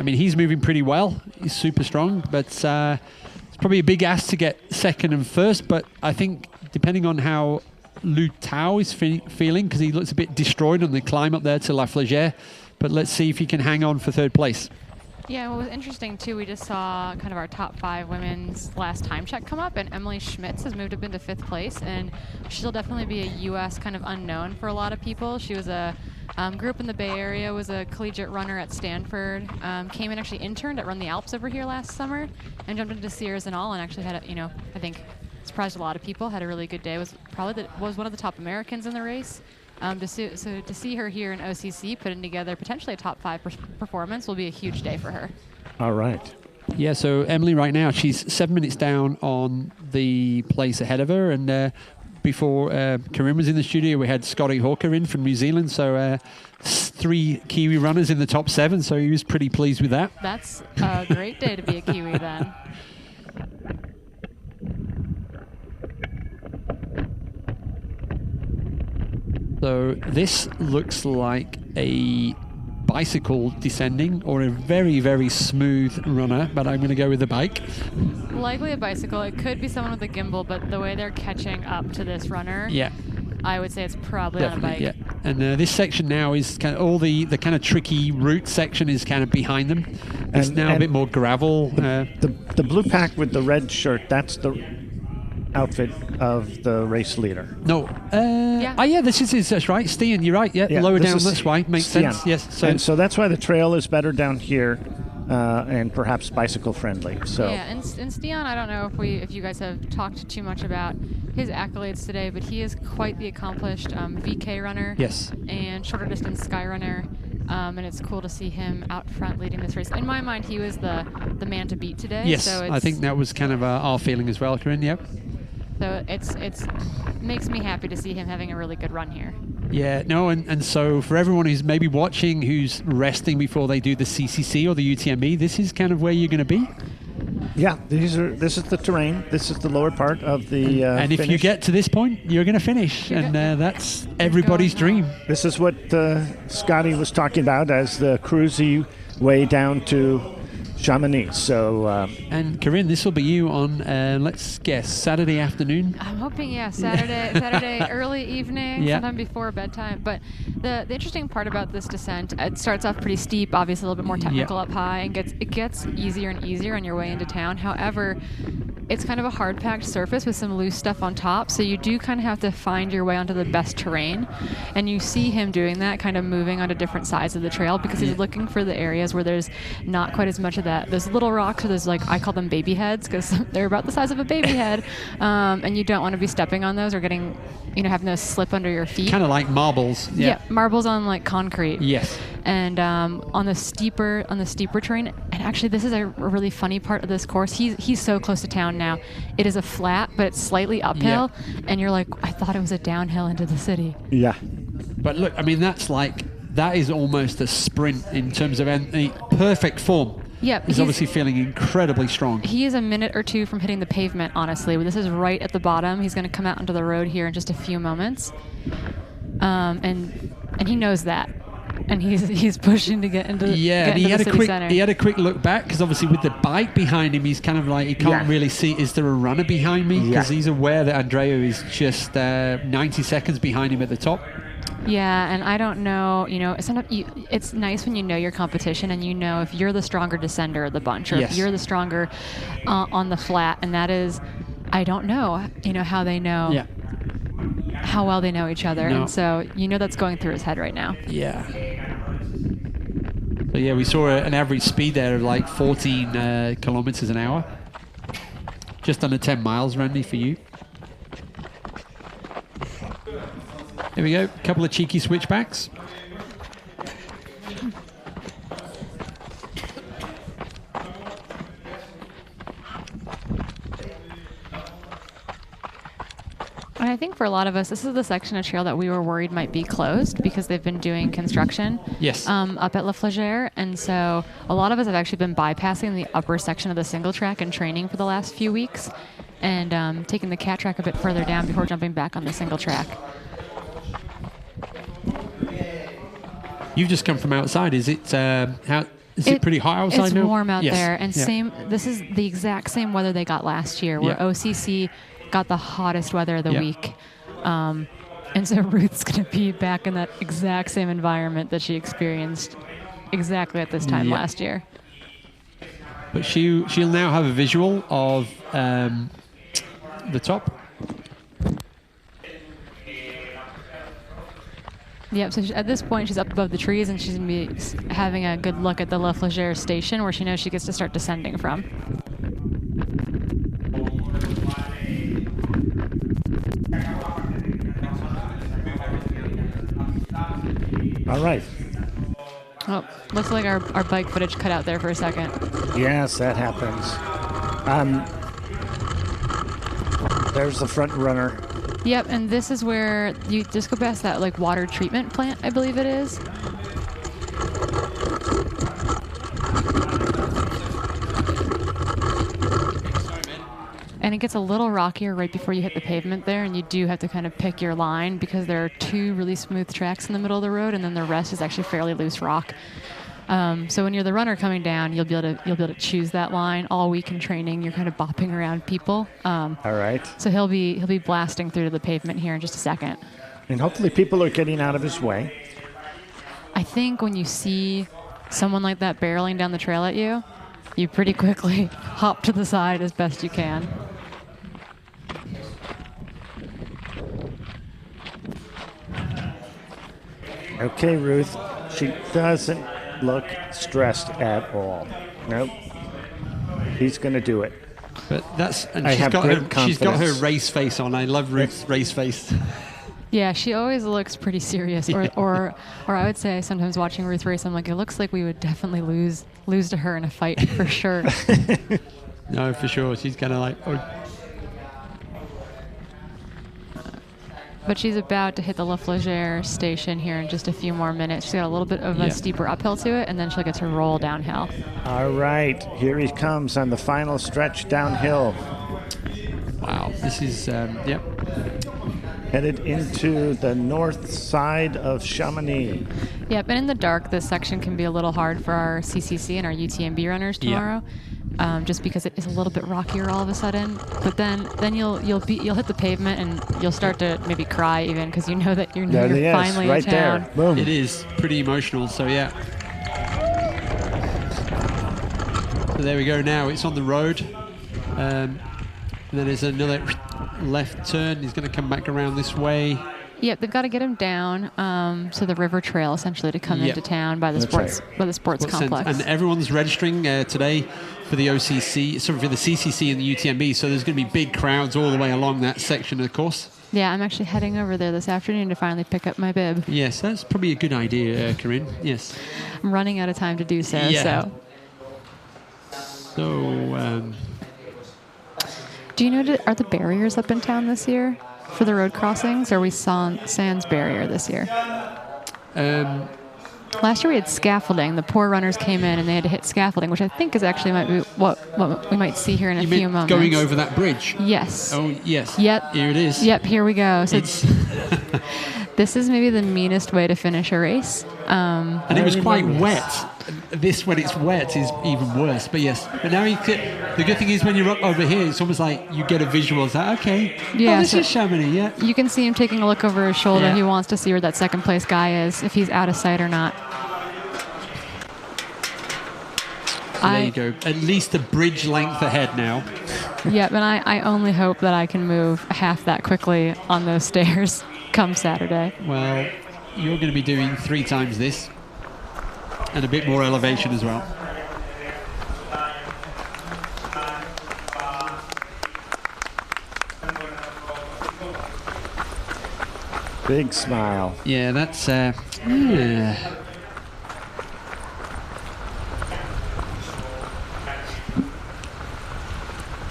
He's moving pretty well. He's super strong, but it's probably a big ask to get second and first. But I think depending on how Lu Tao is feeling, because he looks a bit destroyed on the climb up there to La Flégère, but let's see if he can hang on for third place. Yeah, what was interesting too, we just saw kind of our top 5 women's last time check come up, and Emily Schmitz has moved up into 5th place, and she'll definitely be a U.S. kind of unknown for a lot of people. She was grew up in the Bay Area, was a collegiate runner at Stanford, came and actually interned at Run the Alps over here last summer, and jumped into Sears and all, and actually had I think surprised a lot of people, had a really good day, was one of the top Americans in the race. To see her here in OCC putting together potentially a top 5 performance will be a huge day for her. All right. Yeah, so Emily right now, she's 7 minutes down on the place ahead of her, and before Corinne was in the studio, we had Scotty Hawker in from New Zealand, so 3 Kiwi runners in the top 7, so he was pretty pleased with that. That's a great day to be a Kiwi then. So this looks like a bicycle descending or a very, very smooth runner, but I'm going to go with the bike. Likely a bicycle. It could be someone with a gimbal, but the way they're catching up to this runner, I would say it's probably definitely on a bike. Yeah. And this section now is kind of all the kind of tricky route section is kind of behind them. It's now a bit more gravel. The blue pack with the red shirt, that's the outfit of the race leader. No. That's right. Stian, you're right. Yeah, lower down this way. Makes Stian. sense. Yes. So that's why the trail is better down here and perhaps bicycle friendly. So yeah, and Stian, I don't know if you guys have talked too much about his accolades today, but he is quite the accomplished VK runner. Yes. And shorter distance sky runner. And it's cool to see him out front leading this race. In my mind, he was the man to beat today. Yes, so I think that was kind of our feeling as well, Corinne. Yep. So it's makes me happy to see him having a really good run here. Yeah, no, and so for everyone who's maybe watching, who's resting before they do the CCC or the UTMB, this is kind of where you're going to be. Yeah, this is the terrain. This is the lower part of the and if finish. you get to this point, you're going to finish, and that's everybody's dream. This is what Scotty was talking about as the cruisy way down to Chamonix. So and Corinne, this will be you on let's guess Saturday afternoon. I'm hoping Saturday early evening, sometime before bedtime. But the interesting part about this descent, it starts off pretty steep, obviously a little bit more technical up high, and it gets easier and easier on your way into town. However, it's kind of a hard packed surface with some loose stuff on top, so you do kind of have to find your way onto the best terrain, and you see him doing that, kind of moving onto different sides of the trail because he's looking for the areas where there's not quite as much of that. There's little rocks, or there's I call them baby heads because they're about the size of a baby head, and you don't want to be stepping on those or getting, having those slip under your feet. Kind of like marbles. Yeah, marbles on like concrete. Yes. And on the steeper terrain, and actually this is a really funny part of this course. He's so close to town now. It is a flat, but it's slightly uphill, and you're like, I thought it was a downhill into the city. Yeah. But look, I mean, that is almost a sprint in terms of perfect form. Yeah, he's obviously feeling incredibly strong. He is a minute or two from hitting the pavement, honestly. This is right at the bottom. He's going to come out onto the road here in just a few moments. And he knows that. and he's pushing to get into yeah. get And into the city center. he had a quick look back because obviously with the bike behind him, he's kind of like he can't really see. Is there a runner behind me? Because he's aware that Andrea is just 90 seconds behind him at the top. Yeah, and I don't know, sometimes it's nice when you know your competition and you know if you're the stronger descender of the bunch or if you're the stronger on the flat, and that is, I don't know, how they know, how well they know each other, and so that's going through his head right now. Yeah. So yeah, we saw an average speed there of like 14 kilometers an hour. Just under 10 miles, Randy, for you. Here we go, a couple of cheeky switchbacks. And I think for a lot of us, this is the section of trail that we were worried might be closed because they've been doing construction up at La Flagère. And so a lot of us have actually been bypassing the upper section of the single track and training for the last few weeks and taking the cat track a bit further down before jumping back on the single track. You've just come from outside. Is it it pretty hot outside it's now? It's warm out there, and this is the exact same weather they got last year, where OCC got the hottest weather of the week. And so Ruth's going to be back in that exact same environment that she experienced exactly at this time last year. But she'll now have a visual of the top. Yep, so at this point she's up above the trees and she's going to be having a good look at the La Flagère station where she knows she gets to start descending from. All right. Oh, looks like our bike footage cut out there for a second. Yes, that happens. There's the front runner. Yep, and this is where you just go past that like water treatment plant, I believe it is. And it gets a little rockier right before you hit the pavement there, and you do have to kind of pick your line because there are two really smooth tracks in the middle of the road, and then the rest is actually fairly loose rock. So when you're the runner coming down, you'll be able to choose that line. All week in training, you're kind of bopping around people. All right. So he'll be blasting through to the pavement here in just a second. And hopefully people are getting out of his way. I think when you see someone like that barreling down the trail at you, you pretty quickly hop to the side as best you can. Okay, Ruth. She doesn't look stressed at all. Nope. He's going to do it. But I have great confidence. She's got her race face on. I love Ruth's race face. Yeah, she always looks pretty serious. Or I would say sometimes watching Ruth race, I'm like, it looks like we would definitely lose to her in a fight for sure. No, for sure. She's kind of like, oh. But she's about to hit the La Flagère station here in just a few more minutes. She's got a little bit of a steeper uphill to it, and then she'll get to roll downhill. All right, here he comes on the final stretch downhill. Wow, this is, Headed into the north side of Chamonix. Yep, and in the dark, this section can be a little hard for our CCC and our UTMB runners tomorrow. Just because it is a little bit rockier all of a sudden, but then you'll hit the pavement and you'll start to maybe cry even because you know that you're finally right in town. There. Boom. It is pretty emotional. So yeah. So there we go. Now it's on the road, and then there's another left turn. He's going to come back around this way. Yep, they've got to get him down to the river trail essentially to come into town by the sports complex. And everyone's registering today for the OCC, sorry, for the CCC and the UTMB. So there's going to be big crowds all the way along that section of the course. Yeah, I'm actually heading over there this afternoon to finally pick up my bib. Yes, that's probably a good idea, Corinne. Yes. I'm running out of time to do so. Yeah. Do you know, are the barriers up in town this year? For the road crossings, or are we sans barrier this year? Last year we had scaffolding. The poor runners came in and they had to hit scaffolding, which I think is actually might be what we might see here in a few moments. Going over that bridge? Yes. Oh, yes. Yep. Here it is. Yep, here we go. So This is maybe the meanest way to finish a race. And it was quite wet. This, when it's wet, is even worse. But yes, but now you could, the good thing is when you're up over here, it's almost like you get a visual. It's like, okay, Yeah, this so is Chamonix, yeah. You can see him taking a look over his shoulder. Yeah. He wants to see where that second place guy is, if he's out of sight or not. So there you go. At least a bridge length ahead now. Yeah, but I only hope that I can move half that quickly on those stairs come Saturday. Well, you're going to be doing 3 times this. And a bit more elevation as well. Big smile. Yeah, that's... yeah.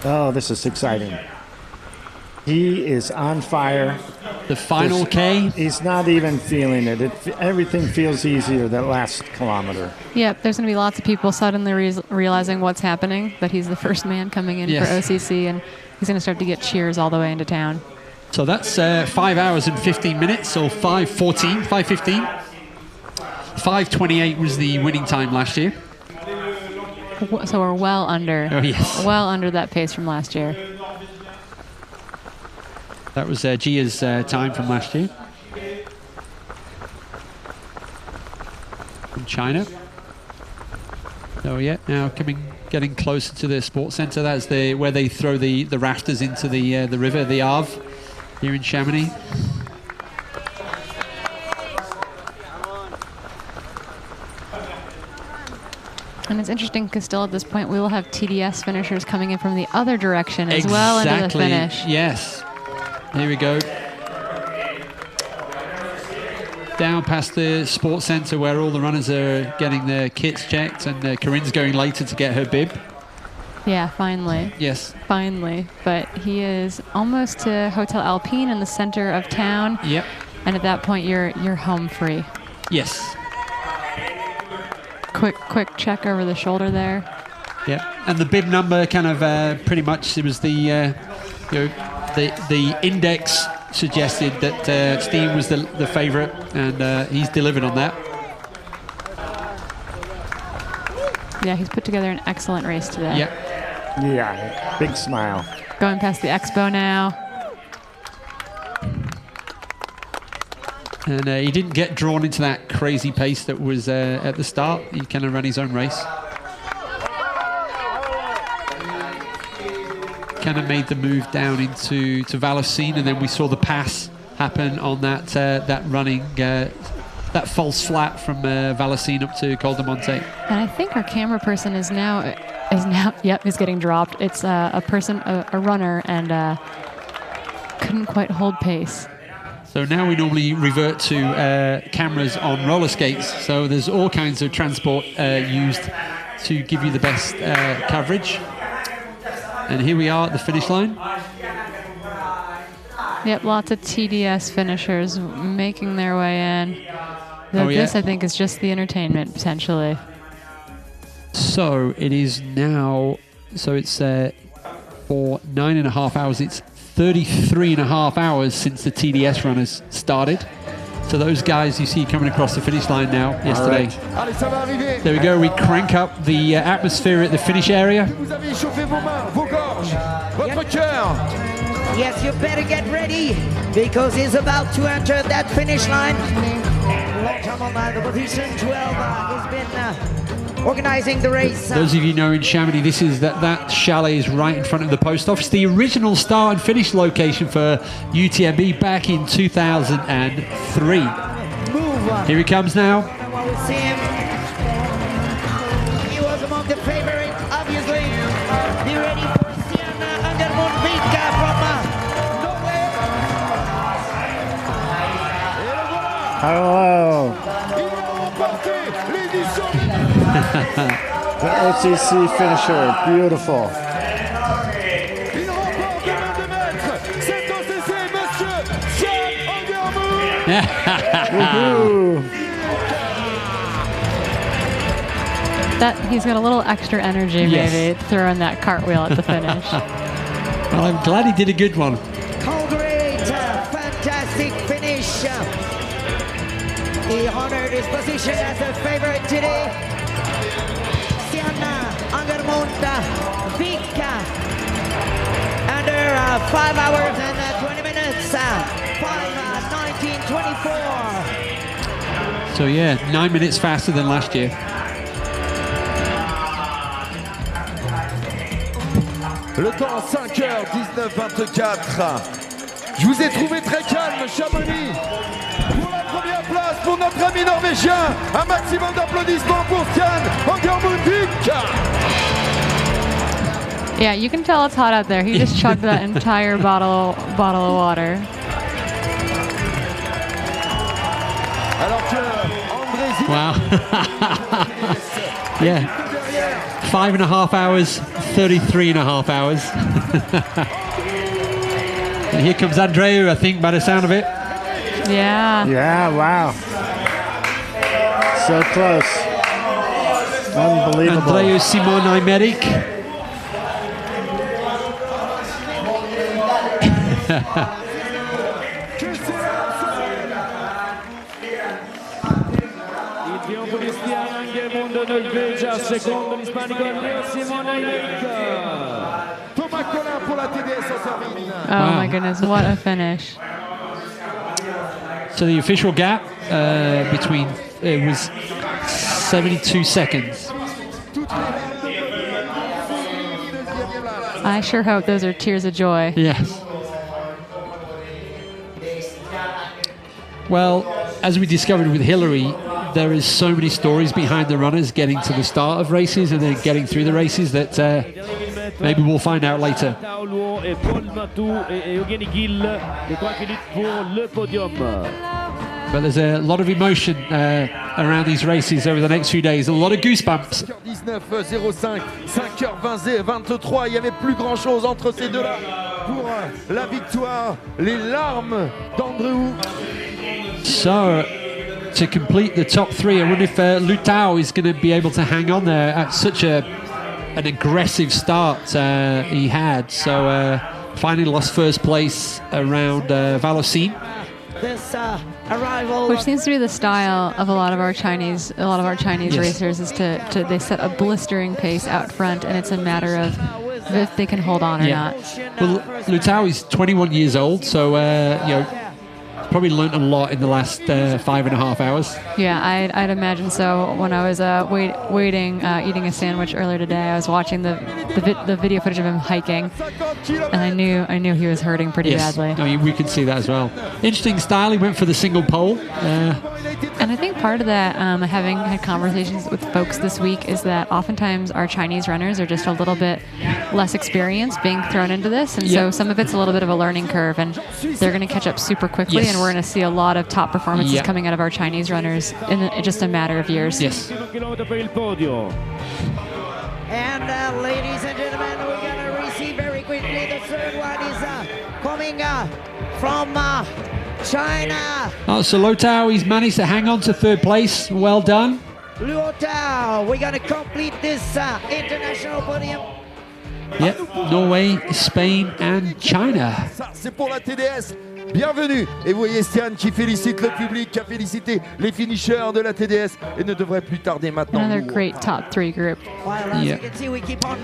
Oh, this is exciting. He is on fire. The final K? He's not even feeling it. Everything feels easier that last kilometer. Yep, there's going to be lots of people suddenly realizing what's happening, that he's the first man coming in Yes. for OCC, and he's going to start to get cheers all the way into town. So that's 5 hours and 15 minutes, or 5:14, 5:15. 5:28 was the winning time last year. So we're well under. Oh, yes. Well under that pace from last year. That was Gia's time from last year. From China. So yeah, now getting closer to the sports centre. That's where they throw the rafters into the river, the Arve, here in Chamonix. And it's interesting because still at this point we will have TDS finishers coming in from the other direction as well into the finish. Yes. Here we go. Down past the sports centre where all the runners are getting their kits checked, and Corinne's going later to get her bib. Yeah, finally. Yes. Finally. But he is almost to Hotel Alpine in the center of town. Yep. And at that point you're home free. Yes. Quick check over the shoulder there. Yep. And the bib number kind of pretty much, it was the the index suggested that Steen was the favourite, and he's delivered on that. Yeah, he's put together an excellent race today. Yep. Yeah, big smile. Going past the Expo now. And he didn't get drawn into that crazy pace that was at the start. He kind of ran his own race. Kind of made the move down into Valocine, and then we saw the pass happen on that running, that false flat from Valocine up to Col de Monte. And I think our camera person is now yep, he's getting dropped. It's a runner, and couldn't quite hold pace. So now we normally revert to cameras on roller skates. So there's all kinds of transport used to give you the best coverage. And here we are at the finish line. Yep, lots of TDS finishers making their way in. This, I think, is just the entertainment, potentially. So it is now, so it's for 9.5 hours, it's 33.5 hours since the TDS runners started. So those guys you see coming across the finish line now yesterday. Right. There we go, we crank up the atmosphere at the finish area. Yes, you better get ready because he's about to enter that finish line. Long time online, the position 12 has been organizing the race. Those of you know in Chamonix, this is that chalet is right in front of the post office, the original start and finish location for UTMB back in 2003. Here he comes now. We see him. He was among the favorites, obviously. Be ready for Sienna under Mont-Blanc from Norway. Hello. The OCC finisher, beautiful. That he's got a little extra energy, Yes. maybe, throwing that cartwheel at the finish. Well, I'm glad he did a good one. Great, fantastic finish. He honored his position as the favorite today. Sienna Angermonta Vika. Under 5 hours and 20 minutes. 5:19:24. So yeah, 9 minutes faster than last year. Le temps 5h19:24. Je vous ai trouvé très calme, Chamonix. Pour la première place, pour notre ami norvégien. Un maximum d'applaudissements pour Stian Angermundvik. Yeah, you can tell it's hot out there. He just chugged that entire bottle of water. Alors que André Wow. Yeah. 5.5 hours, 33.5 hours. And here comes Andreu, I think, by the sound of it. Yeah. Yeah, wow. So close. Unbelievable. Andreu Simon-Aymeric. Il trionfo di Stian Angermund Norvegia, secondo l'ispanico Andrea Simon-Aymeric. Thomas Collin pour la TDS en termine. Oh my goodness, what a finish. So the official gap between it was 72 seconds. I sure hope those are tears of joy. Yes. Well, as we discovered with Hillary, there is so many stories behind the runners getting to the start of races and then getting through the races that maybe we'll find out later. But there's a lot of emotion around these races over the next few days, a lot of goosebumps. 19:05, 5h23, il n'y avait plus grand chose entre ces deux-là pour la victoire, les larmes d'Andreu. So, to complete the top three, I wonder if Lutau is going to be able to hang on there at such an aggressive start he had. So, finally lost first place around Vallorcine. This arrival, which seems to be the style of a lot of our Chinese Yes. racers, is to they set a blistering pace out front, and it's a matter of if they can hold on or not. Well, Lutau is 21 years old, so probably learned a lot in the last 5.5 hours. Yeah, I'd imagine so. When I was waiting, eating a sandwich earlier today, I was watching the video footage of him hiking, and I knew he was hurting pretty badly. I mean, we could see that as well. Interesting style. He went for the single pole. And I think part of that, having had conversations with folks this week, is that oftentimes our Chinese runners are just a little bit less experienced being thrown into this, and so some of it's a little bit of a learning curve, and they're going to catch up super quickly, Yes. and we're going to see a lot of top performances Yeah. coming out of our Chinese runners in just a matter of years. Yes. and ladies and gentlemen, we're going to receive very quickly. The third one is coming from China. Oh, so Lotau, he's managed to hang on to third place. Well done. Luo Tao, we're going to complete this international podium. Yep, Norway, Spain and China. Ça, c'est pour la TDS. Bienvenue. Et vous voyez Stian qui félicite le public, qui a félicité les finishers de la TDS et ne devrait plus tarder maintenant. Another great top three group. While as Yeah. you can see, we keep on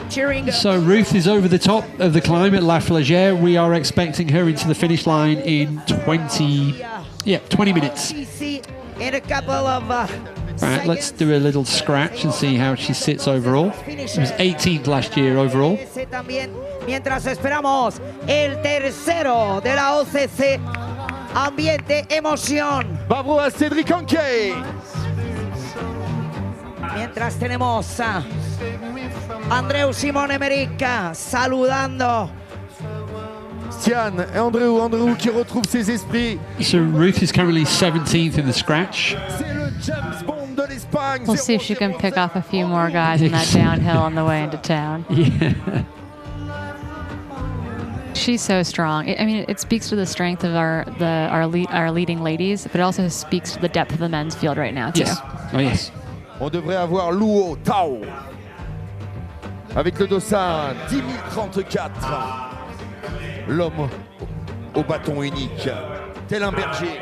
cheering. So Ruth is over the top of the climb at La Flagère. We are expecting her into the finish line in 20 minutes. In a couple of Right, let's do a little scratch and see how she sits overall. She was 18th last year overall. también, mientras esperamos el tercero de la OCC. Ambiente, emoción. Bravo à Cédric Anquet. Mientras tenemos a Andreu Simon-Aymeric saludando. Stian et Andreu qui retrouve ses esprits. So Ruth is currently 17th in the scratch. C'est le James Bond de l'Espagne. We'll see if she can pick off a few more guys in that downhill on the way into town. Yeah. She's so strong. I mean, it speaks to the strength of our leading ladies, but it also speaks to the depth of the men's field right now too. Yes. Oh yes. On devrait avoir Luo Tao avec le dossard 10 034. L'homme au bâton unique, tel un berger.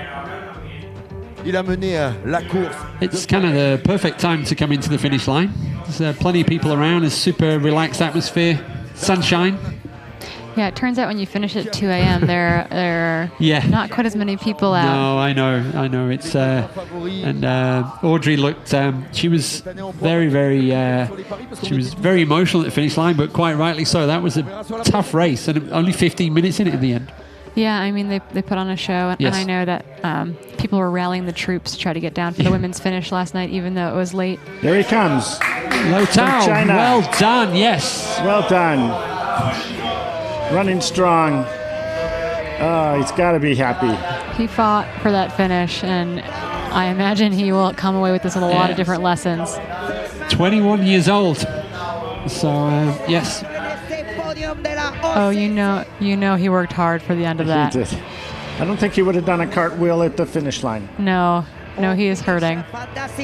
Il a mené la course. It's kind of the perfect time to come into the finish line. There's plenty of people around. It's super relaxed atmosphere, sunshine. Yeah, it turns out when you finish at 2 a.m., there are not quite as many people out. No, I know. It's and Audrey looked. She was very emotional at the finish line, but quite rightly so. That was a tough race, and only 15 minutes in it the end. Yeah, I mean, they put on a show, and I know that people were rallying the troops to try to get down for the women's finish last night, even though it was late. There he comes. Lo Tao, well done, yes. Well done. Running strong. Oh, he's got to be happy. He fought for that finish, and I imagine he will come away with this with a lot of different lessons. 21 years old. So, yes. Oh, you know he worked hard for the end of that. He did. I don't think he would have done a cartwheel at the finish line. No, he is hurting.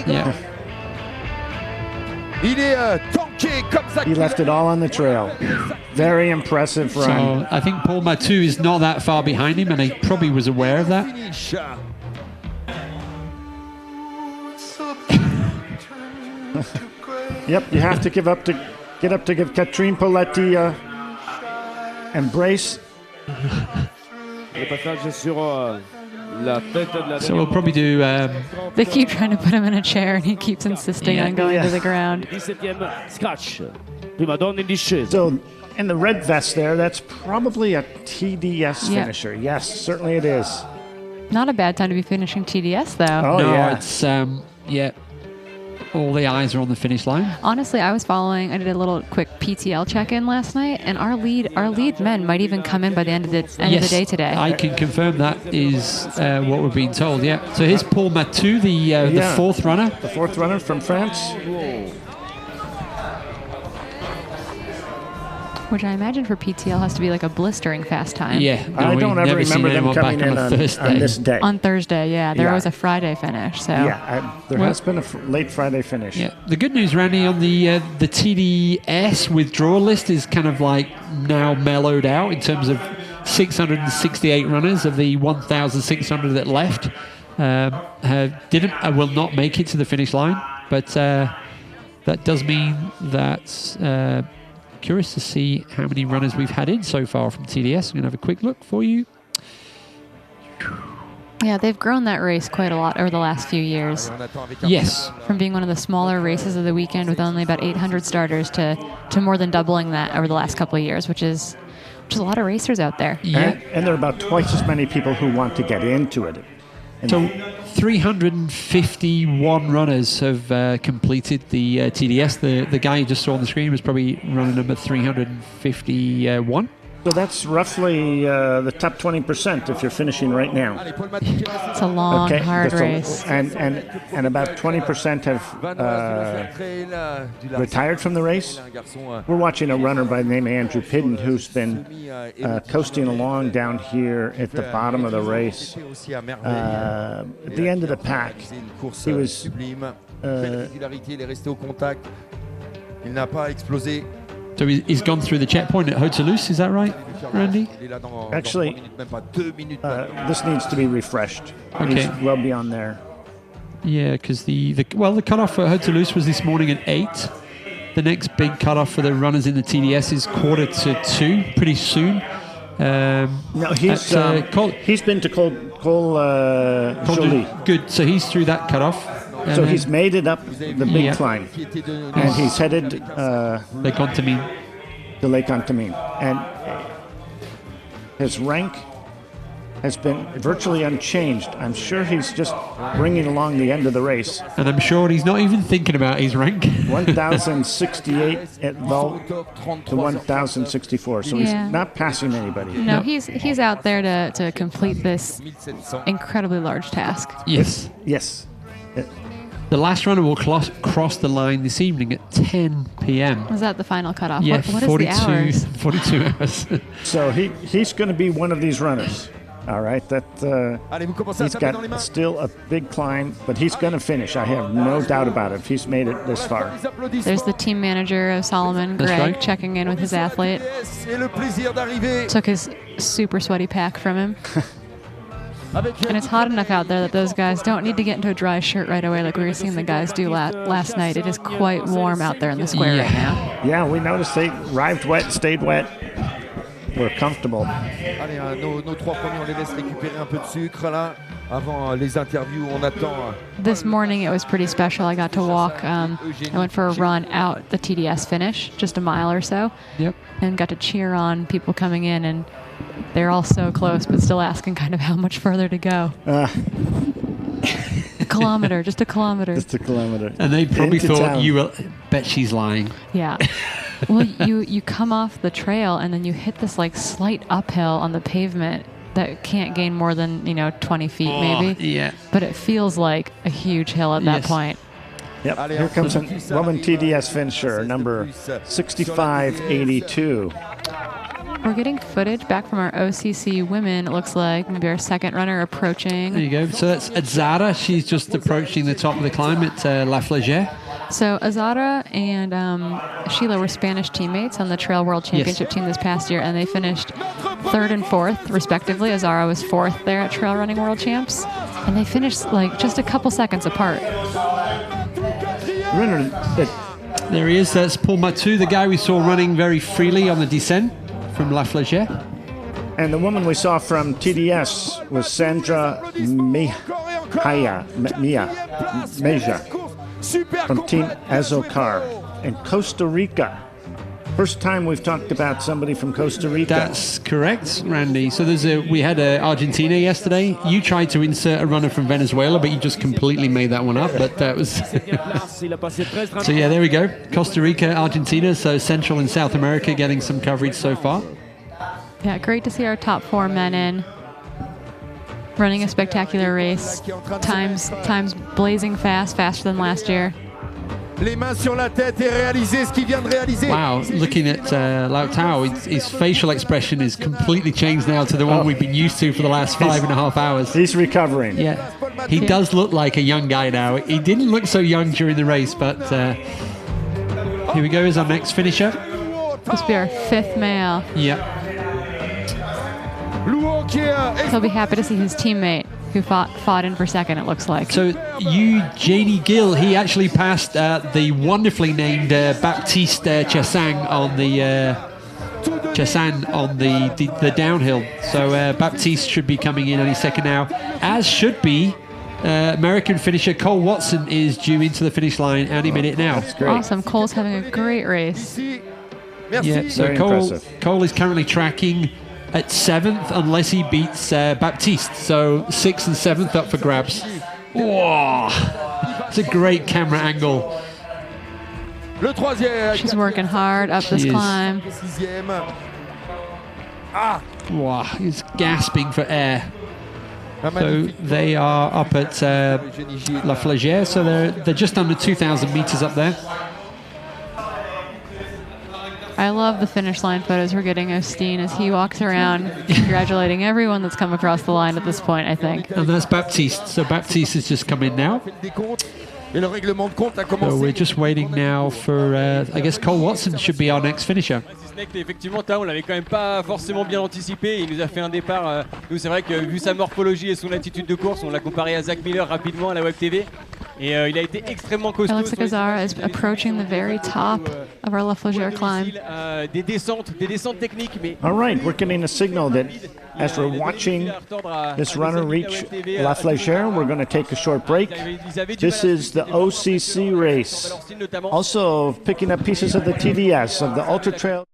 Yeah. He left it all on the trail. Very impressive run. So I think Paul Matou is not that far behind him, and he probably was aware of that. Yep, you have to get up to give Catherine Poletti embrace. So we'll probably do... They keep trying to put him in a chair, and he keeps insisting on going to the ground. So in the red vest there, that's probably a TDS finisher. Yes, certainly it is. Not a bad time to be finishing TDS, though. Oh, no, yeah. It's... all the eyes are on the finish line. Honestly, I did a little quick PTL check-in last night, and our lead men might even come in by the end of the day today. I can confirm that is what we're being told, yeah. So here's Paul Matou, the fourth runner. The fourth runner from France. Which I imagine for PTL has to be like a blistering fast time. Yeah. No, I don't ever remember them coming in on this day. On Thursday, yeah. There was a Friday finish. So there has been a late Friday finish. Yeah. The good news, Randy, on the TDS withdrawal list is kind of like now mellowed out in terms of 668 runners of the 1,600 that left will not make it to the finish line. But that does mean that... curious to see how many runners we've had in so far from TDS. I'm going to have a quick look for you. Yeah, they've grown that race quite a lot over the last few years. Yes. From being one of the smaller races of the weekend with only about 800 starters to more than doubling that over the last couple of years, which is a lot of racers out there. Yeah. And there are about twice as many people who want to get into it. So 351 runners have completed the TDS. The guy you just saw on the screen was probably running number 351. So that's roughly the top 20% if you're finishing right now. It's a long, hard race. And about 20% have retired from the race. We're watching a runner by the name of Andrew Pidden who's been coasting along down here at the bottom of the race. At the end of the pack, he was... So he's gone through the checkpoint at Haute-Toulouse, is that right, Randy? Actually, this needs to be refreshed. Okay. He's well beyond there. Yeah, because the cutoff for Haute-Toulouse was this morning at 8. The next big cutoff for the runners in the TDS is 1:45, pretty soon. No, he's been to Col Joly. Good, so he's through that cutoff. So he's made it up the big climb, and he's headed Lake Contamine. To Lake Contamine, and his rank has been virtually unchanged. I'm sure he's just bringing along the end of the race. And I'm sure he's not even thinking about his rank. 1,068 at Vault to 1,064, so he's not passing anybody. No, he's out there to complete this incredibly large task. Yes. Yes. The last runner will cross the line this evening at 10 p.m. Was that the final cutoff? Yeah, what is the hours? 42 hours. So he's going to be one of these runners. All right, he's got still a big climb, but he's going to finish. I have no doubt about it if he's made it this far. There's the team manager of Solomon, Greg, checking in with his athlete. Took his super sweaty pack from him. And it's hot enough out there that those guys don't need to get into a dry shirt right away like we were seeing the guys do last night. It is quite warm out there in the square right now. Yeah, we noticed they arrived wet, stayed wet. We're comfortable. Allez, nos trois premiers, on les laisse récupérer un peu de sucre là. Avant les interviews, on attend. This morning it was pretty special. I got to walk. I went for a run out the TDS finish, just a mile or so. Yep. And got to cheer on people coming in, and they're all so close, but still asking kind of how much further to go. A kilometer, just a kilometer. Just a kilometer. And they probably Into thought town. you were. Bet she's lying. Yeah. Well, you come off the trail and then you hit this like slight uphill on the pavement that can't gain more than 20 feet maybe. Yeah. But it feels like a huge hill at that point. Yep. Here comes a woman TDS finisher, number 6582. We're getting footage back from our OCC women. It looks like maybe our second runner approaching. There you go. So that's Azara. She's just approaching the top of the climb at La Flégère. So Azara and Sheila were Spanish teammates on the Trail World Championship team this past year, and they finished 3rd and 4th, respectively. Azara was 4th there at Trail Running World Champs, and they finished like just a couple seconds apart. There he is. That's Paul Matou, the guy we saw running very freely on the descent from La Flégère. And the woman we saw from TDS was Sandra Meja from Team Azokar in Costa Rica. First time we've talked about somebody from Costa Rica. That's correct, Randy. So we had Argentina yesterday. You tried to insert a runner from Venezuela, but you just completely made that one up. But that was so yeah, there we go. Costa Rica, Argentina. So Central and South America getting some coverage so far. Yeah, great to see our top 4 men in. Running a spectacular race. Times blazing fast, faster than last year. Les mains sur la tête et réaliser ce qu'il vient de réaliser. Wow, looking at Lau Tao, his facial expression is completely changed now to the one we've been used to for the last 5.5 hours. He's recovering. Yeah, he does look like a young guy now. He didn't look so young during the race, but here we go is our next finisher. This will be our 5th male. Yeah. He'll be happy to see his teammate who fought in for second, it looks like. So Eugenie Gill, he actually passed the wonderfully named Baptiste Chassan on the downhill. So Baptiste should be coming in any second now, as should be American finisher Cole Watson is due into the finish line any minute now. That's great. Awesome. Cole's having a great race. Yeah, so Cole is currently tracking at 7th unless he beats Baptiste. So 6th and 7th up for grabs. Whoa! It's a great camera angle. She's working hard up this climb. Wow, he's gasping for air. So they are up at La Flégère, so they're just under 2,000 meters up there. I love the finish line photos we're getting of Steen as he walks around congratulating everyone that's come across the line at this point, I think. And that's Baptiste. So Baptiste has just come in now. So we're just waiting now for, I guess Cole Watson should be our next finisher. Effectivement, on l'avait quand même pas forcément bien anticipé. Il nous a fait un départ. Nous, c'est vrai que vu sa morphologie et son attitude de course, on l'a comparé à Zach Miller rapidement à la Web TV. Et il a été extrêmement costaud. It looks like Azara is approaching the very top of our La Flégère climb. Des descentes techniques, mais. All right, we're getting a signal that as we're watching this runner reach La Flégère, we're going to take a short break. This is the OCC race. Also picking up pieces of the TDS, of the Ultra Trail.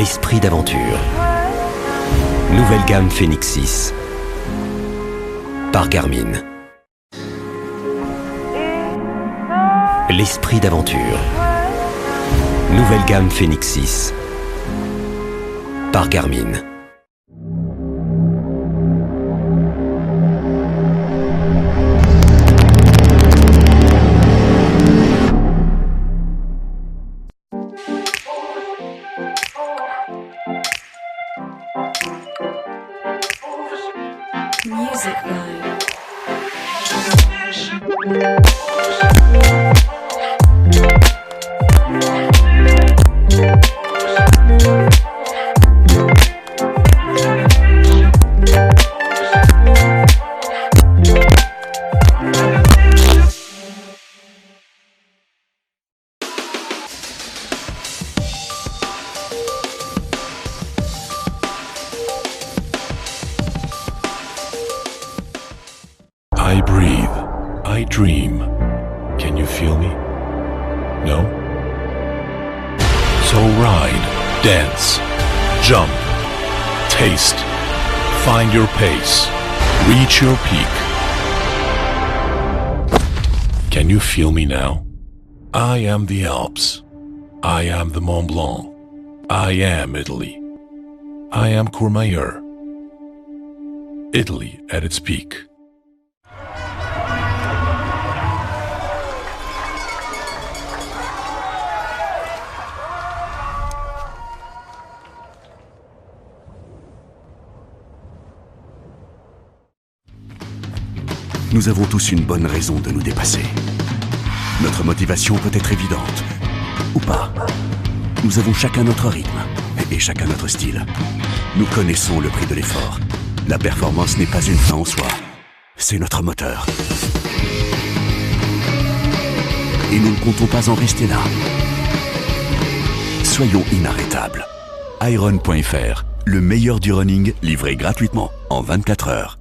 l'esprit d'aventure. Nouvelle gamme Phoenix 6 par Garmin. L'esprit d'aventure. Nouvelle gamme Phoenix 6 par Garmin. Music Line. I breathe. I dream. Can you feel me? No? So ride, dance, jump, taste, find your pace, reach your peak. Can you feel me now? I am the Alps. I am the Mont Blanc. I am Italy. I am Courmayeur. Italy at its peak. Nous avons tous une bonne raison de nous dépasser. Notre motivation peut être évidente, ou pas. Nous avons chacun notre rythme, et chacun notre style. Nous connaissons le prix de l'effort. La performance n'est pas une fin en soi, c'est notre moteur. Et nous ne comptons pas en rester là. Soyons inarrêtables. Iron.fr, le meilleur du running livré gratuitement en 24 heures.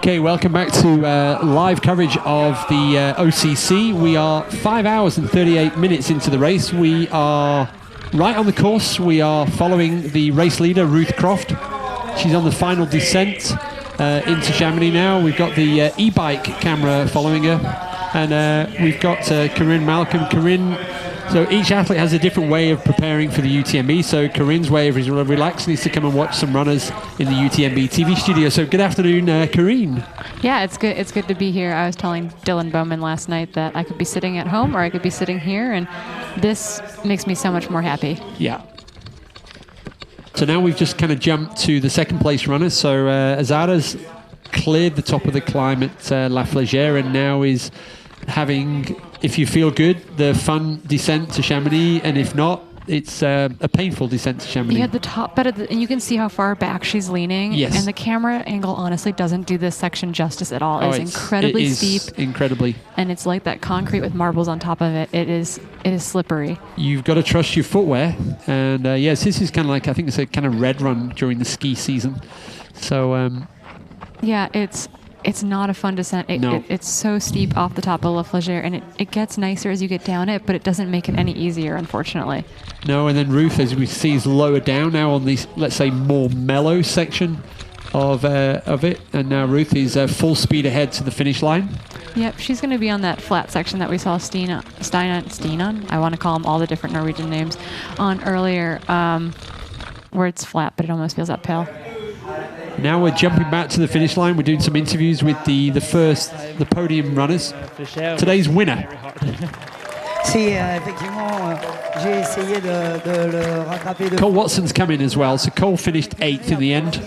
Okay, welcome back to live coverage of the OCC. We are 5 hours and 38 minutes into the race. We are right on the course. We are following the race leader, Ruth Croft. She's on the final descent into Chamonix now. We've got the e-bike camera following her. And we've got Corinne Malcolm. Corinne, so each athlete has a different way of preparing for the UTMB. So Corinne's way of relaxing is to come and watch some runners in the UTMB TV studio. So good afternoon, Corinne. Yeah, it's good. It's good to be here. I was telling Dylan Bowman last night that I could be sitting at home or I could be sitting here, and this makes me so much more happy. Yeah. So now we've just kind of jumped to the second place runner. So Azada's cleared the top of the climb at La Flégère and now is having, if you feel good, the fun descent to Chamonix, and if not, it's a painful descent to Chamonix. Yeah, the top bit of and you can see how far back she's leaning. Yes. And the camera angle honestly doesn't do this section justice at all. It's incredibly steep. Incredibly. And it's like that concrete with marbles on top of it. It is slippery. You've got to trust your footwear. And yes, this is kind of like, I think it's a kind of red run during the ski season. So yeah, it's not a fun descent. It's so steep off the top of La Flégère, and it gets nicer as you get down it, but it doesn't make it any easier, unfortunately. No, and then Ruth, as we see, is lower down now on the, let's say, more mellow section of it. And now Ruth is full speed ahead to the finish line. Yep, she's going to be on that flat section that we saw Stina, I want to call them all the different Norwegian names, on earlier, where it's flat, but it almost feels uphill. Now we're jumping back to the finish line. We're doing some interviews with the podium runners. Today's winner. Si, effectivement, j'ai essayé de le rattraper. Cole Watson's come in as well. So Cole finished 8th in the end.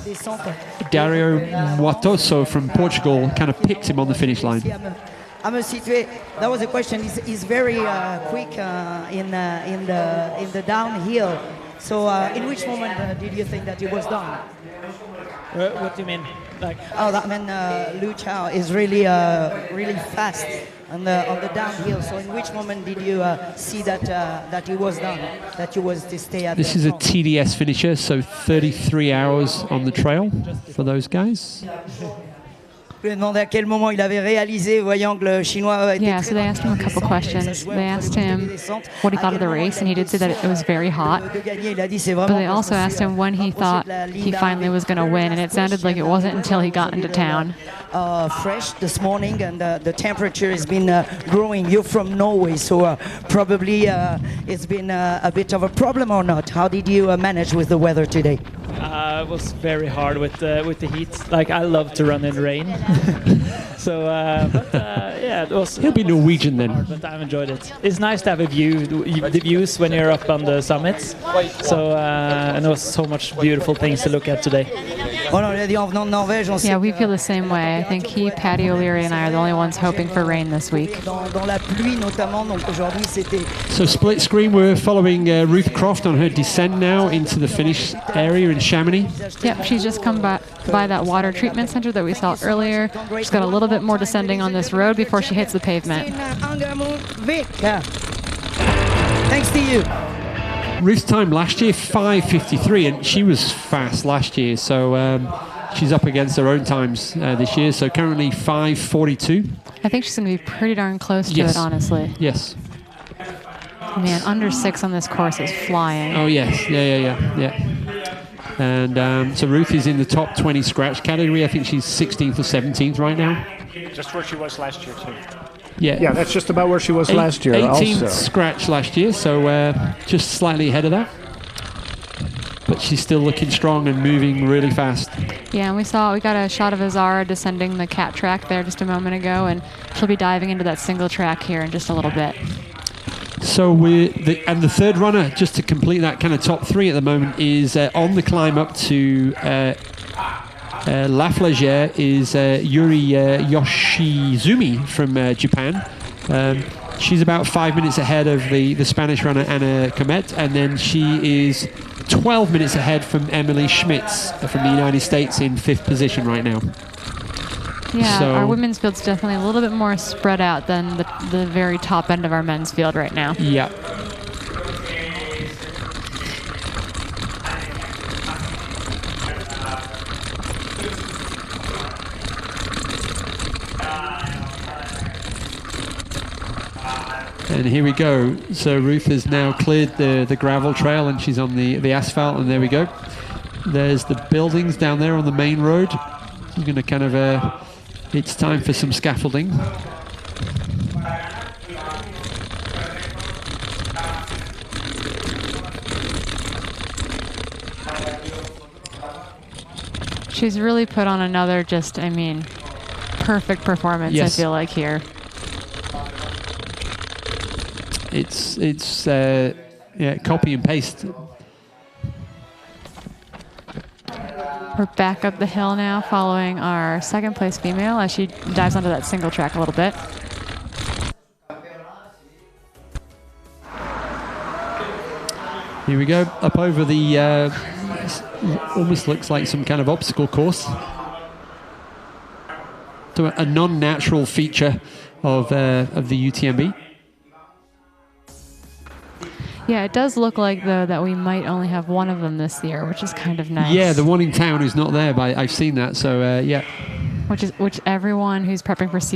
Dario Muatoso from Portugal kind of picked him on the finish line. I'm a situé. That was a question. He's very quick in the downhill. So, in which moment did you think that it was done? What do you mean? Like? Oh, that meant Lu Chao is really fast on the downhill. So, in which moment did you see that it was done? That you was to stay at? This is a TDS finisher, so 33 hours on the trail for those guys. Je lui ai demandé à quel moment il avait réalisé, voyant que le Chinois était Yeah, so they asked him a couple questions. They asked him what he thought of the race, and he did say that it was very hot. But they also asked him when he thought he finally was going to win, and it sounded like it wasn't until he got into town. Fresh this morning, and the temperature has been growing. You're from Norway, so probably it's been a bit of a problem or not. How did you manage with the weather today? It was very hard with the heat. Like, I love to run in rain. So, yeah, it was. He'll be Norwegian then. But I've enjoyed it. It's nice to have a view, the views when you're up on the summits. So, and there was so much beautiful things to look at today. Yeah, we feel the same way. I think he, Patty O'Leary, and I are the only ones hoping for rain this week. So split screen, we're following Ruth Croft on her descent now into the finish area in Chamonix. Yep, she's just come by that water treatment center that we saw earlier. She's got a little bit more descending on this road before she hits the pavement. Thanks to you. Ruth's time last year, 5:53, and she was fast last year, so she's up against her own times this year, so currently 5:42. I think she's going to be pretty darn close to it, honestly. Yes. Man, under 6 on this course is flying. Oh, yes. Yeah. And so Ruth is in the top 20 scratch category. I think she's 16th or 17th right now. Just where she was last year, too. Yeah, that's just about where she was last year 18th also. scratch last year, so just slightly ahead of that. But she's still looking strong and moving really fast. Yeah, and we got a shot of Azara descending the cat track there just a moment ago, and she'll be diving into that single track here in just a little bit. So the third runner, just to complete that kind of top 3 at the moment, is on the climb up to La Flégère is Yuri Yoshizumi from Japan. She's about 5 minutes ahead of the Spanish runner Anna Comet, and then she is 12 minutes ahead from Emily Schmitz from the United States in 5th position right now. Yeah, So, our women's field's definitely a little bit more spread out than the very top end of our men's field right now. Yeah. And here we go. So Ruth has now cleared the gravel trail and she's on the asphalt, and there we go. There's the buildings down there on the main road. We're going to kind of, it's time for some scaffolding. She's really put on another perfect performance, Yes. I feel like, here. It's copy and paste. We're back up the hill now, following our second place female as she dives onto that single track a little bit. Here we go, up over the, almost looks like some kind of obstacle course. So a non-natural feature of the UTMB. Yeah, it does look like, though, that we might only have one of them this year, which is kind of nice. Yeah, the one in town is not there, but I've seen that, so yeah. Which everyone who's prepping for CC